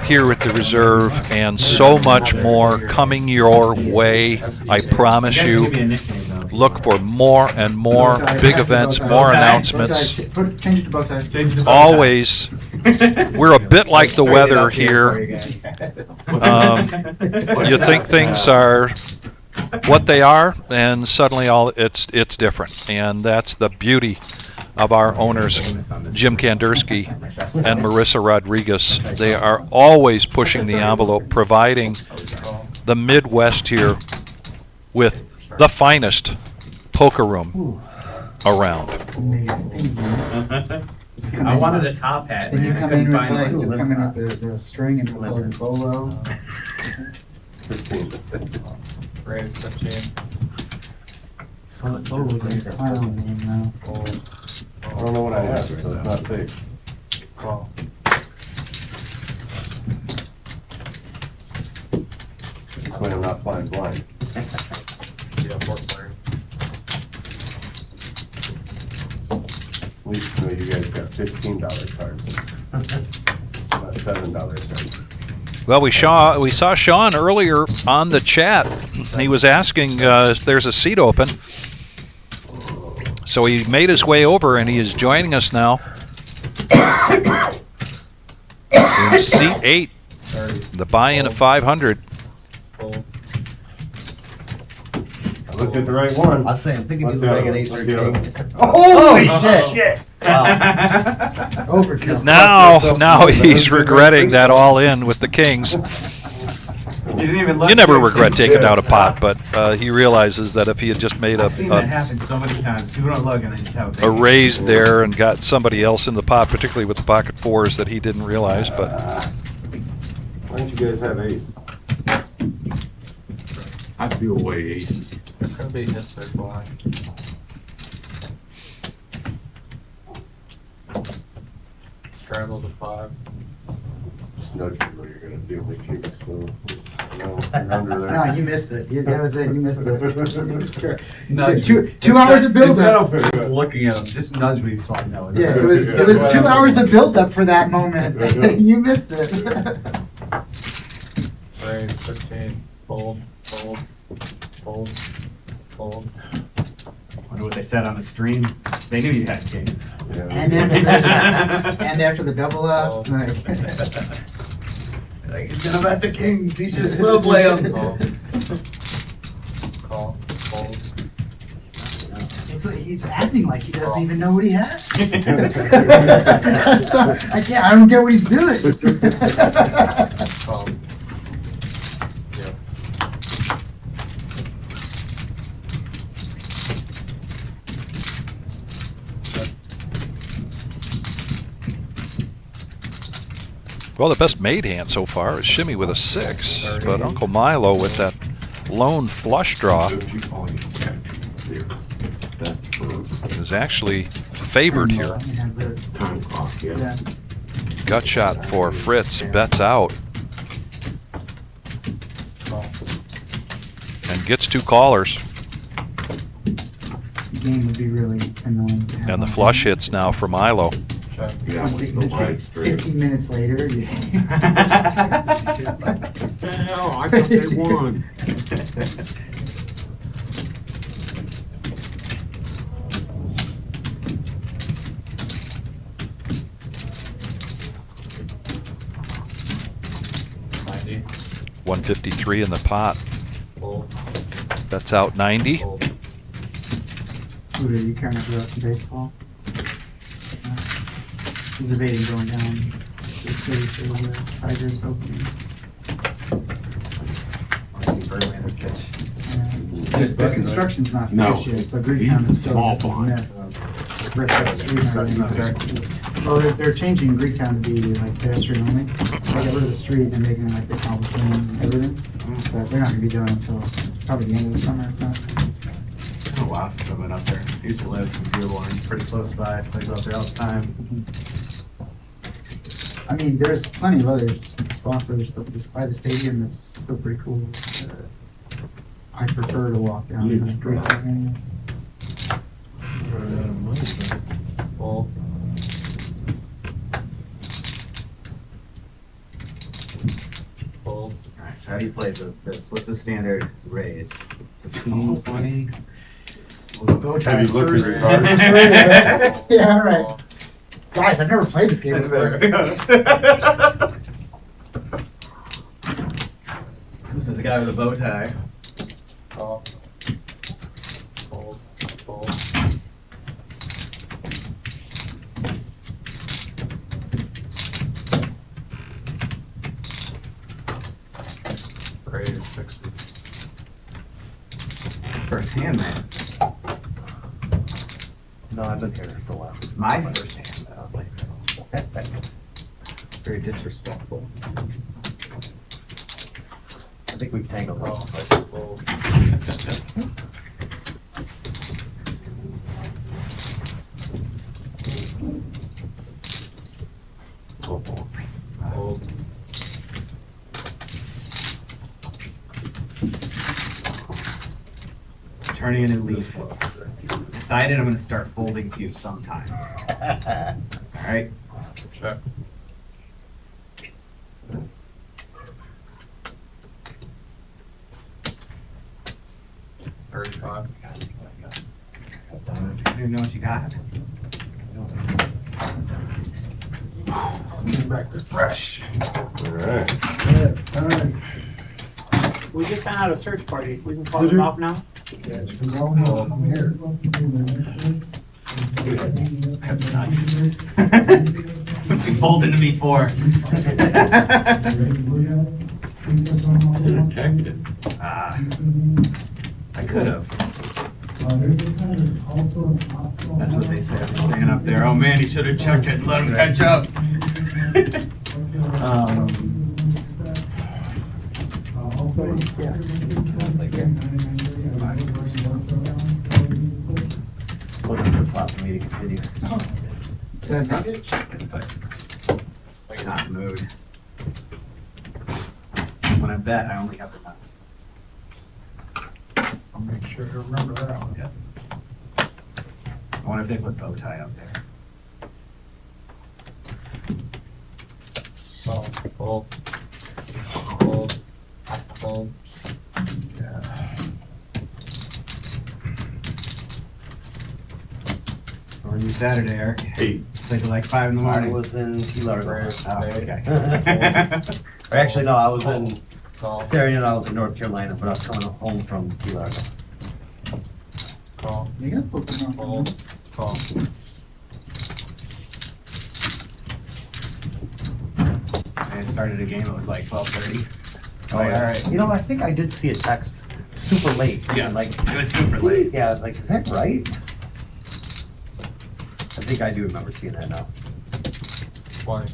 here at the Reserve, and so much more coming your way. I promise you. Look for more and more big events, more announcements. Change it to bow tie. Always. We're a bit like the weather here. You think things are what they are, and suddenly it's different. And that's the beauty of our owners, Jim Kandersky and Marissa Rodriguez. They are always pushing the envelope, providing the Midwest here with the finest poker room around. I wanted a top hat. Then you man. I come in couldn't with find like, one. you come in with the string and the bolo. Right, 15. I don't know. I don't know what I have, so it's not safe. Call. That's why I'm not flying blind. Yeah, 4 player. At least you know you guys got $15 cards, not $7 cards. Well, we saw Sean earlier on the chat. He was asking if there's a seat open. So he made his way over, and he is joining us now in seat 8, the buy-in of 500. I looked at the right one. I'll say, I'm thinking Let's he's like an see ace or it. king. Holy shit! Overkill. Now he's regretting that all-in with the kings. You didn't even look. You never regret taking out a pot, but he realizes that if he had just made I've seen that a happen so many times. People don't look and they just have a big raise there and got somebody else in the pot, particularly with the pocket 4s, that he didn't realize. But Why don't you guys have ace? I feel way ace. It's gonna be his third blind. Straddle to 5. Just nudge me what you're gonna do with you, so, no, you're under No, there. you missed it. That was it. You missed it. Nudge. Two hours of Instead build-up. of just looking at him, just nudge me so I know. Yeah, it was 2 hours of build-up for that moment. You missed it. Raise 15. Fold. Fold. Fold. Fold. Wonder what they said on the stream. They knew you had kings. Yeah. And after the double up. Like, Like, he's gonna bet the kings, he should slow play him. Call, fold. He's acting like he doesn't even know what he has. So, I don't get what he's doing. Call. Yep. Well, the best made hand so far is Shimmy with a 6, but Uncle Milo with that lone flush draw is actually favored here. Gut shot for Fritz, bets out. And gets 2 callers. Game would be really annoying to have And the on flush hand. hits now for Milo. Yeah, Something the that right straight. 15 minutes later, you... Hell, I thought they won. $90. 153 in the pot. Fold. That's out 90. Fold. Who are you kind of grew up in baseball? He's debating going down to the city for the Tigers opening. Verlander pitch. The construction's not No. finished yet, so Greektown is still Small just a pond. mess. The rest of the street and everything. Well, they're changing Greektown to be like pedestrian only. So they got rid of the street and making it like the cobblestone and everything. But they're not gonna be doing it until probably the end of the summer, if not. Oh wow, since I've been up there. I used to live in Dearborn, it's pretty close by, so I go up there all the time. I mean, there's plenty of other spots that are still just by the stadium that's still pretty cool. I prefer to walk down. Greektown. Fold. Fold. Alright, so how do you play this? What's the standard raise? 15, 20? Was it bow tie Have you looked at first? your cards? Yeah, all right. Guys, I've never played this game before. This is a guy with a bow tie. Call. Fold. Fold. Raise 60. First hand, man. No, I've been here for a while. My first hand, though. Like, very disrespectful. I think we've tangled Call. all. Fold. Fold. Turning in and leave flow. Decided I'm gonna start folding to you sometimes. Alright? Check. $35. I don't know what you got. Coming back refresh. Alright. Yes, done. We just found out a search party. We can call it off now? Yeah, it's been going on from here. Nice. What's you folding to me for? Didn't check it. Ah, I could have. That's what they say. I'm standing up there. Oh man, he should have checked it and let him catch up. Wasn't a good flop for me to continue. Did I make it? It's not the mood. When I bet, I only have the nuts. I'll make sure to remember that one. Yeah. I wonder if they put bow tie up there. Call. Fold. Fold. Fold. Or you Saturday, Eric. 8. Like 5 in the I morning. was in Key Largo. Oh, okay. Or actually, no, I was in Sarah, I was in North Carolina, but I was coming home from Key Largo. Call. You got Pokemon. Call. I started a game, it was like 12:30. Oh, All right. You know, I think I did see a text super late. Yeah, Like, it was super late. yeah, I was like, is that right? I think I do remember seeing that now. 20.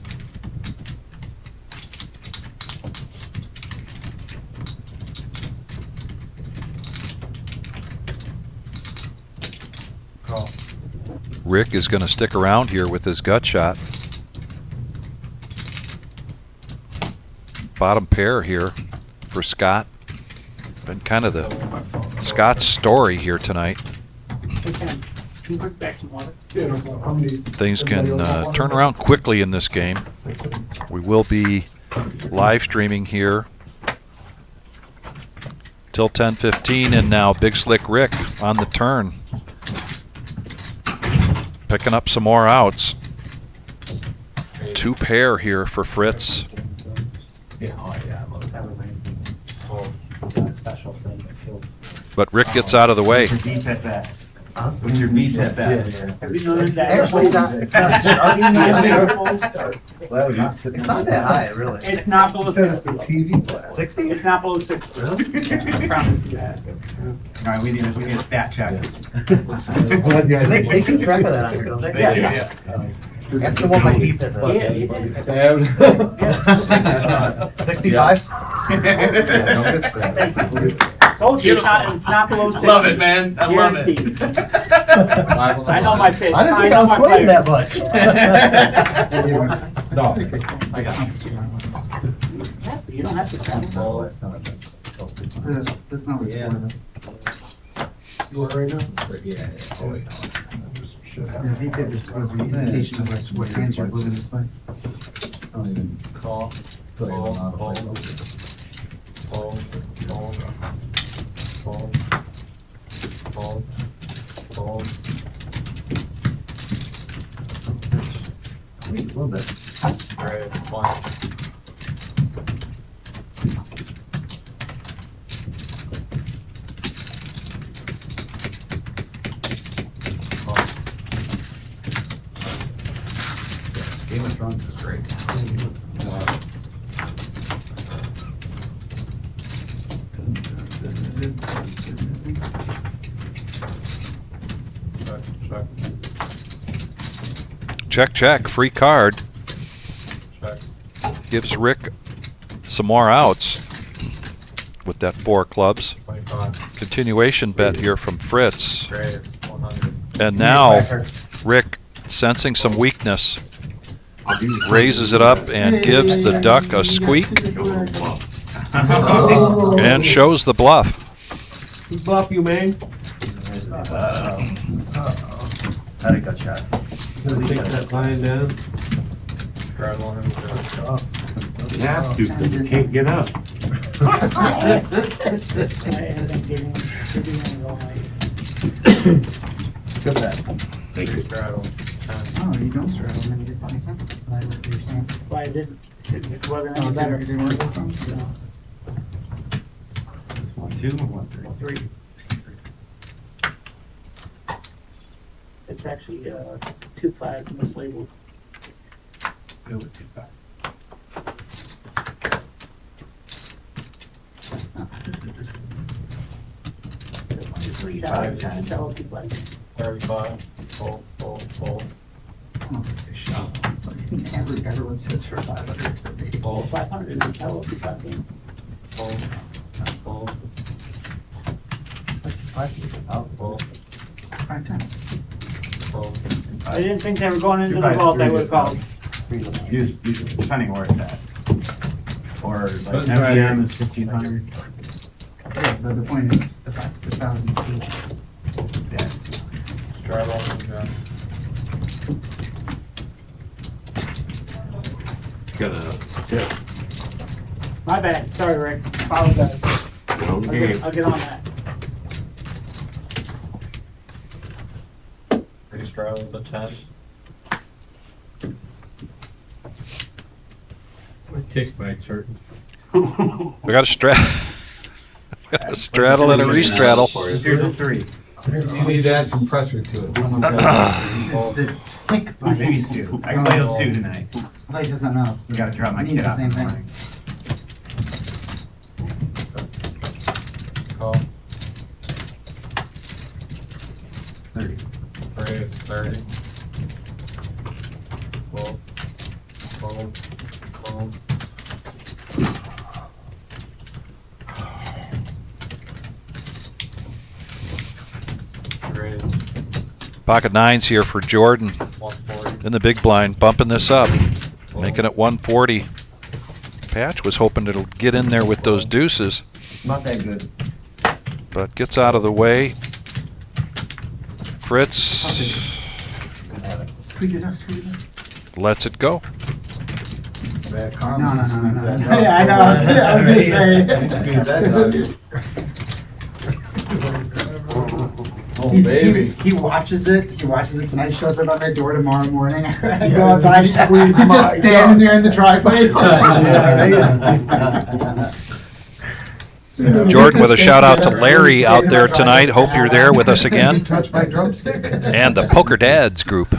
Call. Rick is going to stick around here with his gut shot. Bottom pair here for Scott. Been kind of the Scott's story here tonight. Hey, Ken, can you put back some water? Things can turn around quickly in this game. We will be live streaming here till 10:15, and now Big Slick Rick on the turn, picking up some more outs. 2 pair here for Fritz. Yeah, oh yeah, I love that. Special thing that kills. But Rick gets out of the way. What's your beef at that? Huh? What's your beef at that? Have you noticed that? Actually, it's not It's not that high, really. It's not below 60. 60? It's not below 60. I promise you that. All right, we need a stat check. They keep track of that on here, don't they? Yeah. That's the one my beef at. Yeah, you did. 65? Told you, it's not below 60. Love it, man. I love it. Guaranteed. I know my pitch. I didn't I think I know was my playing that players. much. No, I got it. You don't have to travel. Oh, that's not a bad. That's not what's Yeah. for them. You want right now? Yeah. Oh, wait, no. Should have. Yeah, I think that was supposed to be indication of like what hands you're willing to play. I don't even call. Call. Call. Call. Call. Call. Call. A little bit. Right, fine. Game of Thrones is great. Check, check. Free card. Check. Gives Rick some more outs with that 4 clubs. 25. Continuation bet here from Fritz. Great. 100. And now Rick, sensing some weakness, raises it up and gives the duck a squeak and shows the bluff. Who bluff you, man? Had a gut shot. Gonna take that line down. Straddle him. You have to, because you can't get up. I have been getting all night. Good bet. Thank you. Straddle. Oh, you don't straddle, then you get 20 cents. I what you're saying. Why I didn't. It wasn't Oh, any better. it didn't work this time? No. 1, 2, or 1, 3? 3. It's actually 2-5 mislabeled. Go with 2-5. It's 3 5, 10. Shallow 2-5. 35. Fold, fold, fold. I don't think they shot. Everyone says for 500 except me. Well, 500 is a shallow 2-5 game. Fold. Fold. 5,000. 5-10. Fold. I didn't think they were going into the vault, I would've called. Usually, depending where it's at. Or like Doesn't matter. MGM is 1,500. Yeah, but the point is, the 1,000 is too. Yeah. Straddle him, John. My bad, sorry Rick, apologize. I'll get on that. Pretty straddle the 10. tick bites hurt. We got a straddle and a restraddle. Here's a 3. You need to add some pressure to it. Someone's It's got the tick bite. Maybe 2. I can play those 2 tonight. I thought you said something else. We gotta drop my It means kid the off same in the thing. morning. Call. 30. Pray it's 30. Call. Great. Pocket 9s here for Jordan 140. in the big blind, bumping this up, making it 140. Patch was hoping to get in there with those deuces, Not that good. but gets out of the way. Fritz Squeeze it up, squeeze it up. lets it go. Bad No, karma. no, no, Squeeze no, that no. dog. Yeah, I know, I was gonna Squeeze that dog. Oh, He's, baby. he watches it tonight, shows up at my door tomorrow morning. I go outside, he's just standing there in the driveway. Jordan with a shout out to Larry out there tonight. Hope you're there with us again. Touch my drumstick. And the Poker Dads group.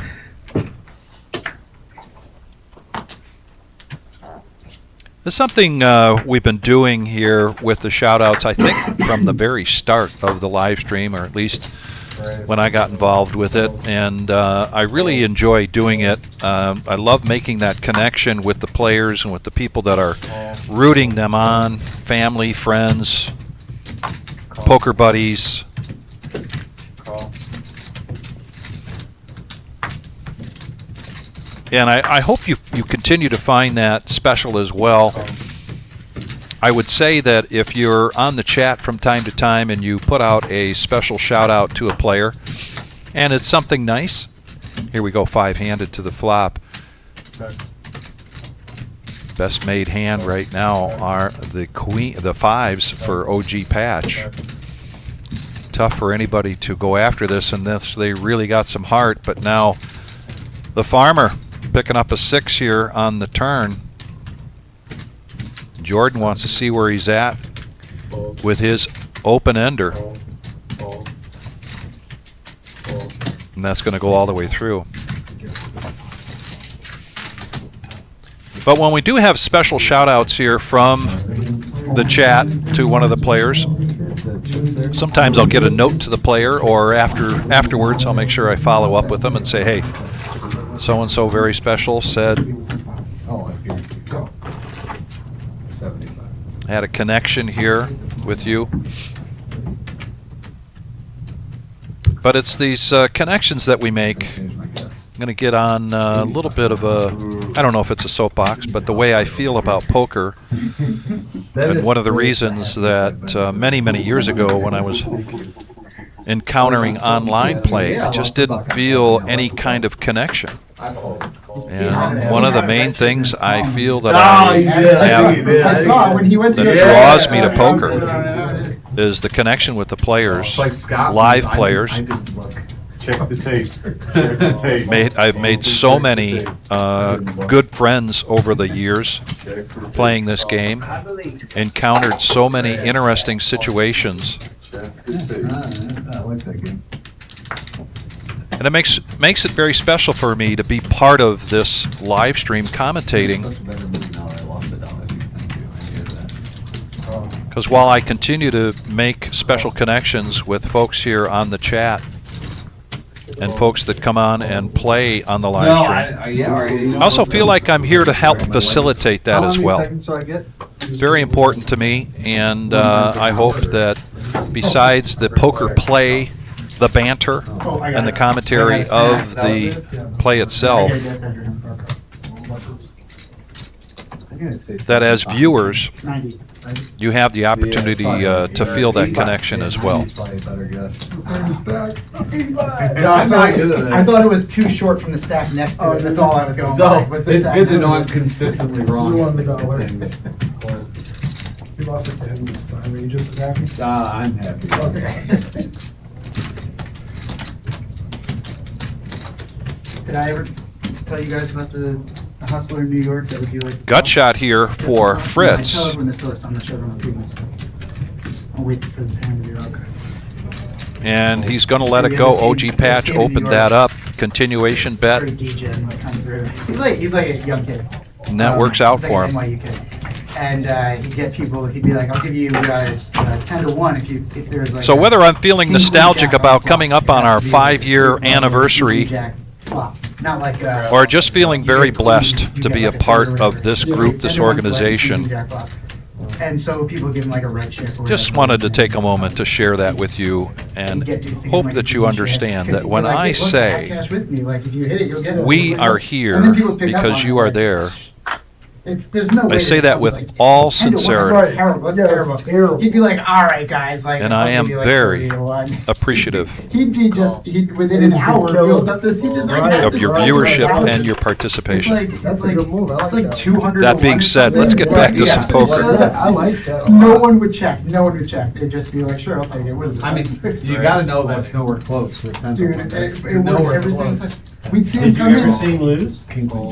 There's something we've been doing here with the shout outs, I think, from the very start of the live stream, or at least when I got involved with it. And I really enjoy doing it. I love making that connection with the players and with the people that are rooting them on, family, friends, poker buddies. Call. And I hope you continue to find that special as well. I would say that if you're on the chat from time to time and you put out a special shout out to a player, and it's something nice. Here we go, 5-handed to the flop. Best made hand right now are the fives for OG Patch. Tough for anybody to go after this unless they really got some heart, but now the farmer picking up a 6 here on the turn. Jordan wants to see where he's at with his open-ender. And that's going to go all the way through. But when we do have special shout-outs here from the chat to one of the players, sometimes I'll get a note to the player, or afterwards I'll make sure I follow up with them and say, hey, so-and-so very special said, Oh, here you go. 75. had a connection here with you. But it's these connections that we make. Change my guess. I'm going to get on a little bit of a, I don't know if it's a soapbox, but the way I feel about poker. And one of the reasons that many, many years ago when I was encountering online play, I just didn't feel any kind of connection. And one of the main things I feel that I have I saw it when he went to that go- draws me to poker is the connection with the players, live players. Check the tape. Check the tape. I've made so many good friends over the years playing this game, encountered so many interesting situations, Check the tape. I like that game. and it makes it very special for me to be part of this live stream commentating. Such a better movie now that I lost it down. Thank you. I hear that. Because while I continue to make special connections with folks here on the chat and folks that come on and play on the live stream, I also feel like I'm here to help facilitate that as well. Very important to me, and I hope that besides the poker play, the banter, and the commentary of the play itself, that as viewers, 90. you have the opportunity to feel that connection as well. No, I thought it was too short from the stack next to it. That's all I was going by. Was the It's stack good to next know it. I'm consistently wrong. You won the with dollar. things. You lost it 10 this time. Are you just as happy? I'm happy. Okay. Did I ever tell you guys about the hustler in New York that would do like Gut shot here for I Fritz. tell everyone the source. I'm not sure everyone knows. I'll wait for this hand to be up. And he's going to let it go. OG Patch opened that up. Continuation bet. Straight DJ, like, comes through. He's like a young kid. And that works out He's for like him. an NYU kid. And he'd get people. He'd be like, "I'll give you guys 10 to 1 if there's like." So whether I'm feeling nostalgic about coming up on our 5-year anniversary, not like or just feeling very blessed to be a part of this group, this organization, and so people give him like a red chip. just wanted to take a moment to share that with you and hope that you understand that when I say we are here because you are there, there's no way I say to that come, with like, all 10 to 1, sincerity. that's terrible. That's terrible. He'd be like, "All right, guys," like, And it's I am gonna be, like, very 30 to 1. appreciative He'd be just, within an hour build up this. He just like have of to your say, viewership like, and your participation. It's like 200. That being said, let's get back to some poker. I like that. No one would check. No one would check. They'd just be like, "Sure, I'll take it." What is it? I mean, you gotta know that's nowhere close with 10 to Dude, 1. it That's worked nowhere every single close. time. We'd see him Did you come ever in. see him lose?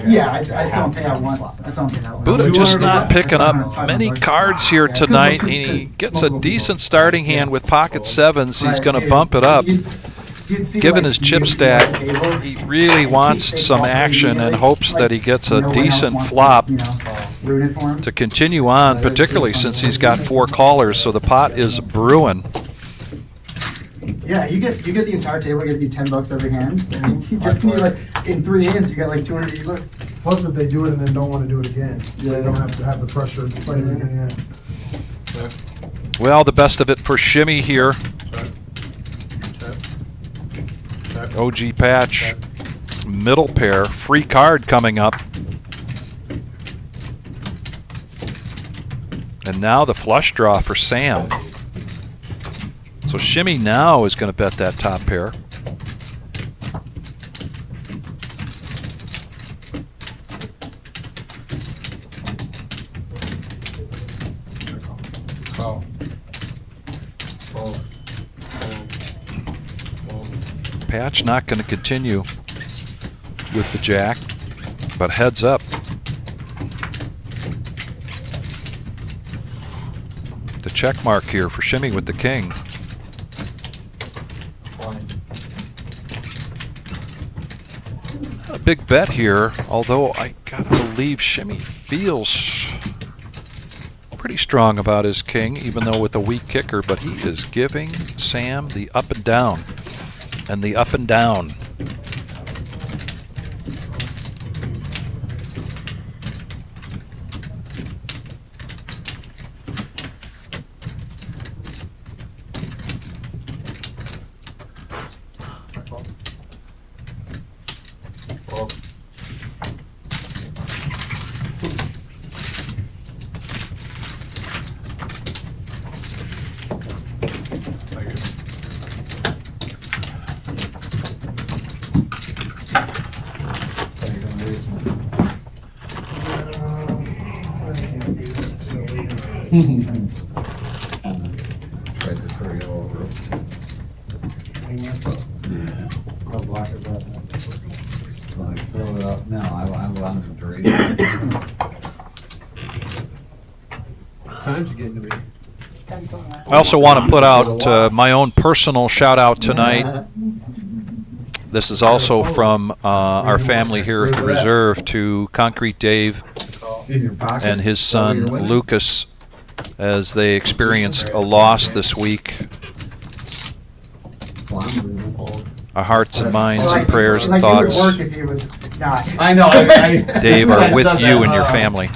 Yeah, I saw him pay out once. I saw him pay out once. Buddha just not picking up many cards here tonight. He gets a decent starting hand with pocket sevens. He's going to bump it up. Given his chip stack, he really wants some action and hopes that he gets a decent flop to continue on, particularly since he's got 4 callers, so the pot is brewing. Yeah, you get the entire table. You get $10 every hand. You just need like in 3 hands, you got like 280 bucks. Plus, if they do it and then don't want to do it again, they don't have to have the pressure to play it again. Well, the best of it for Shimmy here. OG Patch, middle pair, free card coming up. And now the flush draw for Sam. So Shimmy now is going to bet that top pair. Patch not going to continue with the jack, but heads up. The check mark here for Shimmy with the king. A big bet here, although I gotta believe Shimmy feels pretty strong about his king, even though with a weak kicker, but he is giving Sam the up and down. And the up and down. Tried to hurry over. How black is that? Like, throw it up. No, I wanted to raise it. Time's getting to be. I also want to put out my own personal shout out tonight. This is also from our family here at the Reserve to Concrete Dave and his son Lucas as they experienced a loss this week. Our hearts and minds and prayers and thoughts, I know. Dave, are with you and your family.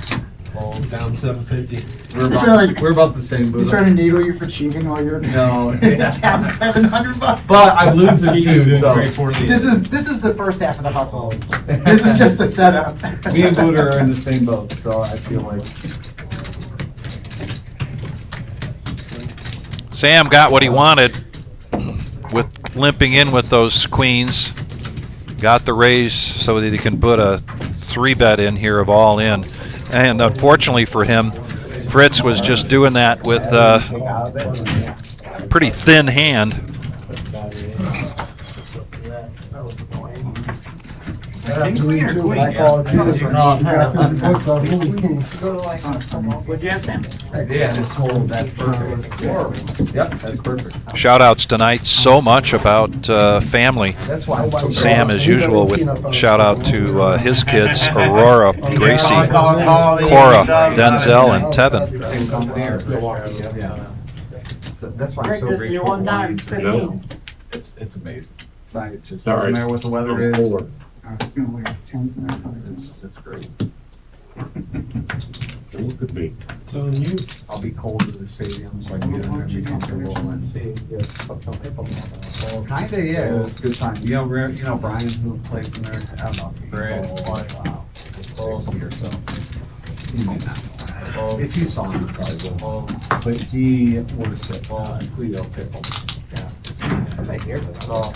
Down 750. We're about the same. He's trying to needle you for cheating while you're No. down $700. But I'm losing too, so. This is the first half of the hustle. This is just the setup. Me and Buddha are in the same boat, so I feel like. Sam got what he wanted with limping in with those queens. Got the raise so that he can put a 3-bet in here of all in. And unfortunately for him, Fritz was just doing that with a pretty thin hand. Queen or queen? I call it, you just- you got 50 bucks on me. Go to like, what'd you have, Sam? Yeah, it's sold, that's perfect. Yep, that's perfect. Shout outs tonight so much about family. That's why. Sam, as usual, with shout out to his kids, Aurora, Gracie, Cora, Denzel, and Tevin. Same company or Milwaukee, yeah. So that's why I'm Rick, so this is grateful. your one time, for it's you. It's amazing. It's not, it just doesn't matter what the weather is. I was gonna wear Tim's now. It's great. Look at me. So you, I'll be cold to the stadium, so I can get in there and be comfortable and see. Well, kinda, yeah, it's a good time. You know Brian who plays in there? I don't know. Brad. Wow. Or so. He may not know. If you saw him, you probably will. But he works at Toledo Pickle. Yeah. Right here. Okay.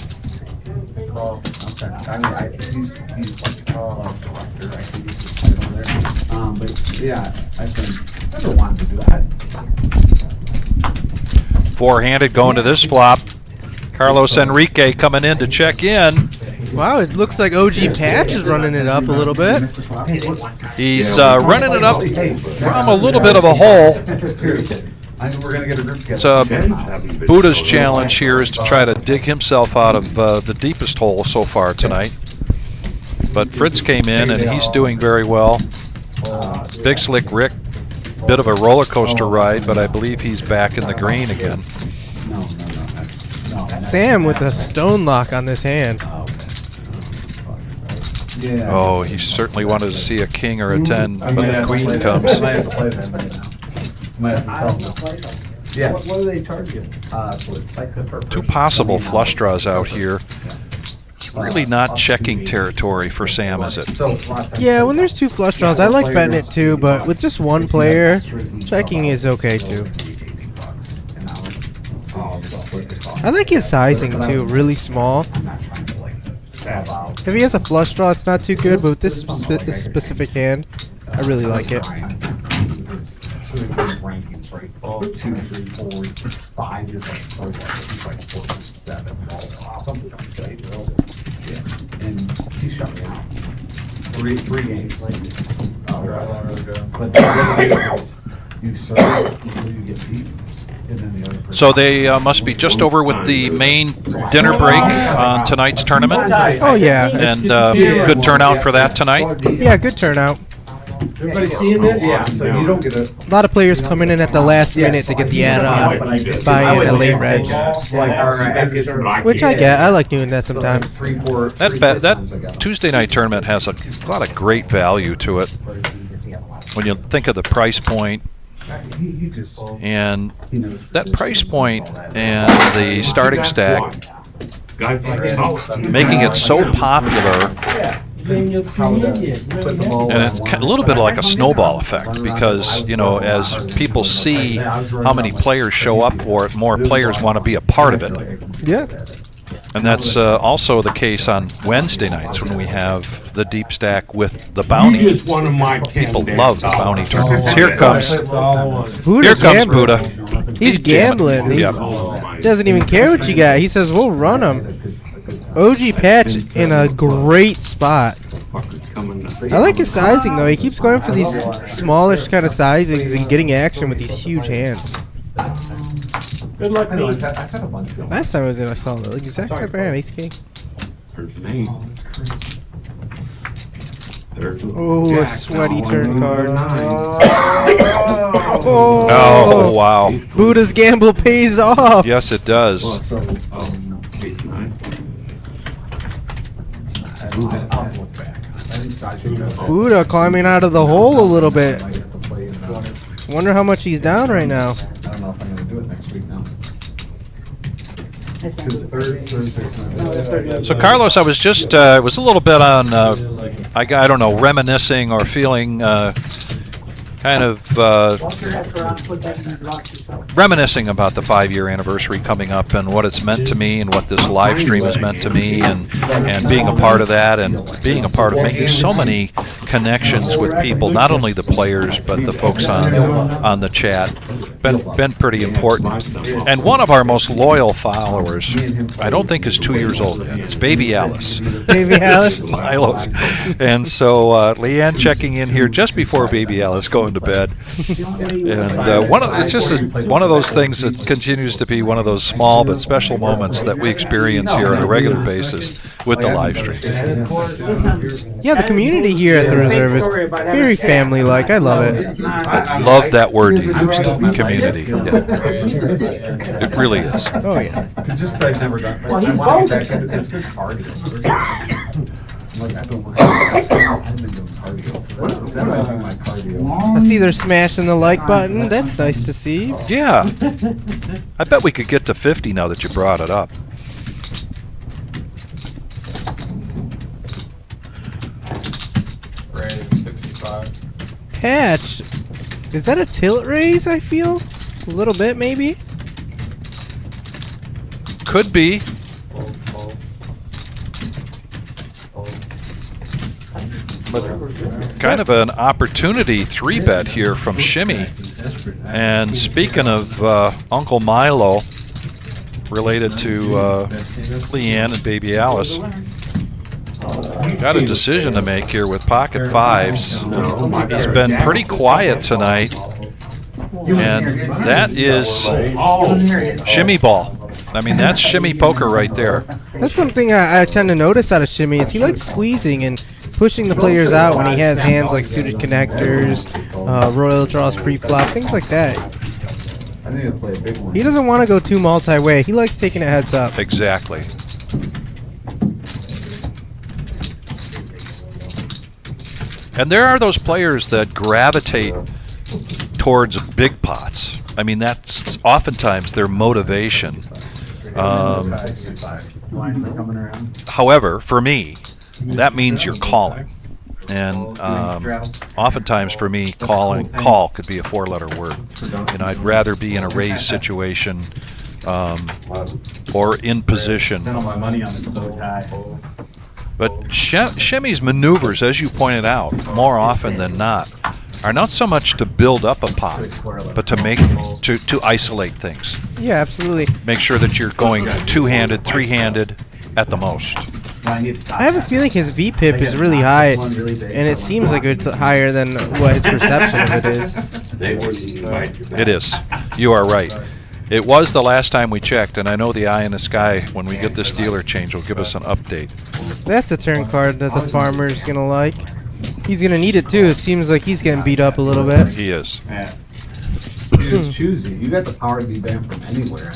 I mean, he's like a director. I think he's just over there. But yeah, I've never wanted to do that. Four-handed going to this flop. Carlos Enrique coming in to check in. Wow, it looks like OG Patch is running it up a little bit. He's running it up from a little bit of a hole. We're gonna get a group It's Buddha's challenge here is to try to dig himself out of the deepest hole so far tonight. But Fritz came in and he's doing very well. Big Slick Rick, bit of a roller coaster ride, but I believe he's back in the green again. Sam with a stone lock on this hand. Oh, he certainly wanted to see a king or a 10, but the queen comes. Yes. What do they charge you? Two possible flush draws out here. Really not checking territory for Sam, is it? Yeah, when there's two flush draws, I like betting it too, but with just one player, checking is okay too. I like his sizing too, really small. If he has a flush draw, it's not too good, but with this specific hand, I really like it. Rankings, right? 2, 3, 4, 5 is like 4, 7. Yeah, and he shut me out. Three games. But the other is you serve until you get beat. So they must be just over with the main dinner break on tonight's tournament. Oh yeah. And good turnout for that tonight. Yeah, good turnout. Everybody seeing this? Yeah, so you don't get a... A lot of players coming in at the last minute to get the add-on, buy in a late reg. Which I get. I like doing that sometimes. That Tuesday night tournament has a lot of great value to it. When you think of the price point, and that price point and the starting stack making it so popular. And it's a little bit like a snowball effect because, you know, as people see how many players show up for it, more players want to be a part of it. Yeah. And that's also the case on Wednesday nights when we have the deep stack with the bounty. People love the bounty tournaments. Here comes Buddha. He's gambling. He doesn't even care what you got. He says, we'll run him. OG Patch in a great spot. I like his sizing though. He keeps going for these smallish kind of sizings and getting action with these huge hands. Good luck, Pete. Last time I was in, I saw the exact type of hand, ace king. Oh, a sweaty turn card. Oh, wow. Buddha's gamble pays off. Yes, it does. Buddha climbing out of the hole a little bit. Wonder how much he's down right now. I don't know if I'm gonna do it next week now. So Carlos, I was just was a little bit on I don't know, reminiscing or feeling kind of reminiscing about the 5-year anniversary coming up and what it's meant to me and what this live stream has meant to me and being a part of that and being a part of making so many connections with people, not only the players but the folks on the chat. been pretty important. And one of our most loyal followers, I don't think is 2 years old yet. It's Baby Alice. Baby Alice? It's Milo's. And so Leanne checking in here just before Baby Alice going to bed. And it's just one of those things that continues to be one of those small but special moments that we experience here on a regular basis with the live stream. Yeah, the community here at the reserve is very family-like. I love it. I love that word you used, community. Yeah. It really is. Oh, yeah. Just 'cause I've never done. Well, he's I wanna both. get back into it's good cardio. Like I've been working. I've been doing cardio. So that might be my cardio. I see they're smashing the like button. That's nice to see. Yeah. I bet we could get to 50 now that you brought it up. Ray, 65. Hatch, is that a tilt raise, I feel? A little bit, maybe? Could be. But kind of an opportunity 3-bet here from Shimmy. And speaking of Uncle Milo, related to Leanne and Baby Alice, got a decision to make here with pocket fives. He's been pretty quiet tonight, and that is Shimmy ball. I mean, that's Shimmy poker right there. That's something I tend to notice out of Shimmy is he likes squeezing and pushing the players out when he has hands like suited connectors, royal draws pre-flop, things like that. I need to play a big one. He doesn't want to go too multi-way. He likes taking it heads up. Exactly. And there are those players that gravitate towards big pots. I mean, that's oftentimes their motivation. However, for me, that means you're calling. And oftentimes for me, call could be a 4-letter word. And I'd rather be in a raise situation or in position. But Shimmy's maneuvers, as you pointed out, more often than not, are not so much to build up a pot, but to isolate things. Yeah, absolutely. Make sure that you're going 2-handed, 3-handed at the most. I have a feeling his VPIP is really high, and it seems like it's higher than what his perception of it is. It is. You are right. It was the last time we checked, and I know the eye in the sky, when we get this dealer change, will give us an update. That's a turn card that the farmer's going to like. He's going to need it too. It seems like he's getting beat up a little bit. He is. You just choosy. You got the power to be banned from anywhere.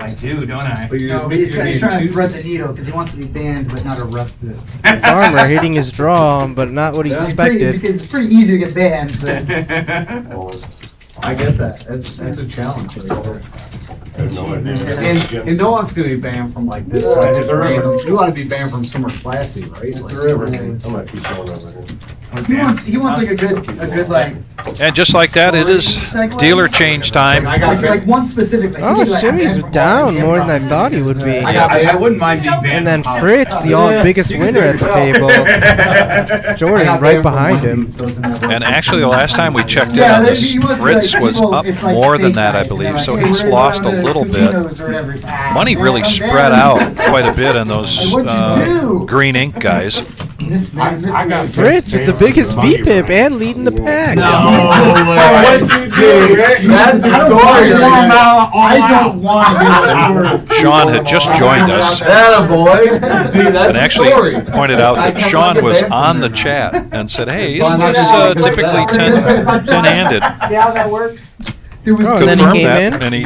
I do, don't I? But you're No, he's trying to thread the needle because he wants to be banned but not arrested. The farmer hitting his draw, but not what he expected. It's pretty easy to get banned. But I get that. That's a challenge right there. And no one's gonna be banned from like this. Right? You want to be banned from somewhere classy, right? Like, I'm gonna keep going over here. he wants like a good like. And just like that, it is dealer change time. Like one specific. Like, Oh, Shimmy's down more than I thought he would be. I wouldn't mind being banned. And then Fritz, the biggest winner at the table. Jordan right behind him. And actually, the last time we checked in on this, Fritz was up more than that, I believe. So he's lost a little bit. Money really spread out quite a bit in those green ink guys. Fritz with the biggest VPIP and leading the pack. That's the story. I don't want Sean had just joined us and actually pointed out that Sean was on the chat and said, hey, isn't this typically 10-handed? See how that works? And then he Confirmed came that, in. and he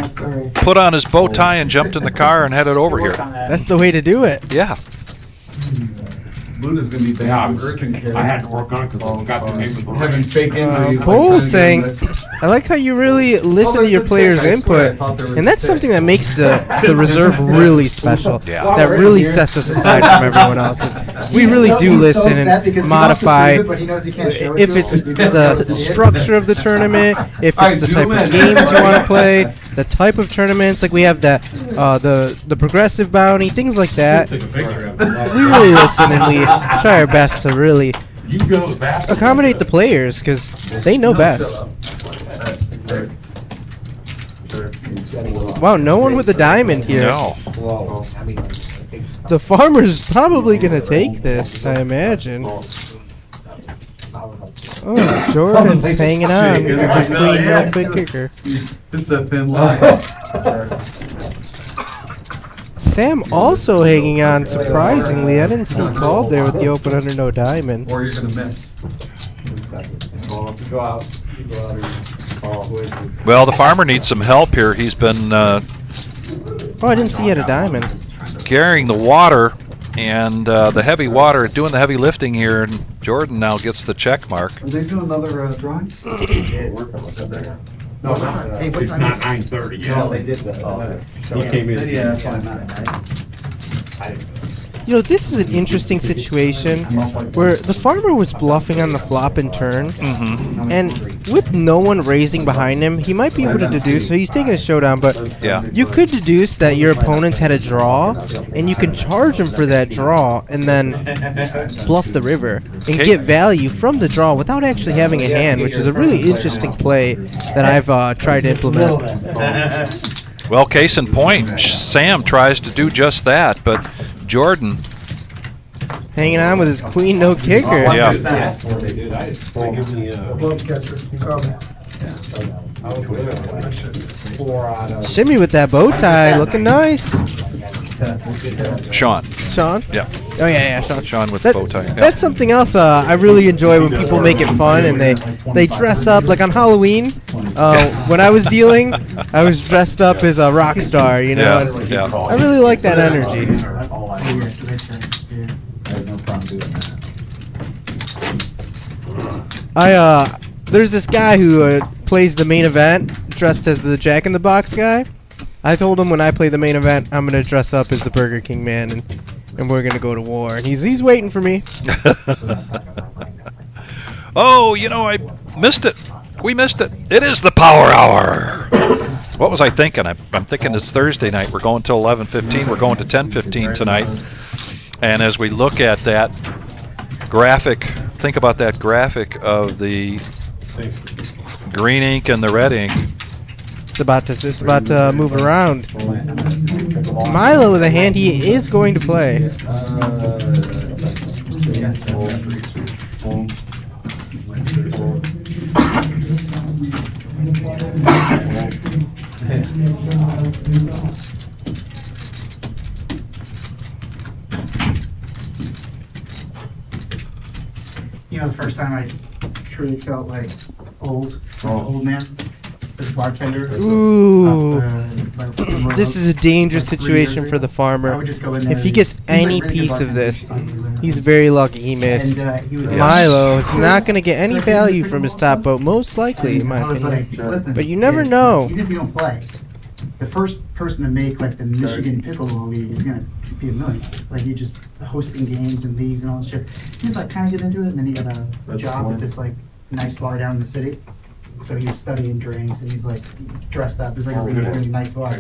put on his bow tie and jumped in the car and headed over here. That's the way to do it. Yeah. Luna's gonna be banned from urgent care. I had to work on it because I got the name of the Having fake injuries. Bold saying, I like how you really listen to your players' input, and that's something that makes the reserve really special. Yeah. That really sets us aside from everyone else's. We really do listen and modify. If it's the structure of the tournament, if it's the type of games you want to play, the type of tournaments, like we have the progressive bounty, things like that. We really listen and we try our best to really accommodate the players because they know best. Wow, no one with a diamond here. No. The farmer's probably gonna take this, I imagine. Oh, Jordan's hanging on with his queen, no big kicker. It's a thin line. Sam also hanging on, surprisingly. I didn't see he called there with the open under no diamond. Or you're gonna miss. Go out. Well, the farmer needs some help here. He's been Oh, I didn't see he had a diamond. carrying the water and the heavy water, doing the heavy lifting here, and Jordan now gets the check mark. Are they doing another drawing? No, it's not. Hey, what It's time not is it? 9:30 yet. No, they did that. He came in. Yeah, that's why I'm not. You know, this is an interesting situation where the farmer was bluffing on the flop and turn, and with no one raising behind him, he might be able to deduce. So he's taking a showdown, but Yeah. you could deduce that your opponent had a draw, and you can charge him for that draw, and then bluff the river and Okay. get value from the draw without actually having a hand, which is a really interesting play that I've tried to implement. Well, case in point, Sam tries to do just that, but Jordan, Hanging on with his queen, no kicker. Yeah. They did. I give me Glove catcher, you coming? 4 out of. Shimmy with that bow tie, looking nice. Sean. Sean? Yeah. Oh yeah, Sean. Sean with the That- bow tie. Yeah. That's something else I really enjoy when people make it fun and they dress up. Like on Halloween, when I was dealing, I was dressed up as a rock star, you know. Yeah, and yeah. I really like that energy. There's this guy who plays the main event dressed as the Jack in the Box guy. I told him when I play the main event, I'm gonna dress up as the Burger King man and we're gonna go to war. And he's waiting for me. Oh, you know, I missed it. We missed it. It is the Power Hour. What was I thinking? I'm thinking it's Thursday night. We're going till 11:15. We're going to 10:15 tonight. And as we look at that graphic, think about that graphic of the green ink and the red ink. It's about to move around. Milo with a hand he is going to play. You know, the first time I truly felt like old man, as a bartender. Ooh. Like, This is a dangerous situation for the I farmer. would just go in there. If he gets any piece of this, he's very lucky he missed. And he was Milo is not going to get any value from his top boat, most likely, in my I was opinion. like, listen, But you never know. Even if you don't play, the first person to make like the Michigan Pickleball League is gonna be $1 million. Like you just hosting games and leagues and all this shit. He's like kind of get into it, and then he got a job at this like nice bar down in the city. So he was studying drinks, and he's like dressed up. It's like a really nice bar.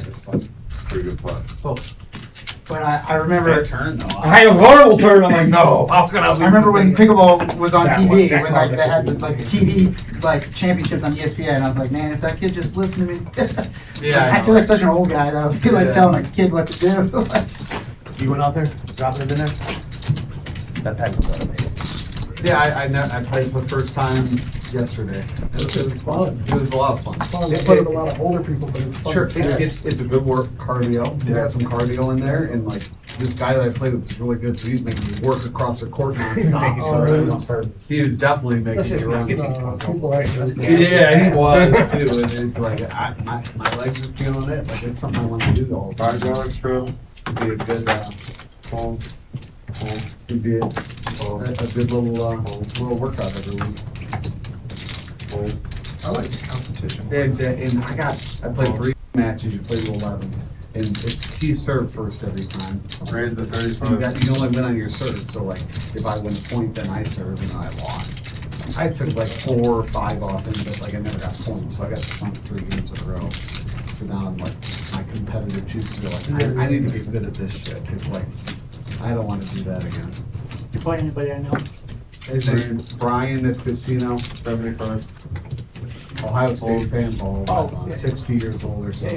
Pretty good play. But I remember. turn though. I had a horrible turn. I'm like, no, how can I? I remember when pickleball was on TV, when like they had the, like TV like championships on ESPN. And I was like, man, if that kid just listened to me. I feel like such an old guy. I feel like telling a kid what to do. You went out there, dropping it in there? That pack was out of me. Yeah, I played for the first time yesterday. It was fun. It was a lot of fun. They put in a lot of older people, but it's fun. Sure, it's a good work cardio. They got some cardio in there, and like this guy that I played with was really good, so he was making me work across the court nonstop. He was definitely making me run. People actually. Yeah, he was too, and it's like my legs are feeling it. Like it's something I want to do all the time. It'd be a good home. It'd be a good little workout every week. I like the competition. Yeah, exactly. And I played 3 matches. You play to 11, and it's he served first every time. Raise the 35. You only win on your serve. So like, if I win a point, then I serve, and then I lost. I took like 4 or 5 off him, but like I never got points, so I got to point 3 games in a row. So now I'm like my competitive juices are like I need to get good at this shit. It's like I don't want to do that again. You play anybody I know? Is it Brian at Casino? 75. Ohio State fan ball, Oh, yeah. 60 years old or so.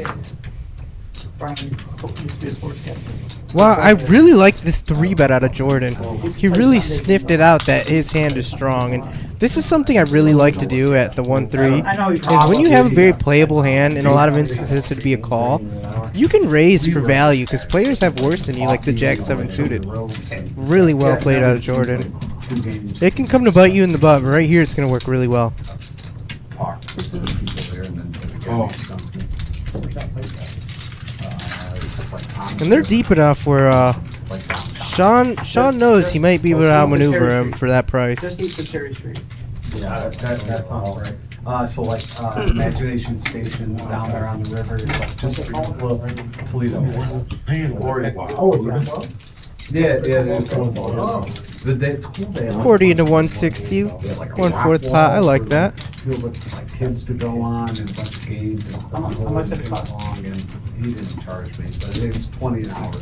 Brian, used to be a sportscaster. Wow, I really like this 3-bet out of Jordan. He really sniffed it out that his hand is strong, and this is something I really like to do at the 1-3. I know Is when you have a very playable hand, in a lot of instances it'd be a call, you can raise for value because players have worse than you, like the Jack 7 suited. Really well played out of Jordan. It can come to bite you in the butt, but right here it's going to work really well. Oh. And they're deep enough where Sean knows he might be able to outmaneuver him for that price. Just east of Cherry Street. Yeah, that sounds right. So like Imagination Stations down there on the river, just Toledo. Oh, it's yeah, it's cool. It's cool day. 40 into 160, 1/4 pot. I like that. Feel like kids to go on and a bunch of games and How much did it cost? long, and he didn't charge me, but it's 20 an hour.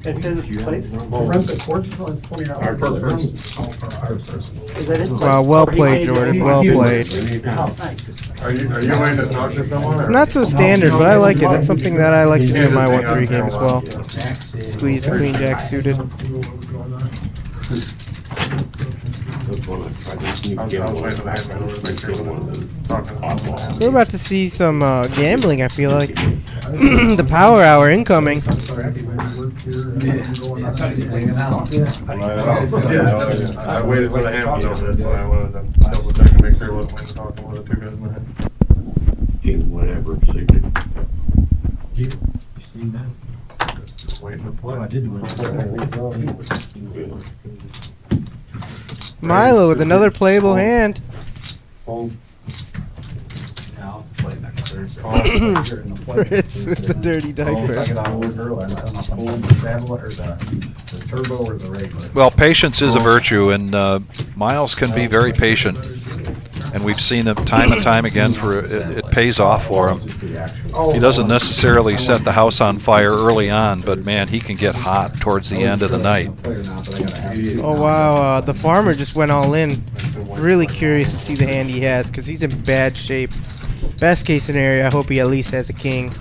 At his place? Rent the courts, it's $20 per person. Is that it? Wow, well played, Jordan. Well played. Oh, nice. Are you willing to talk to someone? It's or- not so standard, but I like it. That's something that I like to do in my 1-3 game as well. Squeeze the Queen Jack suited. We're about to see some gambling, I feel like. The power hour incoming. I waited for the hand over, that's why I wanted to double check and make sure I wasn't talking with the two guys in the head. Whatever, Just waiting to play. Milo with another playable hand. Chris with the dirty diaper. Well, patience is a virtue, and Miles can be very patient. And we've seen it time and time again. It pays off for him. He doesn't necessarily set the house on fire early on, but man, he can get hot towards the end of the night. Oh wow, the farmer just went all in. Really curious to see the hand he has because he's in bad shape. Best case scenario, I hope he at least has a king.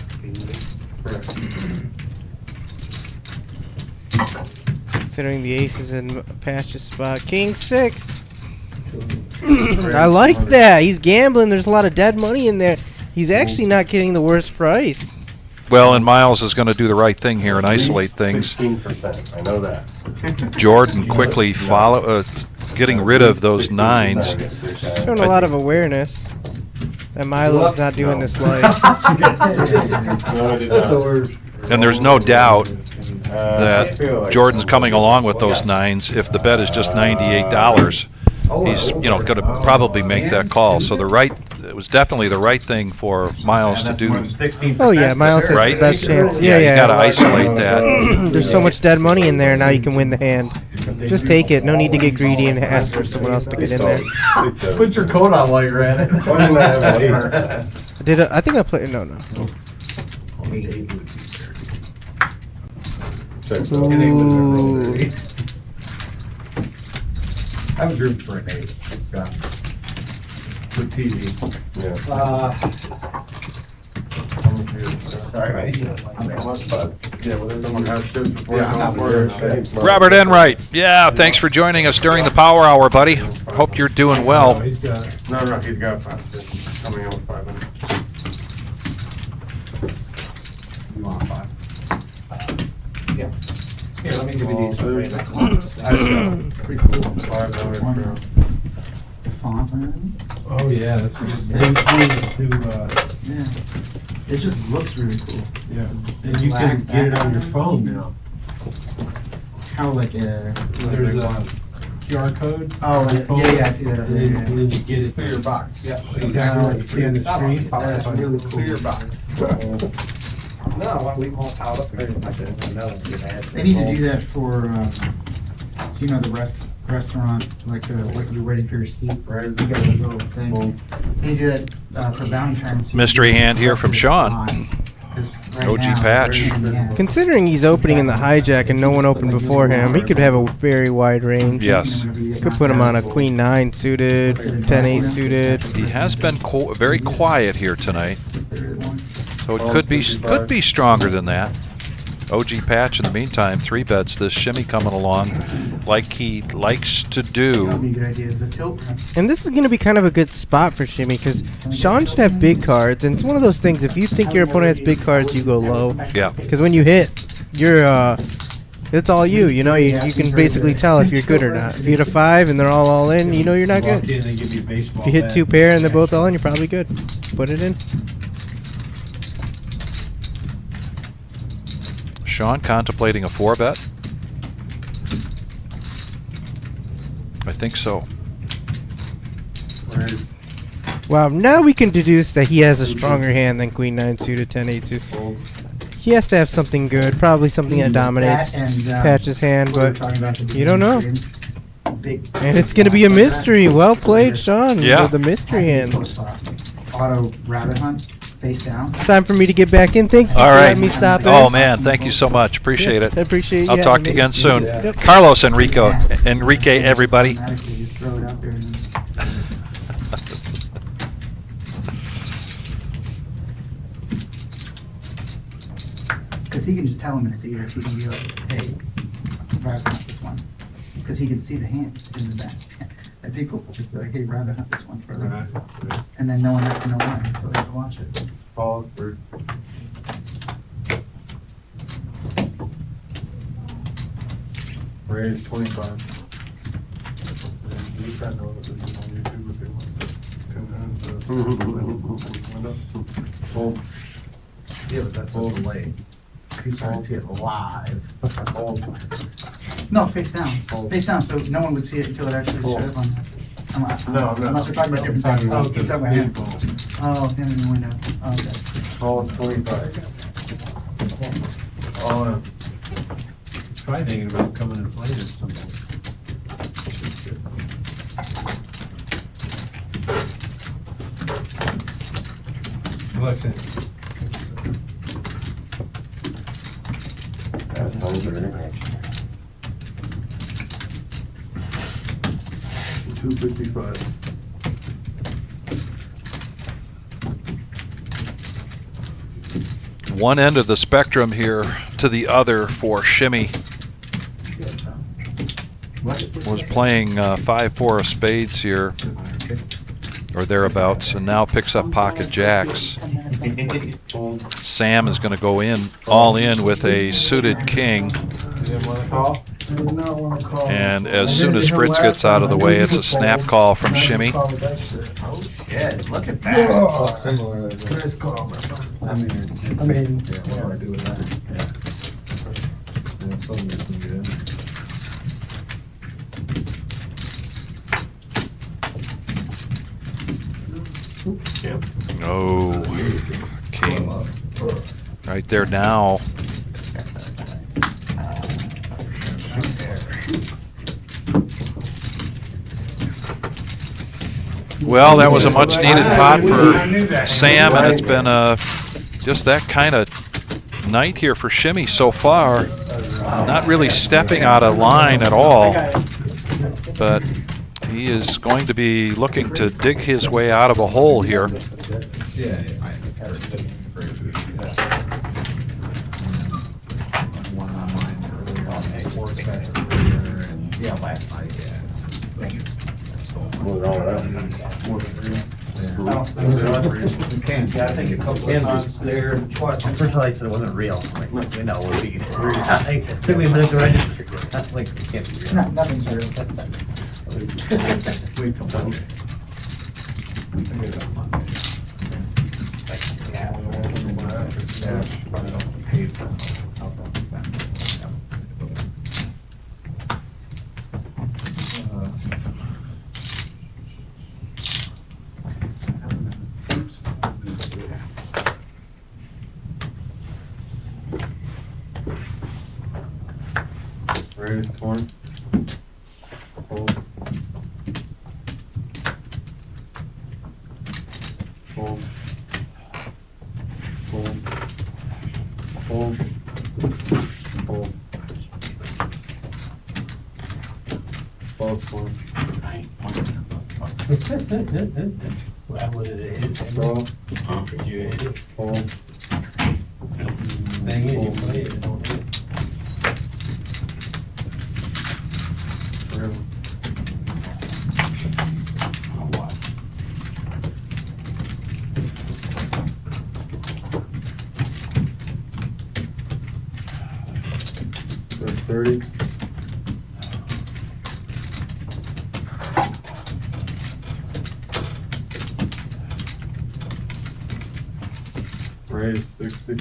Considering the ace is in Patch's spot. King 6. I like that. He's gambling. There's a lot of dead money in there. He's actually not getting the worst price. Well, and Miles is going to do the right thing here and isolate things. 16%, I know that. Jordan quickly getting rid of those 9s. Showing a lot of awareness that Milo's not doing this live. And there's no doubt that Jordan's coming along with those 9s. If the bet is just $98, he's going to probably make that call. So it was definitely the right thing for Miles to do. Oh yeah, Miles has Right? the best chance. Yeah, You got to isolate that. There's so much dead money in there. Now you can win the hand. Just take it. No need to get greedy and ask for someone else to get in there. Put your coat on while you're at it. I think I played. No. Ooh. I was rooting for an 8. It's gone. For TV. Robert Enright, yeah, thanks for joining us during the Power Hour, buddy. Hope you're doing well. No, he's got 5. Coming in with 5 minutes. You want 5? Yeah. Here, let me give you these. Pretty cool. $5 The font and everything. Oh, yeah, that's Yeah. It just looks really cool. yeah. And you can get it on your phone now. Kind of like a. There's a QR code. Oh, yeah, I see that. And then you get it through your box. Yeah, exactly what you see on the screen. That's really cool. Through your box. No, we won't out up there. They need to do that for, so you know the restaurant, like what you're waiting for your seat, right? You got a little thing. They need to do that for bounty trains. Mystery hand here from Sean. Because right OG now, patch. yeah. Considering he's opening in the hijack and no one opened before him, he could have a very wide range. Yes. Could put him on a Queen 9 suited, 10-8 suited. He has been very quiet here tonight, so it could be stronger than that. OG Patch in the meantime, 3 bets this shimmy coming along like he likes to do. That'd be a good idea is the tilt. And this is going to be kind of a good spot for shimmy because Sean should have big cards, and it's one of those things, if you think your opponent has big cards, you go low. Yeah. Because when you hit, you're it's all you. You know, you can basically tell if you're good or not. If you hit a 5 and they're all in, you know you're not good. If you hit 2 pair and they're both all in, you're probably good. Put it in. Sean contemplating a 4-bet? I think so. Wow, now we can deduce that he has a stronger hand than Queen 9 suited, 10-8 suited. He has to have something good, probably something that dominates Patch's hand, but you don't know. And it's going to be a mystery. Well played, Sean. Yeah. With the mystery hand. Auto rabbit hunt, face down. Time for me to get back in. Thank you All for right. letting me stop in. Oh man, thank you so much. Appreciate it. I appreciate you I'll talk to you again soon. Carlos Enrique, everybody. Automatically just throw it out there and then because he can just tell him in his ear. He can be like, "Hey, rabbit hunt this one," because he can see the hands in the back. And people will just be like, "Hey, rabbit hunt this one further," and then no one has to know why until they watch it. Pause for. Range 25. And you can know that this is on YouTube if they want to tune in. Hold. Yeah, but that's a delay. He's trying to see it live. No, face down. Face down, so no one would see it until it actually showed up on. No, Unless we're talking about different things. Oh, keep talking about him. Oh, him in the window. Oh, okay. Call 25. Oh, try thinking about coming and playing at some point. Listen. That's HOLDEM. 255. One end of the spectrum here to the other for shimmy. Was playing 5-4 of spades here, or thereabouts, and now picks up pocket jacks. Sam is going to go in, all in with a suited king. And as soon as Fritz gets out of the way, it's a snap call from shimmy. Oh shit, look at that. Nice call, my friend. I mean, I mean, what do I do with that? Yeah. Something can get in. Oh, king. Right there now. Well, that was a much needed pot for Sam, and it's been just that kind of night here for shimmy so far. Not really stepping out of line at all, but he is going to be looking to dig his way out of a hole here. Yeah, one on mine earlier on sports bets earlier, and yeah, last night, yeah. You can, I think a couple of times there, twice. The first night said it wasn't real. I'm like, you know, it would be real. It took me a minute to register. I'm like, it can't be real. Nothing's real. Wait till Monday. Range 20. Hold. Hold. Hold. Fold. Fold. Both one. Well, would it hit? Draw. Could you hit it? Fold. Thing is, you play it, it don't hit. River. There's 30. Raise 60.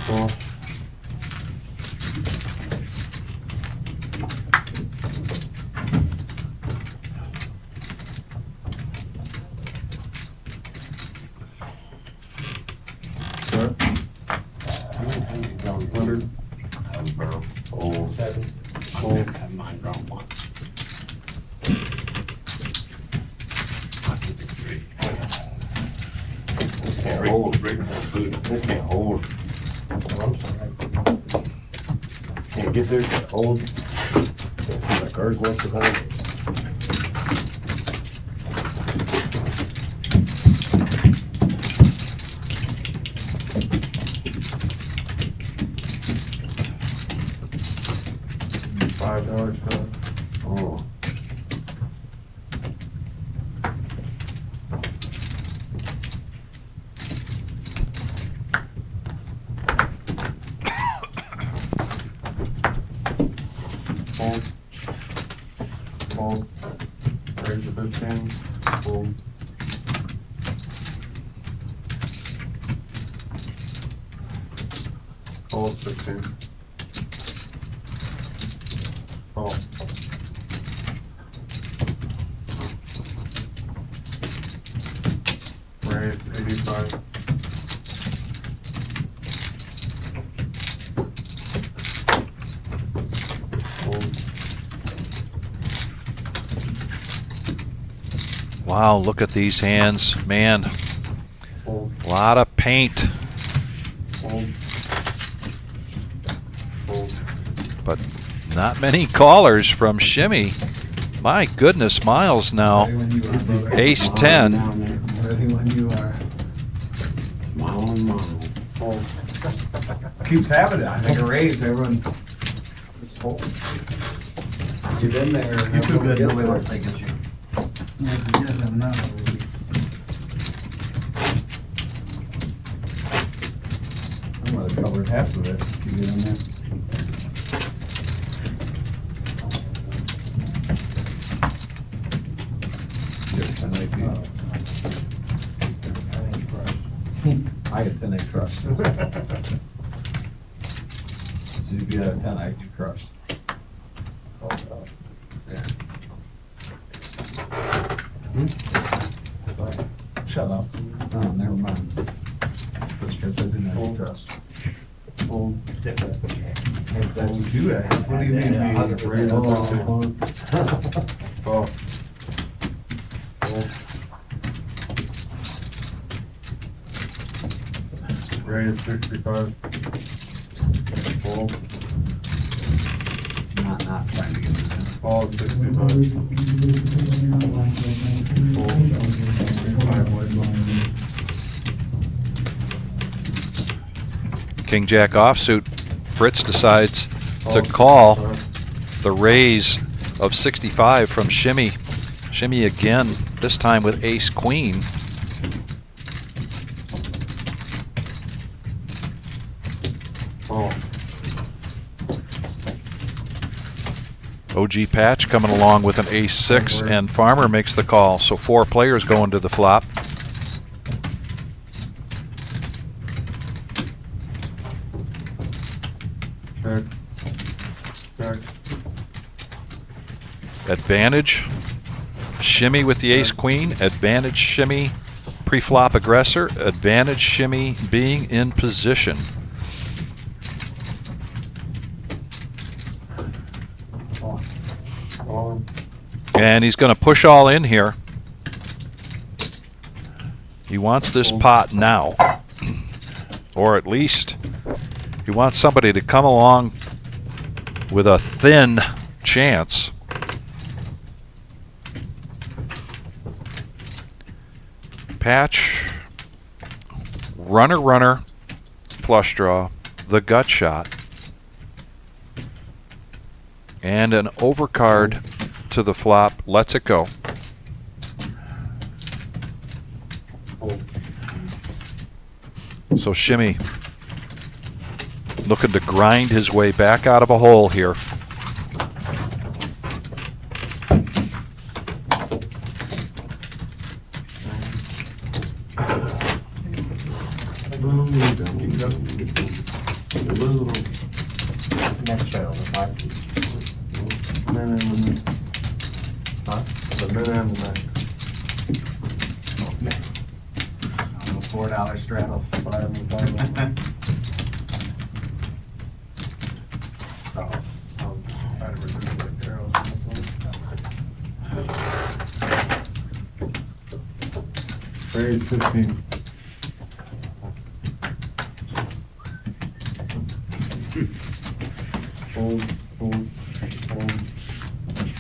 Call. Start. 100. Oh, 7. Fold. Mine drawn 1. Can't hold. This can't hold. Oh, I'm sorry. Can't get there, can't hold. Can't see my cards once to hold. $5 for that. Oh. Fold. Fold. Raise the 15. Fold. Fold 16. Fold. Raise 85. Wow, look at these hands, man. Fold. A lot of paint, Fold. Fold. but not many callers from Shimmy. My goodness, Miles now. Ace 10. Ready when you are. Mile and mile. Fold. Keeps happening. I think a raise, everyone. Just fold. Get in there. You feel good, nobody Nobody wants to make it. I'm gonna cover half of it. You get in there. I get 10 egg crushed. So you'd be at a 10, I get crushed. Yeah. Shut up. Oh, never mind. That's because I didn't have any trust. Fold. That's what you asked. What do you mean? Yeah, Raise the Fold. Fold. Raise 65. Fold. Not trying to get this. Fold 65. King Jack offsuit. Fritz decides to call the raise of 65 from Shimmy. Shimmy again, this time with ace queen. Fold. OG Patch coming along with an ace 6, and Farmer makes the call. So 4 players going to the flop. Check. Check. Advantage. Shimmy with the ace queen. Advantage Shimmy pre-flop aggressor. Advantage Shimmy being in position. And he's going to push all in here. He wants this pot now. Or at least he wants somebody to come along with a thin chance. Patch, runner, runner, flush draw, the gut shot, and an overcard to the flop lets it go. So Shimmy looking to grind his way back out of a hole here. Next channel, the 5. Huh? The min and the max. $4 straddles. Raise 15. Hold, hold, hold,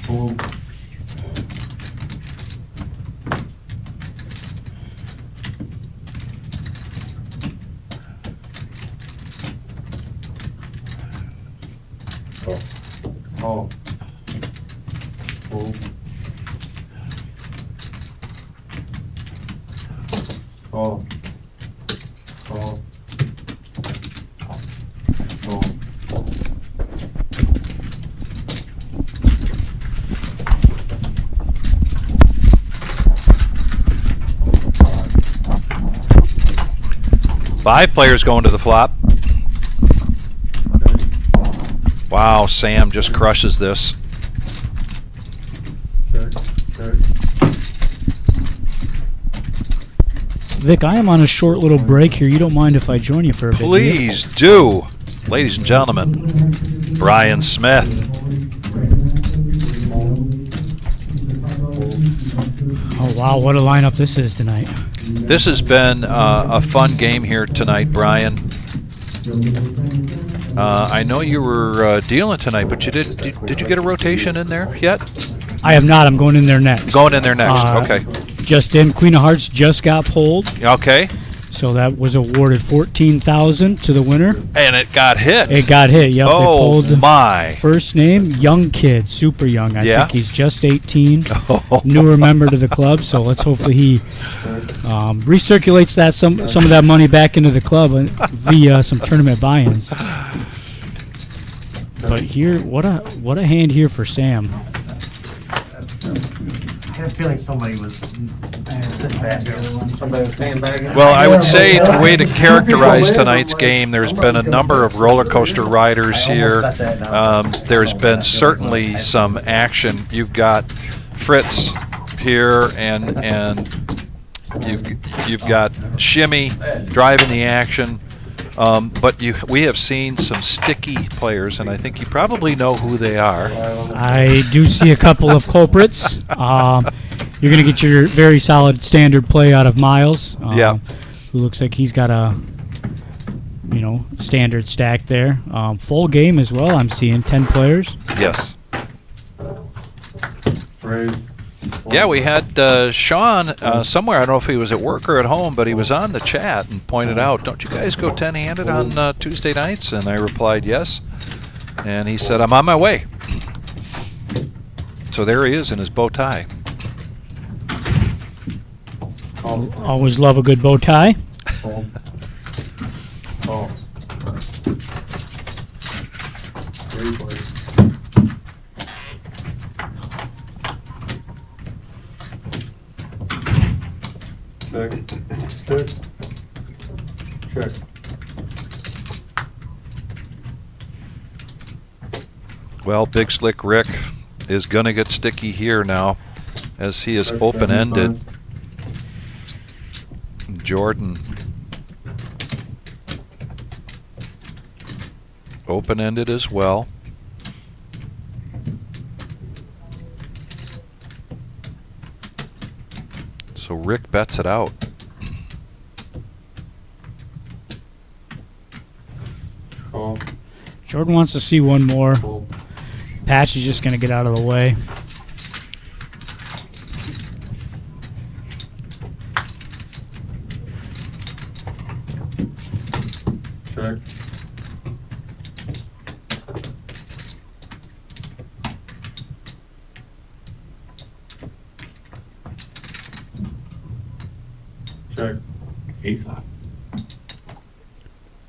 hold. Oh. Hold. Oh. Oh. Oh. 5 players going to the flop. Wow, Sam just crushes this. Vic, I am on a short little break here. You don't mind if I join you for a bit? Please do. Ladies and gentlemen, Brian Smith. Oh, wow, what a lineup this is tonight. This has been a fun game here tonight, Brian. I know you were dealing tonight, but you did you get a rotation in there yet? I have not. I'm going in there next. Going in there next. Okay. Just in. Queen of Hearts just got pulled. Okay. So that was awarded $14,000 to the winner. And it got hit. It got hit. Yep. Oh, they pulled my. First name, young kid, super young. I Yeah. think he's just 18. Newer member to the club. So let's hopefully he recirculates that some of that money back into the club via some tournament buy-ins. But here, what a hand here for Sam. I had a feeling somebody was sitting back there. Somebody was paying back. Well, I would say the way to characterize tonight's game, there's been a number of roller coaster riders here. There's been certainly some action. You've got Fritz here, and you've got Shimmy driving the action. But we have seen some sticky players, and I think you probably know who they are. I do see a couple of culprits. You're going to get your very solid standard play out of Miles. Yeah. Who looks like he's got a, standard stack there. Full game as well. I'm seeing 10 players. Yes. Raise. Yeah, we had Sean somewhere. I don't know if he was at work or at home, but he was on the chat and pointed out, don't you guys go 10-handed on Tuesday nights? And I replied, yes. And he said, I'm on my way. So there he is in his bow tie. Always love a good bow tie. Oh. Raise, please. Check. Check. Check. Well, Big Slick Rick is going to get sticky here now as he is open-ended. Jordan open-ended as well. So Rick bets it out. Call. Jordan wants to see one more. Patch is just going to get out of the way. Check. Check. Ace high.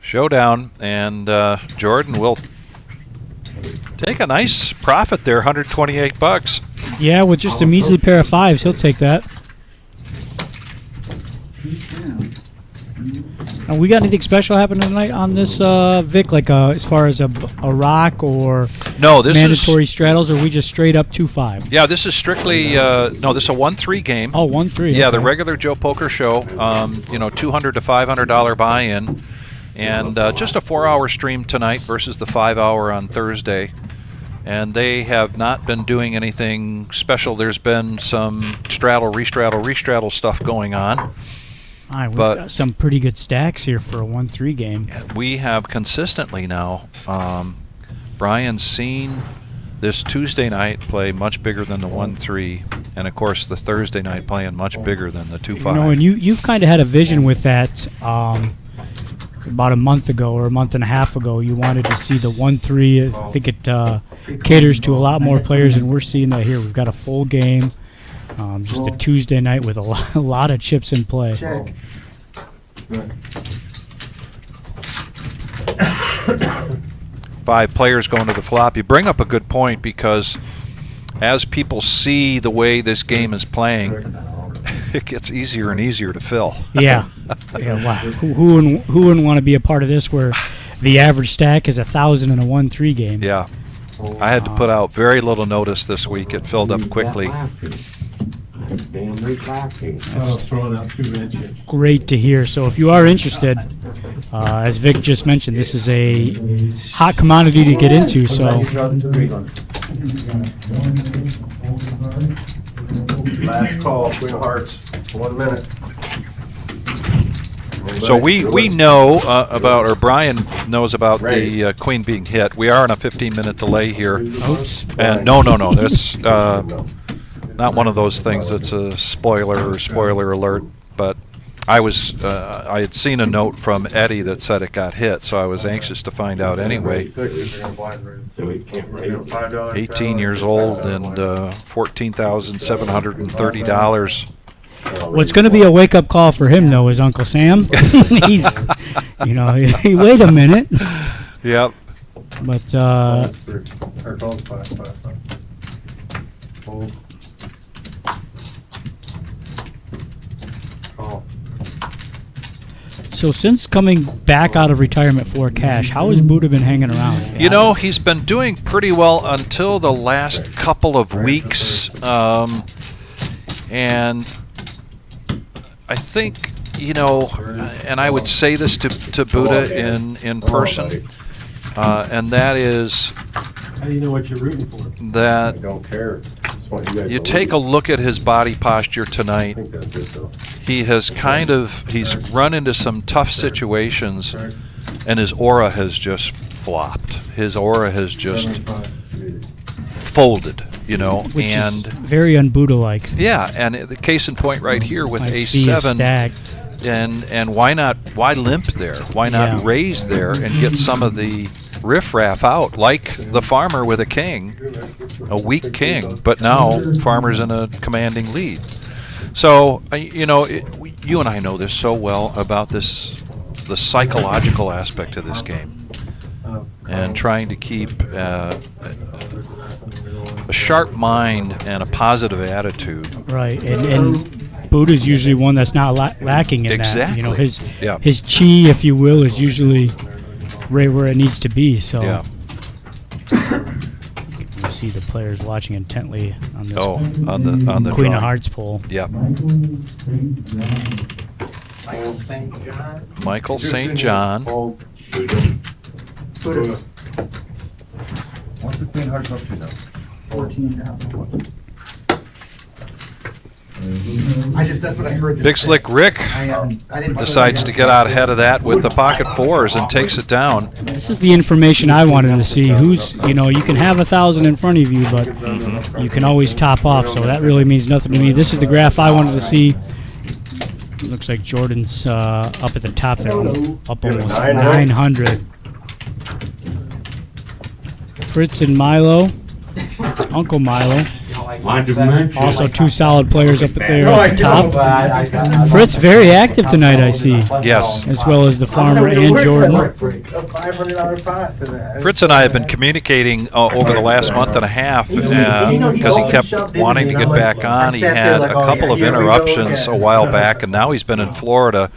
Showdown, and Jordan will take a nice profit there, $128. Yeah, with just a measly pair of fives, he'll take that. And we got anything special happening tonight on this, Vic? Like as far as a rock or no, this mandatory straddles, or we just straight up 2-5? Yeah, this is strictly no. This is a 1-3 game. Oh, 1-3. Yeah, okay. the regular Joe Poker Show. You know, $200 to $500 buy-in, and just a 4-hour stream tonight versus the 5-hour on Thursday. And they have not been doing anything special. There's been some straddle, restraddle stuff going on. All right, we've got some pretty good stacks here for a 1-3 game. We have consistently now, Brian's seen this Tuesday night play much bigger than the 1-3, and of course the Thursday night playing much bigger than the 2-5. You know, and you've kind of had a vision with that about a month ago or a month and a half ago. You wanted to see the 1-3. I think it caters to a lot more players, and we're seeing that here. We've got a full game. Just a Tuesday night with a lot of chips in play. Check. 5 players going to the flop. You bring up a good point, because as people see the way this game is playing, it gets easier and easier to fill. Yeah. Yeah. Wow. Who wouldn't want to be a part of this, where the average stack is 1,000 in a 1-3 game? Yeah. I had to put out very little notice this week. It filled up quickly. That's great to hear. So if you are interested, as Vic just mentioned, this is a hot commodity to get into. So Last call, Queen of Hearts, 1 minute. So we know about, or Brian knows about the queen being hit. We are on a 15-minute delay here. Oops. And no, that's not one of those things that's a spoiler or spoiler alert. But I had seen a note from Eddie that said it got hit, so I was anxious to find out anyway. 18 years old and $14,730. What's going to be a wake-up call for him, though, is Uncle Sam. He's, you know, wait a minute. Yep. But so since coming back out of retirement for cash, how has Buddha been hanging around? You know, he's been doing pretty well until the last couple of weeks, and I think, you know, and I would say this to Buddha in person, and that is, How do you know what you're rooting for? that I don't care. you take a look at his body posture tonight. He has he's run into some tough situations, and his aura has just flopped. His aura has just folded, you know. Which and is very un-Buddha-like. Yeah, and the case in point right here with I see a A7, stack. and why limp there? Why not raise there and get some of the riffraff out, like the farmer with a king, a weak king, but now farmer's in a commanding lead. So, you know, you and I know this so well about the psychological aspect of this game, and trying to keep a sharp mind and a positive attitude. Right, and Buddha's usually one that's not lacking in that. You know, his chi, if you will, is usually right where it needs to be. So you see the players watching intently on this on the Queen drawing. of Hearts poll. Yep. Michael St. John. What's the Queen of Hearts up to now? 14,000. That's what I heard. Big Slick Rick I didn't decides to get out ahead of that with the pocket fours and takes it down. This is the information I wanted to see. Who's, you know, you can have 1,000 in front of you, but you can always top off, so that really means nothing to me. This is the graph I wanted to see. Looks like Jordan's up at the top there, up almost 900. Fritz and Milo, Uncle Milo. Also 2 solid players up there at the top. Fritz very active tonight, I see. Yes. As well as the farmer and Jordan. Fritz and I have been communicating over the last month and a half because he kept wanting to get back on. He had a couple of interruptions a while back, and now he's been in Florida.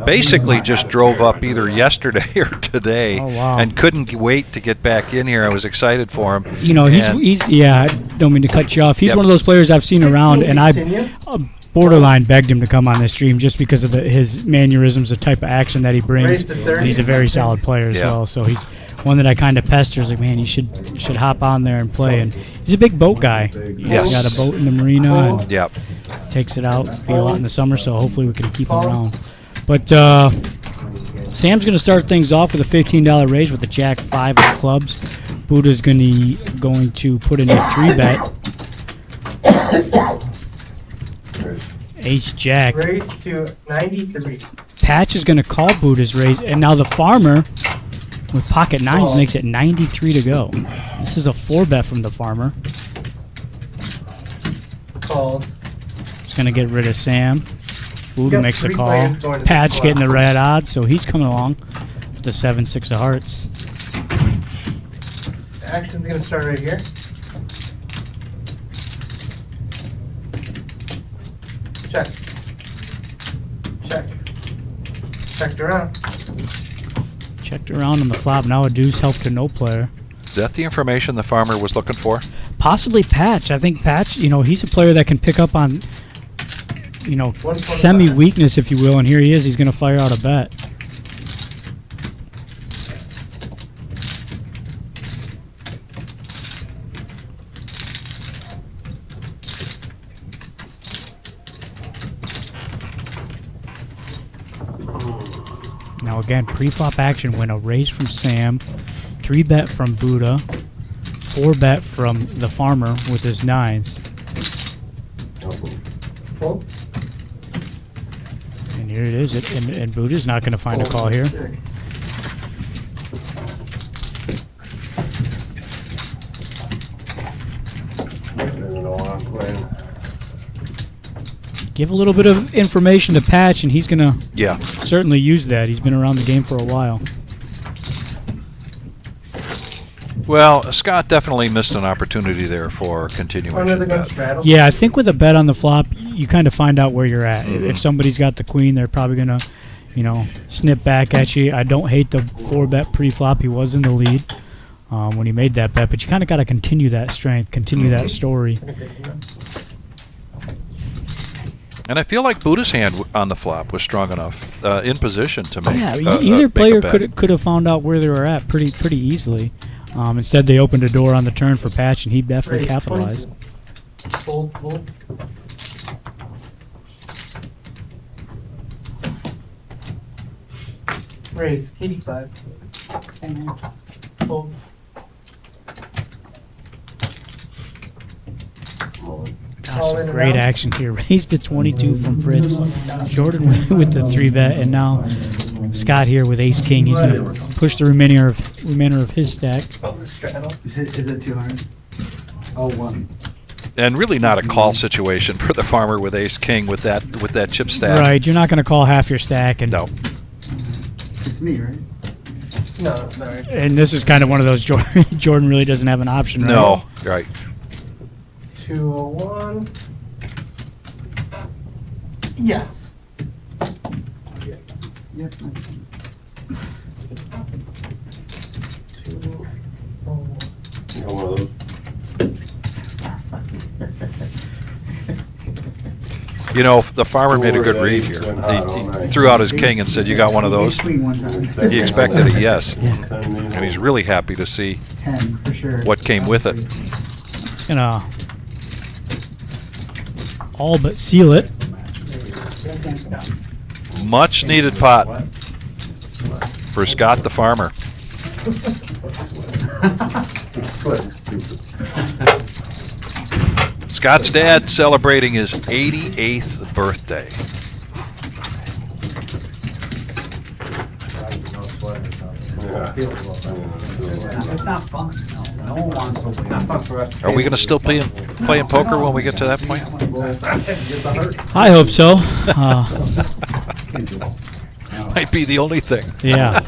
Basically just drove up either yesterday or today and couldn't wait to get back in here. I was excited for him. You know, he's yeah, I don't mean to cut you off. He's one of those players I've seen around, and I borderline begged him to come on this stream just because of his mannerisms, the type of action that he brings. And he's a very solid player as well, so he's one that I kind of pester. Like, man, you should hop on there and play. And he's a big boat guy. He's got a boat in the marina and takes it out. Be a lot in the summer, so hopefully we can keep him around. But Sam's going to start things off with a $15 raise with the Jack 5 of clubs. Buddha's going to put in a 3-bet. Ace Jack. Raise to 93. Patch is going to call Buddha's raise, and now the farmer with pocket 9s makes it 93 to go. This is a 4-bet from the farmer. Called. It's going to get rid of Sam. Buddha makes a call. Patch getting the red odds, so he's coming along with the 7-6 of hearts. The action's going to start right here. Check. Check. Checked around. Checked around on the flop. Now a deuce help to no player. Is that the information the farmer was looking for? Possibly Patch. I think Patch, you know, he's a player that can pick up on, you know, semi-weakness, if you will, and here he is. He's going to fire out a bet. Now again, pre-flop action when a raise from Sam, 3-bet from Buddha, 4-bet from the farmer with his 9s. And here it is, and Buddha's not going to find a call here. Give a little bit of information to Patch, and he's going to certainly use that. He's been around the game for a while. Well, Scott definitely missed an opportunity there for continuation bet. Yeah, I think with a bet on the flop, you kind of find out where you're at. If somebody's got the queen, they're probably going to, you know, snip back at you. I don't hate the 4-bet pre-flop. He was in the lead when he made that bet, but you kind of got to continue that strength, continue that story. And I feel like Buddha's hand on the flop was strong enough in position to make. Yeah, either player could have found out where they were at pretty easily. Instead, they opened a door on the turn for Patch, and he definitely capitalized. Fold, fold. Raise, 85. Fold. Some great action here. Raised to 22 from Fritz. Jordan with the 3-bet, and now Scott here with Ace King. He's going to push the remainder of his stack. Is it too hard? Oh, 1. And really not a call situation for the farmer with Ace King with that chip stack. Right, you're not going to call half your stack, and no. It's me, right? No, sorry. And this is kind of one of those Jordan really doesn't have an option, right? No, right. 201. Yes. Yep. 201. You know, the farmer made a good read here. He threw out his king and said, "You got one of those?" He expected a yes, and he's really happy to see 10 for sure. what came with it. It's gonna all but seal it. Much needed pot for Scott the farmer. Scott's dad celebrating his 88th birthday. It's not fun. No one wants to win. Not fun for us. Are we going to still playing poker when we get to that point? I hope so. Might be the only thing. Yeah.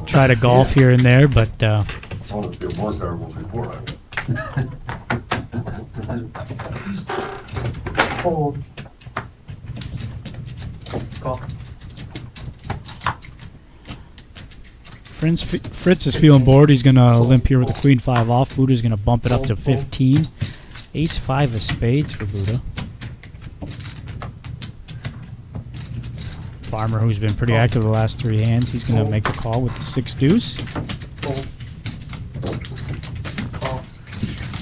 Try to golf here and there, but Hold. Call. Fritz is feeling bored. He's going to limp here with the queen 5 off. Buddha's going to bump it up to 15. Ace 5 of spades for Buddha. Farmer, who's been pretty active the last 3 hands, he's going to make the call with the 6 deuce.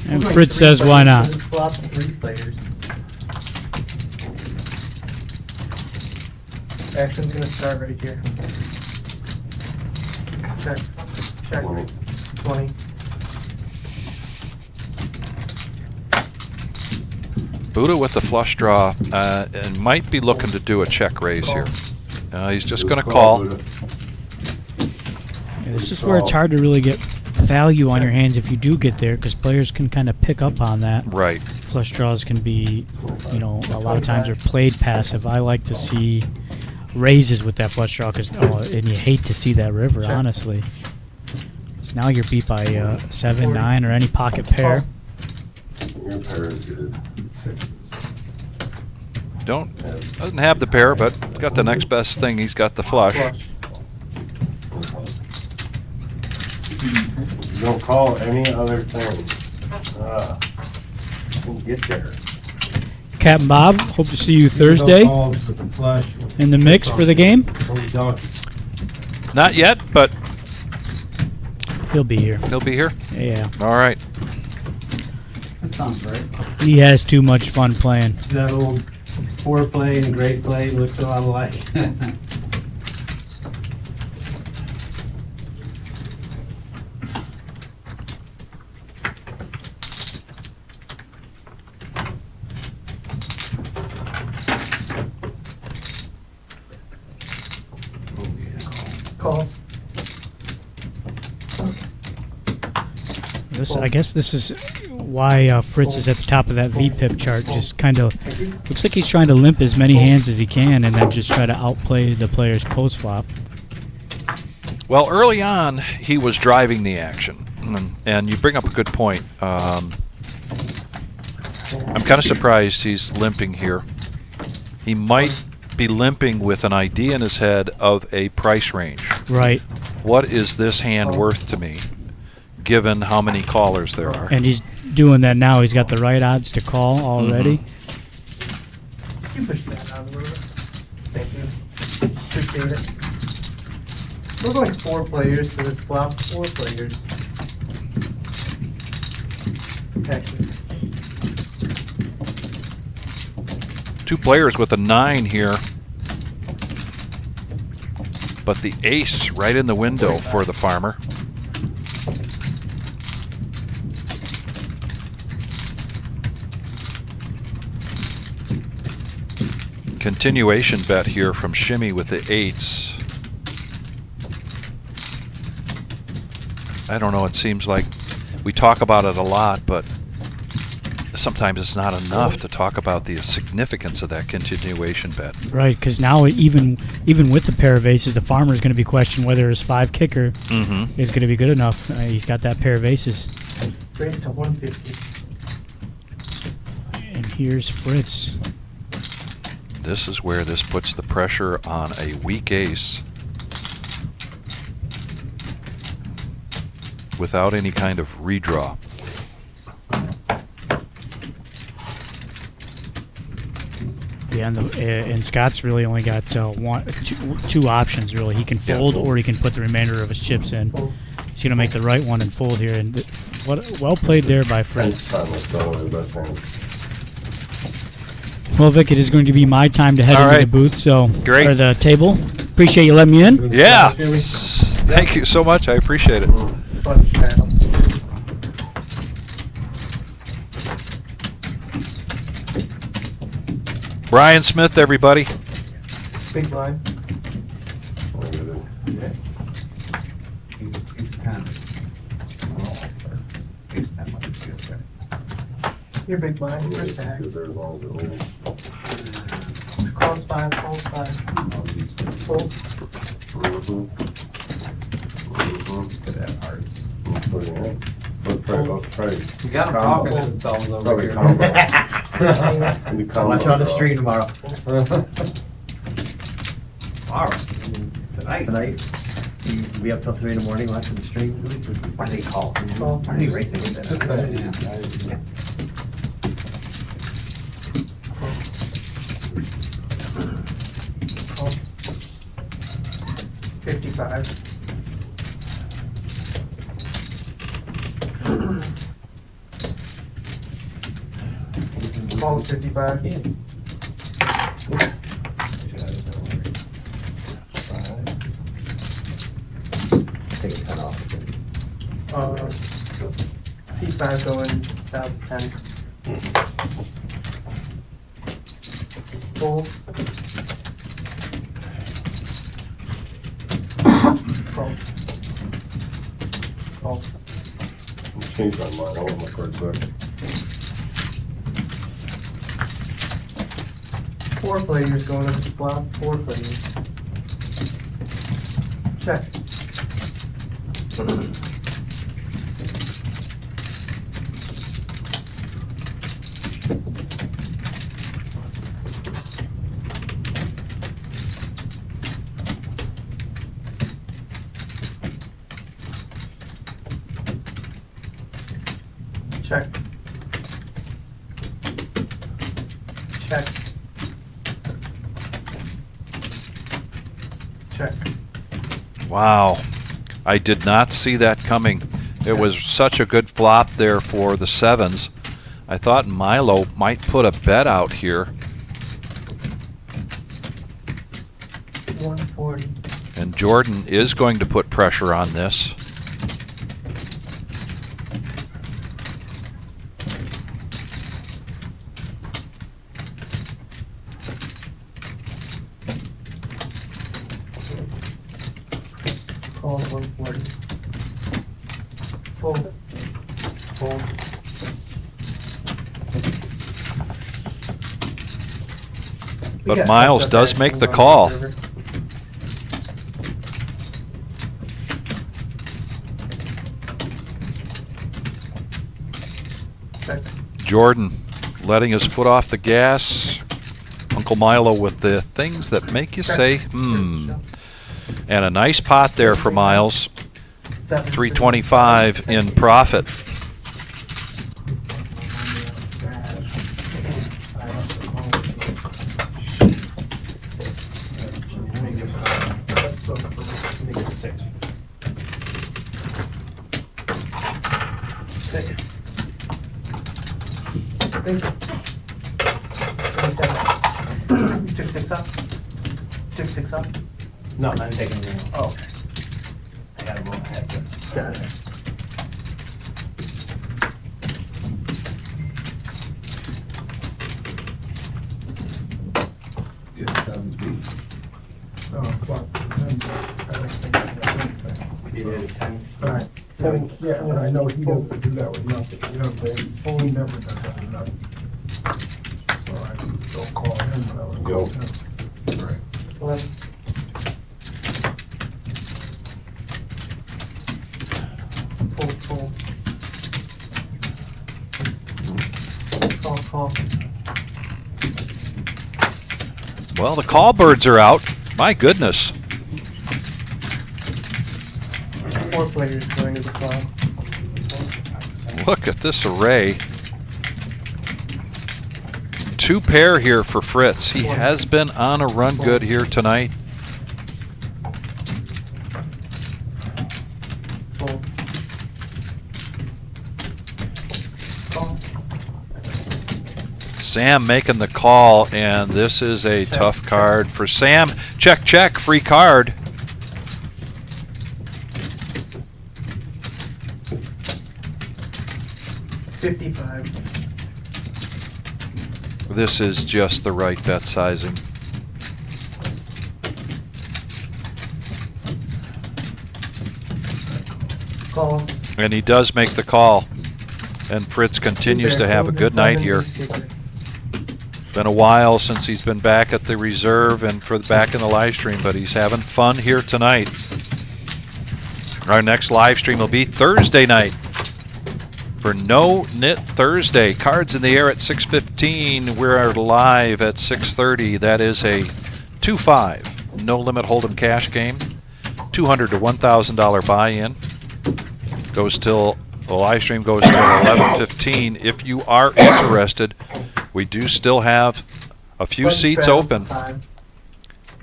And Fritz says, why not? Flop 3 players. Action's gonna start right here. Check. Check. 20. Buddha with the flush draw and might be looking to do a check raise here. He's just going to call. Yeah, this is where it's hard to really get value on your hands if you do get there, because players can kind of pick up on that. Right. Flush draws can be, you know, a lot of times are played passive. I like to see raises with that flush draw, because and you hate to see that river, honestly. So now you're beat by 7, 9, or any pocket pair. Your pair is good. Doesn't have the pair, but it's got the next best thing. He's got the flush. You don't call any other thing. We'll get there. Captain Bob, hope to see you Thursday in the mix for the game. Not yet, but He'll be here. He'll be here? Yeah. All right. That sounds right. He has too much fun playing. That old foreplay and great play looks a lot alike. Call. I guess this is why Fritz is at the top of that VPIP chart. Just kind of looks like he's trying to limp as many hands as he can, and then just try to outplay the player's post flop. Well, early on, he was driving the action, and you bring up a good point. I'm kind of surprised he's limping here. He might be limping with an idea in his head of a price range. Right. What is this hand worth to me, given how many callers there are? And he's doing that now. He's got the right odds to call already. You push that out a little bit. Thank you. Appreciate it. We're going 4 players to this flop. 4 players. Action. 2 players with a 9 here, but the ace right in the window for the farmer. Continuation bet here from Shimmy with the 8s. I don't know, it seems like we talk about it a lot, but sometimes it's not enough to talk about the significance of that continuation bet. Right, because now even with the pair of aces, the farmer is going to be questioning whether his 5 kicker is going to be good enough. He's got that pair of aces. Raise to 150. And here's Fritz. This is where this puts the pressure on a weak ace without any kind of redraw. Yeah, and Scott's really only got two options, really. He can fold, or he can put the remainder of his chips in. He's going to make the right one and fold here. And well played there by Fritz. Well, Vic, it is going to be my time to head All into the right. booth, so Great. or the table. Appreciate you letting me in. Yeah. Thank you so much. I appreciate it. Bunch panel. Brian Smith, everybody. Big blind. He's kind of, well, he's that much to feel good. You're big blind. You're stack. Calls 5, calls 5. Fold. You got him talking to themselves over here. I'll watch you on the stream tomorrow. Tonight. You'll be up till 3 in the morning watching the stream. Why do they call? Why are they racing with that? Call. 55. Calls 55. Take a 10 off. C5 going south 10. Fold. Call. Call. Change my mind, I want my cards back. 4 players going up this block. 4 players. Check. Check. Check. Check. Wow. I did not see that coming. It was such a good flop there for the sevens. I thought Milo might put a bet out here. 140. And Jordan is going to put pressure on this. Call 140. Fold. Fold. But Miles does make the call. Jordan letting his foot off the gas. Uncle Milo with the things that make you say, hmm. And a nice pot there for Miles. 325 in profit. Thank you. 27. You took 6 up? Took 6 up? No, I'm taking it. Oh, okay. I gotta roll ahead. Got it. Right. Yeah, and I know he doesn't do that with nothing, you know what I'm saying? He never does that with nothing. So I don't call him, but I would call him. Right. 11. Fold. Call. Well, the call birds are out. My goodness. 4 players going to the club. Look at this array. 2 pair here for Fritz. He has been on a run good here tonight. Fold. Call. Sam making the call, and this is a tough card for Sam. Check, check, free card. $55. This is just the right bet sizing. Call. And he does make the call. And Fritz continues to have a good night here. Been a while since he's been back at the reserve and back in the live stream, but he's having fun here tonight. Our next live stream will be Thursday night for No-NIT Thursday. Cards in the air at 6:15. We're live at 6:30. That is a 2-5 no limit hold'em cash game. $200 to $1,000 buy-in. Goes till the live stream goes till 11:15. If you are interested, we do still have a few seats open,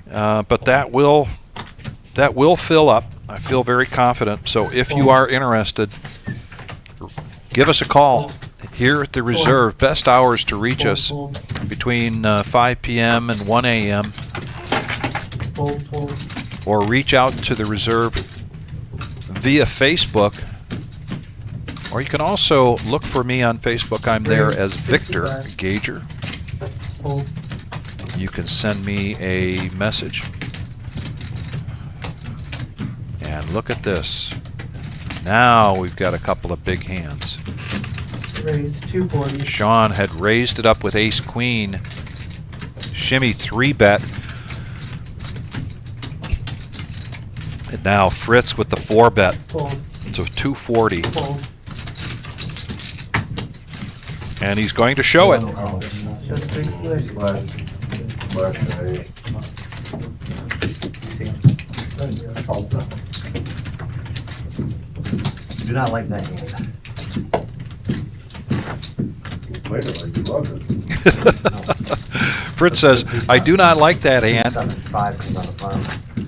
but that will fill up. I feel very confident. So if you are interested, give us a call here at the reserve. Best hours to reach us between 5 p.m. and 1 a.m. or reach out to the reserve via Facebook. Or you can also look for me on Facebook. I'm there as Victor Gager. You can send me a message. And look at this. Now we've got a couple of big hands. Raise 240. Sean had raised it up with ace queen. Shimmy 3-bet. And now Fritz with the 4-bet. So 240. And he's going to show it. Do not like that hand. You played it like you loved it. Fritz says, I do not like that hand. 5 comes on the farm.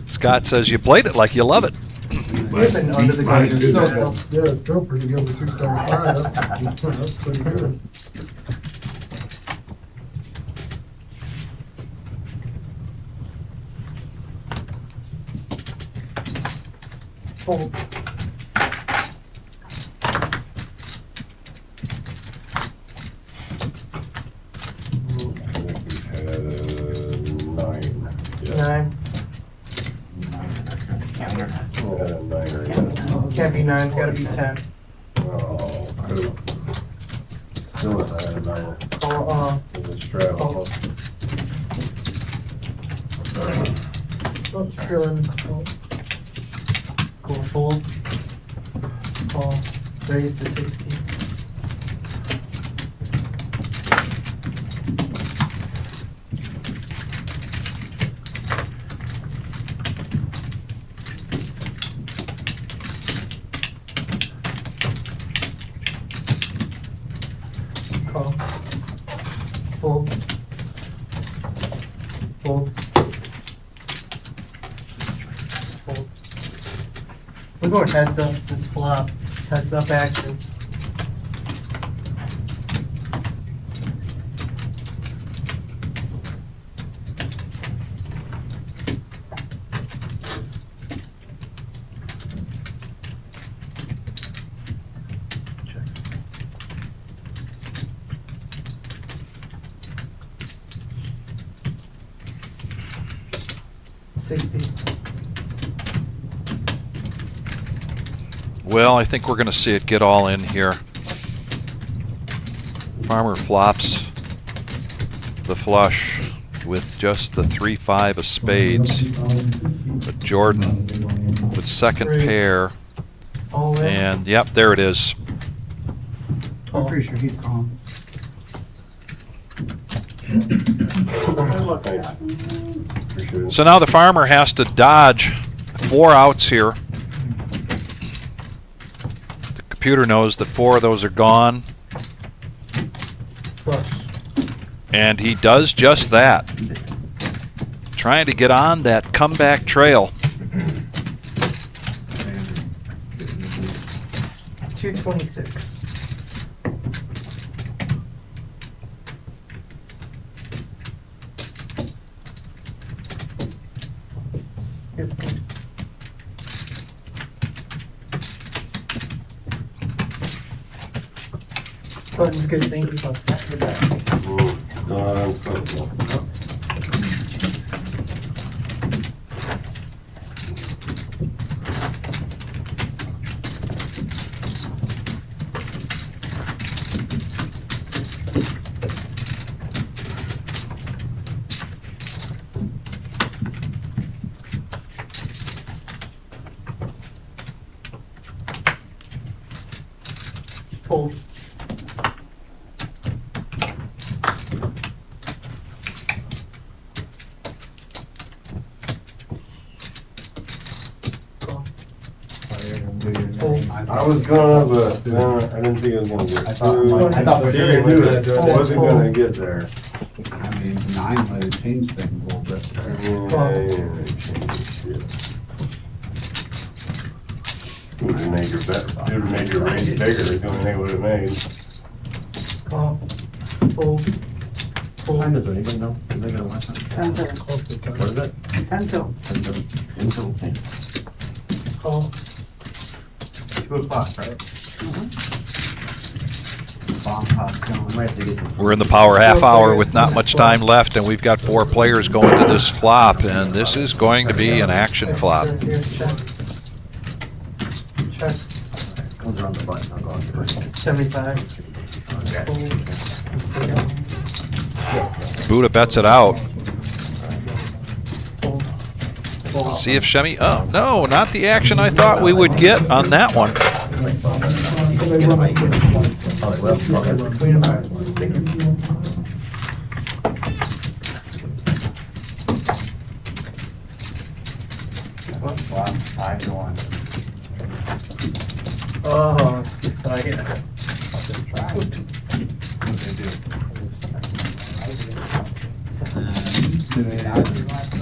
Scott says, you played it like you love it. We've been under the gun. Yeah, it's still pretty good with 275. That's pretty good. Fold. Nine. Can't be 9, it's gotta be 10. Oh, cool. Still a 9. Call, It's a straddle. oh, still in, fold. Cool, fold. Call, raise to 60. Call. Fold. Fold. Fold. We're going heads up, this flop. Heads up action. Well, I think we're going to see it get all in here. Farmer flops the flush with just the 3-5 of spades. But Jordan with second pair. And yep, there it is. I'm pretty sure he's calm. So now the farmer has to dodge 4 outs here. The computer knows that 4 of those are gone. And he does just that. Trying to get on that comeback trail. 226. Button's good, thank you. Fold. I was gonna, but I didn't think it was gonna get through. I thought Seriously, we were I wasn't gonna get there. I mean, 9 might have changed things a little bit. Would have made your bet, would have made your range bigger, is the only thing it would have made. Call. Fold. Fold. Time does anybody know? Is they gonna watch it? 10 till. What is it? 10 till. 10 till 10. Call. 2 o'clock, right? Bomb pops going. Might have to get some. We're in the power half hour with not much time left, and we've got 4 players going to this flop, and this is going to be an action flop. Here, check. Check. Those are on the button, I'll go on first. 75. Buddha bets it out. Fold. Fold. See if Shemi. Oh, no, not the action I thought we would get on that one. Oh,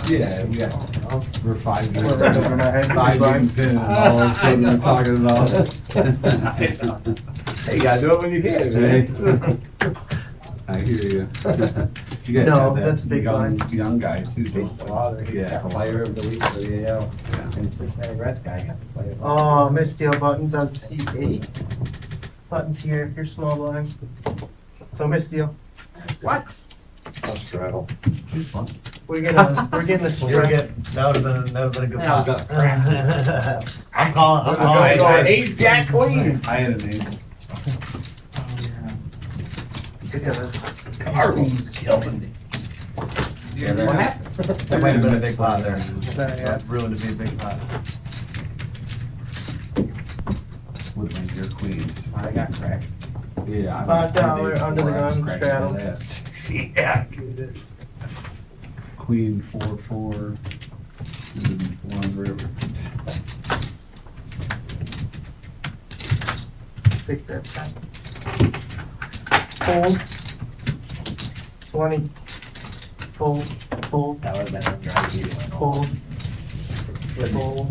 Yeah, we got, we're 5 years. We're right over my head. 5 games in, and all of a sudden we're talking about. Hey, you gotta do it when you can, right? I hear you. You guys No, have that that's a big young guy too. Yeah. Player of the week for the AL. And Cincinnati Reds guy got the player. Oh, misdeal buttons on C8. Buttons here if you're small blind. So misdeal. What? I'll straddle. We're getting a strike. That would've been a good Yeah. flop. I'm calling. Ace, jack, queen. I had an ace. Carlos killing me. Yeah, What happened? That might have been a big pot there. Yeah. That ruined to be a big pot. With my dear queens. I got cracked. Yeah. $5 under the gun straddle. Yeah. Queen 4-4. One river. Big bet. Fold. 20. Fold. Fold. That would have been a drive you went Fold. Fold.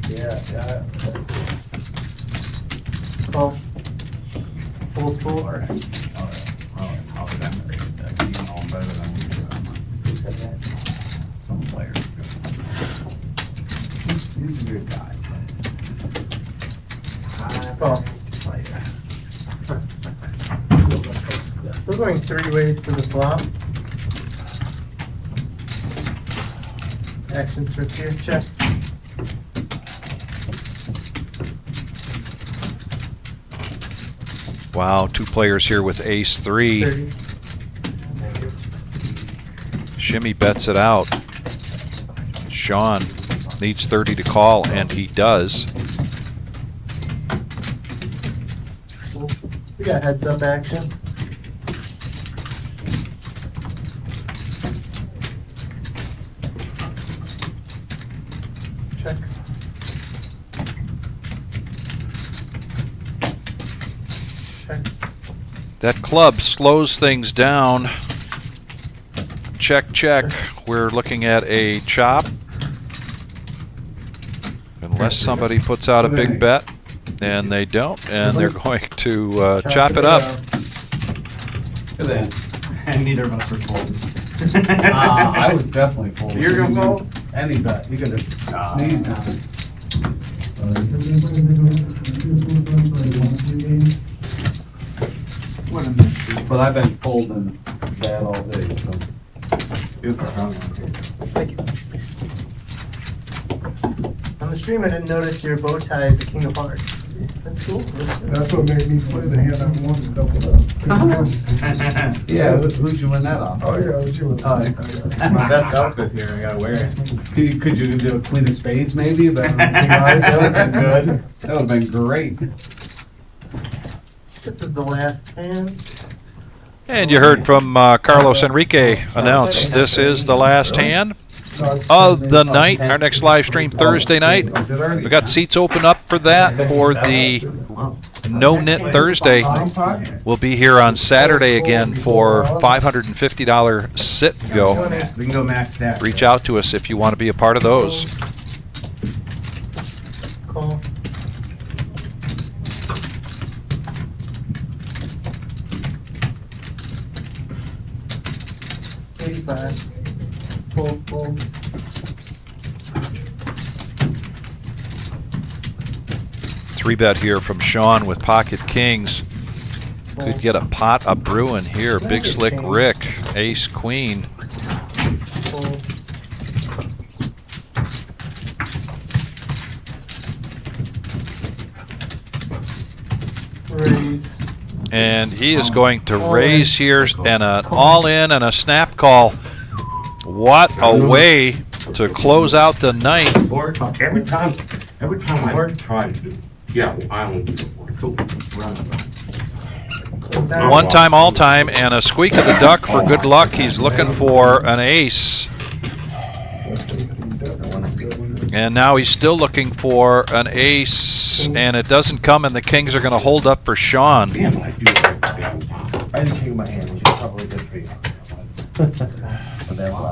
Yeah. Call. Fold. Fold. How did I marry that? You know better than we do. Some players. He's a good guy. Call. We're going 3 ways to the flop. Action switch here, check. Wow, 2 players here with ace 3. 30. Shimmy bets it out. Sean needs 30 to call, and he does. We got heads up action. Check. Check. That club slows things down. Check, check. We're looking at a chop. Unless somebody puts out a big bet, and they don't, and they're going to chop it up. And neither of us were folding. I was definitely folding. You're gonna fold? Any bet. You could have sneezed on it. but I've been folding bad all day, so. Thank you. On the stream, I didn't notice your bow tie is a king of hearts. That's cool. That's what made me play the hand I won a couple of. Yeah, who'd you win that off? Oh, yeah, it was you. My best outfit here, I gotta wear it. Could you do a queen of spades maybe? That would've been good. That would've been great. This is the last hand. And you heard from Carlos Enrique announce this is the last hand of the night. Our next live stream Thursday night. We got seats open up for that for the No-NIT Thursday. We'll be here on Saturday again for $550 sit and go. We can go max stack. Reach out to us if you want to be a part of those. Call. Fold. 3-bet here from Sean with pocket kings. Could get a pot a brewing here. Big Slick Rick, ace queen. Raise. And he is going to raise here and an all-in and a snap call. What a way to close out the night. Every time I try to, I only do it. One time, all time, and a squeak of the duck for good luck. He's looking for an ace. And now he's still looking for an ace, and it doesn't come, and the kings are going to hold up for Sean. Damn, I do it every damn time. I didn't take my hand, which is probably good for you. But that's why.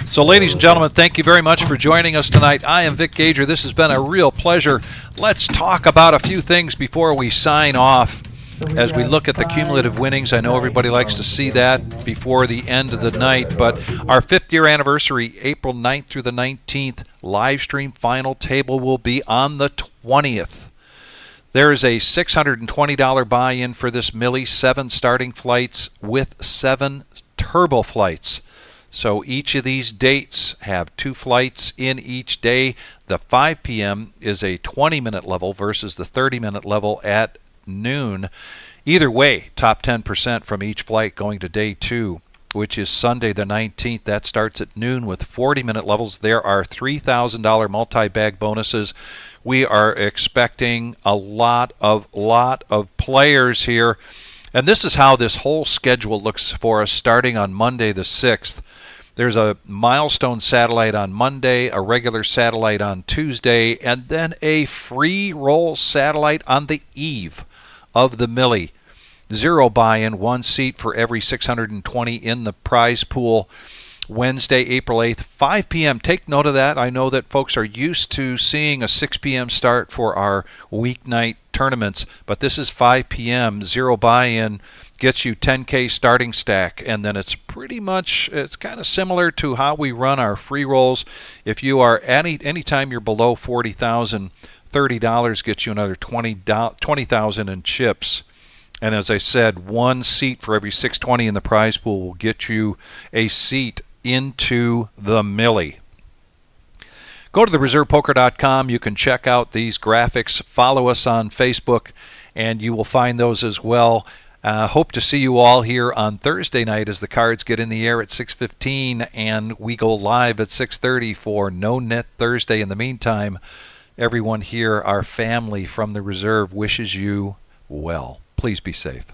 So, ladies and gentlemen, thank you very much for joining us tonight. I am Vic Gager. This has been a real pleasure. Let's talk about a few things before we sign off. As we look at the cumulative winnings, I know everybody likes to see that before the end of the night, but our 5th year anniversary, April 9th through the 19th, live stream final table will be on the 20th. There is a $620 buy-in for this Millie, 7 starting flights with 7 turbo flights. So each of these dates have 2 flights in each day. The 5 p.m. is a 20-minute level versus the 30-minute level at noon. Either way, top 10% from each flight going to day 2, which is Sunday the 19th. That starts at noon with 40-minute levels. There are $3,000 multi-bag bonuses. We are expecting a lot of players here. And this is how this whole schedule looks for us starting on Monday the 6th. There's a milestone satellite on Monday, a regular satellite on Tuesday, and then a free roll satellite on the eve of the Millie. 0 buy-in, 1 seat for every 620 in the prize pool. Wednesday, April 8th, 5 p.m. Take note of that. I know that folks are used to seeing a 6 p.m. start for our weeknight tournaments, but this is 5 p.m. 0 buy-in gets you 10K starting stack, and then it's pretty much, it's kind of similar to how we run our free rolls. If you are anytime you're below 40,000, $30 gets you another 20,000 in chips. And as I said, 1 seat for every 620 in the prize pool will get you a seat into the Millie. Go to thereservepoker.com. You can check out these graphics. Follow us on Facebook, and you will find those as well. Hope to see you all here on Thursday night as the cards get in the air at 6:15 and we go live at 6:30 for No-NIT Thursday. In the meantime, everyone here, our family from the Reserve, wishes you well. Please be safe.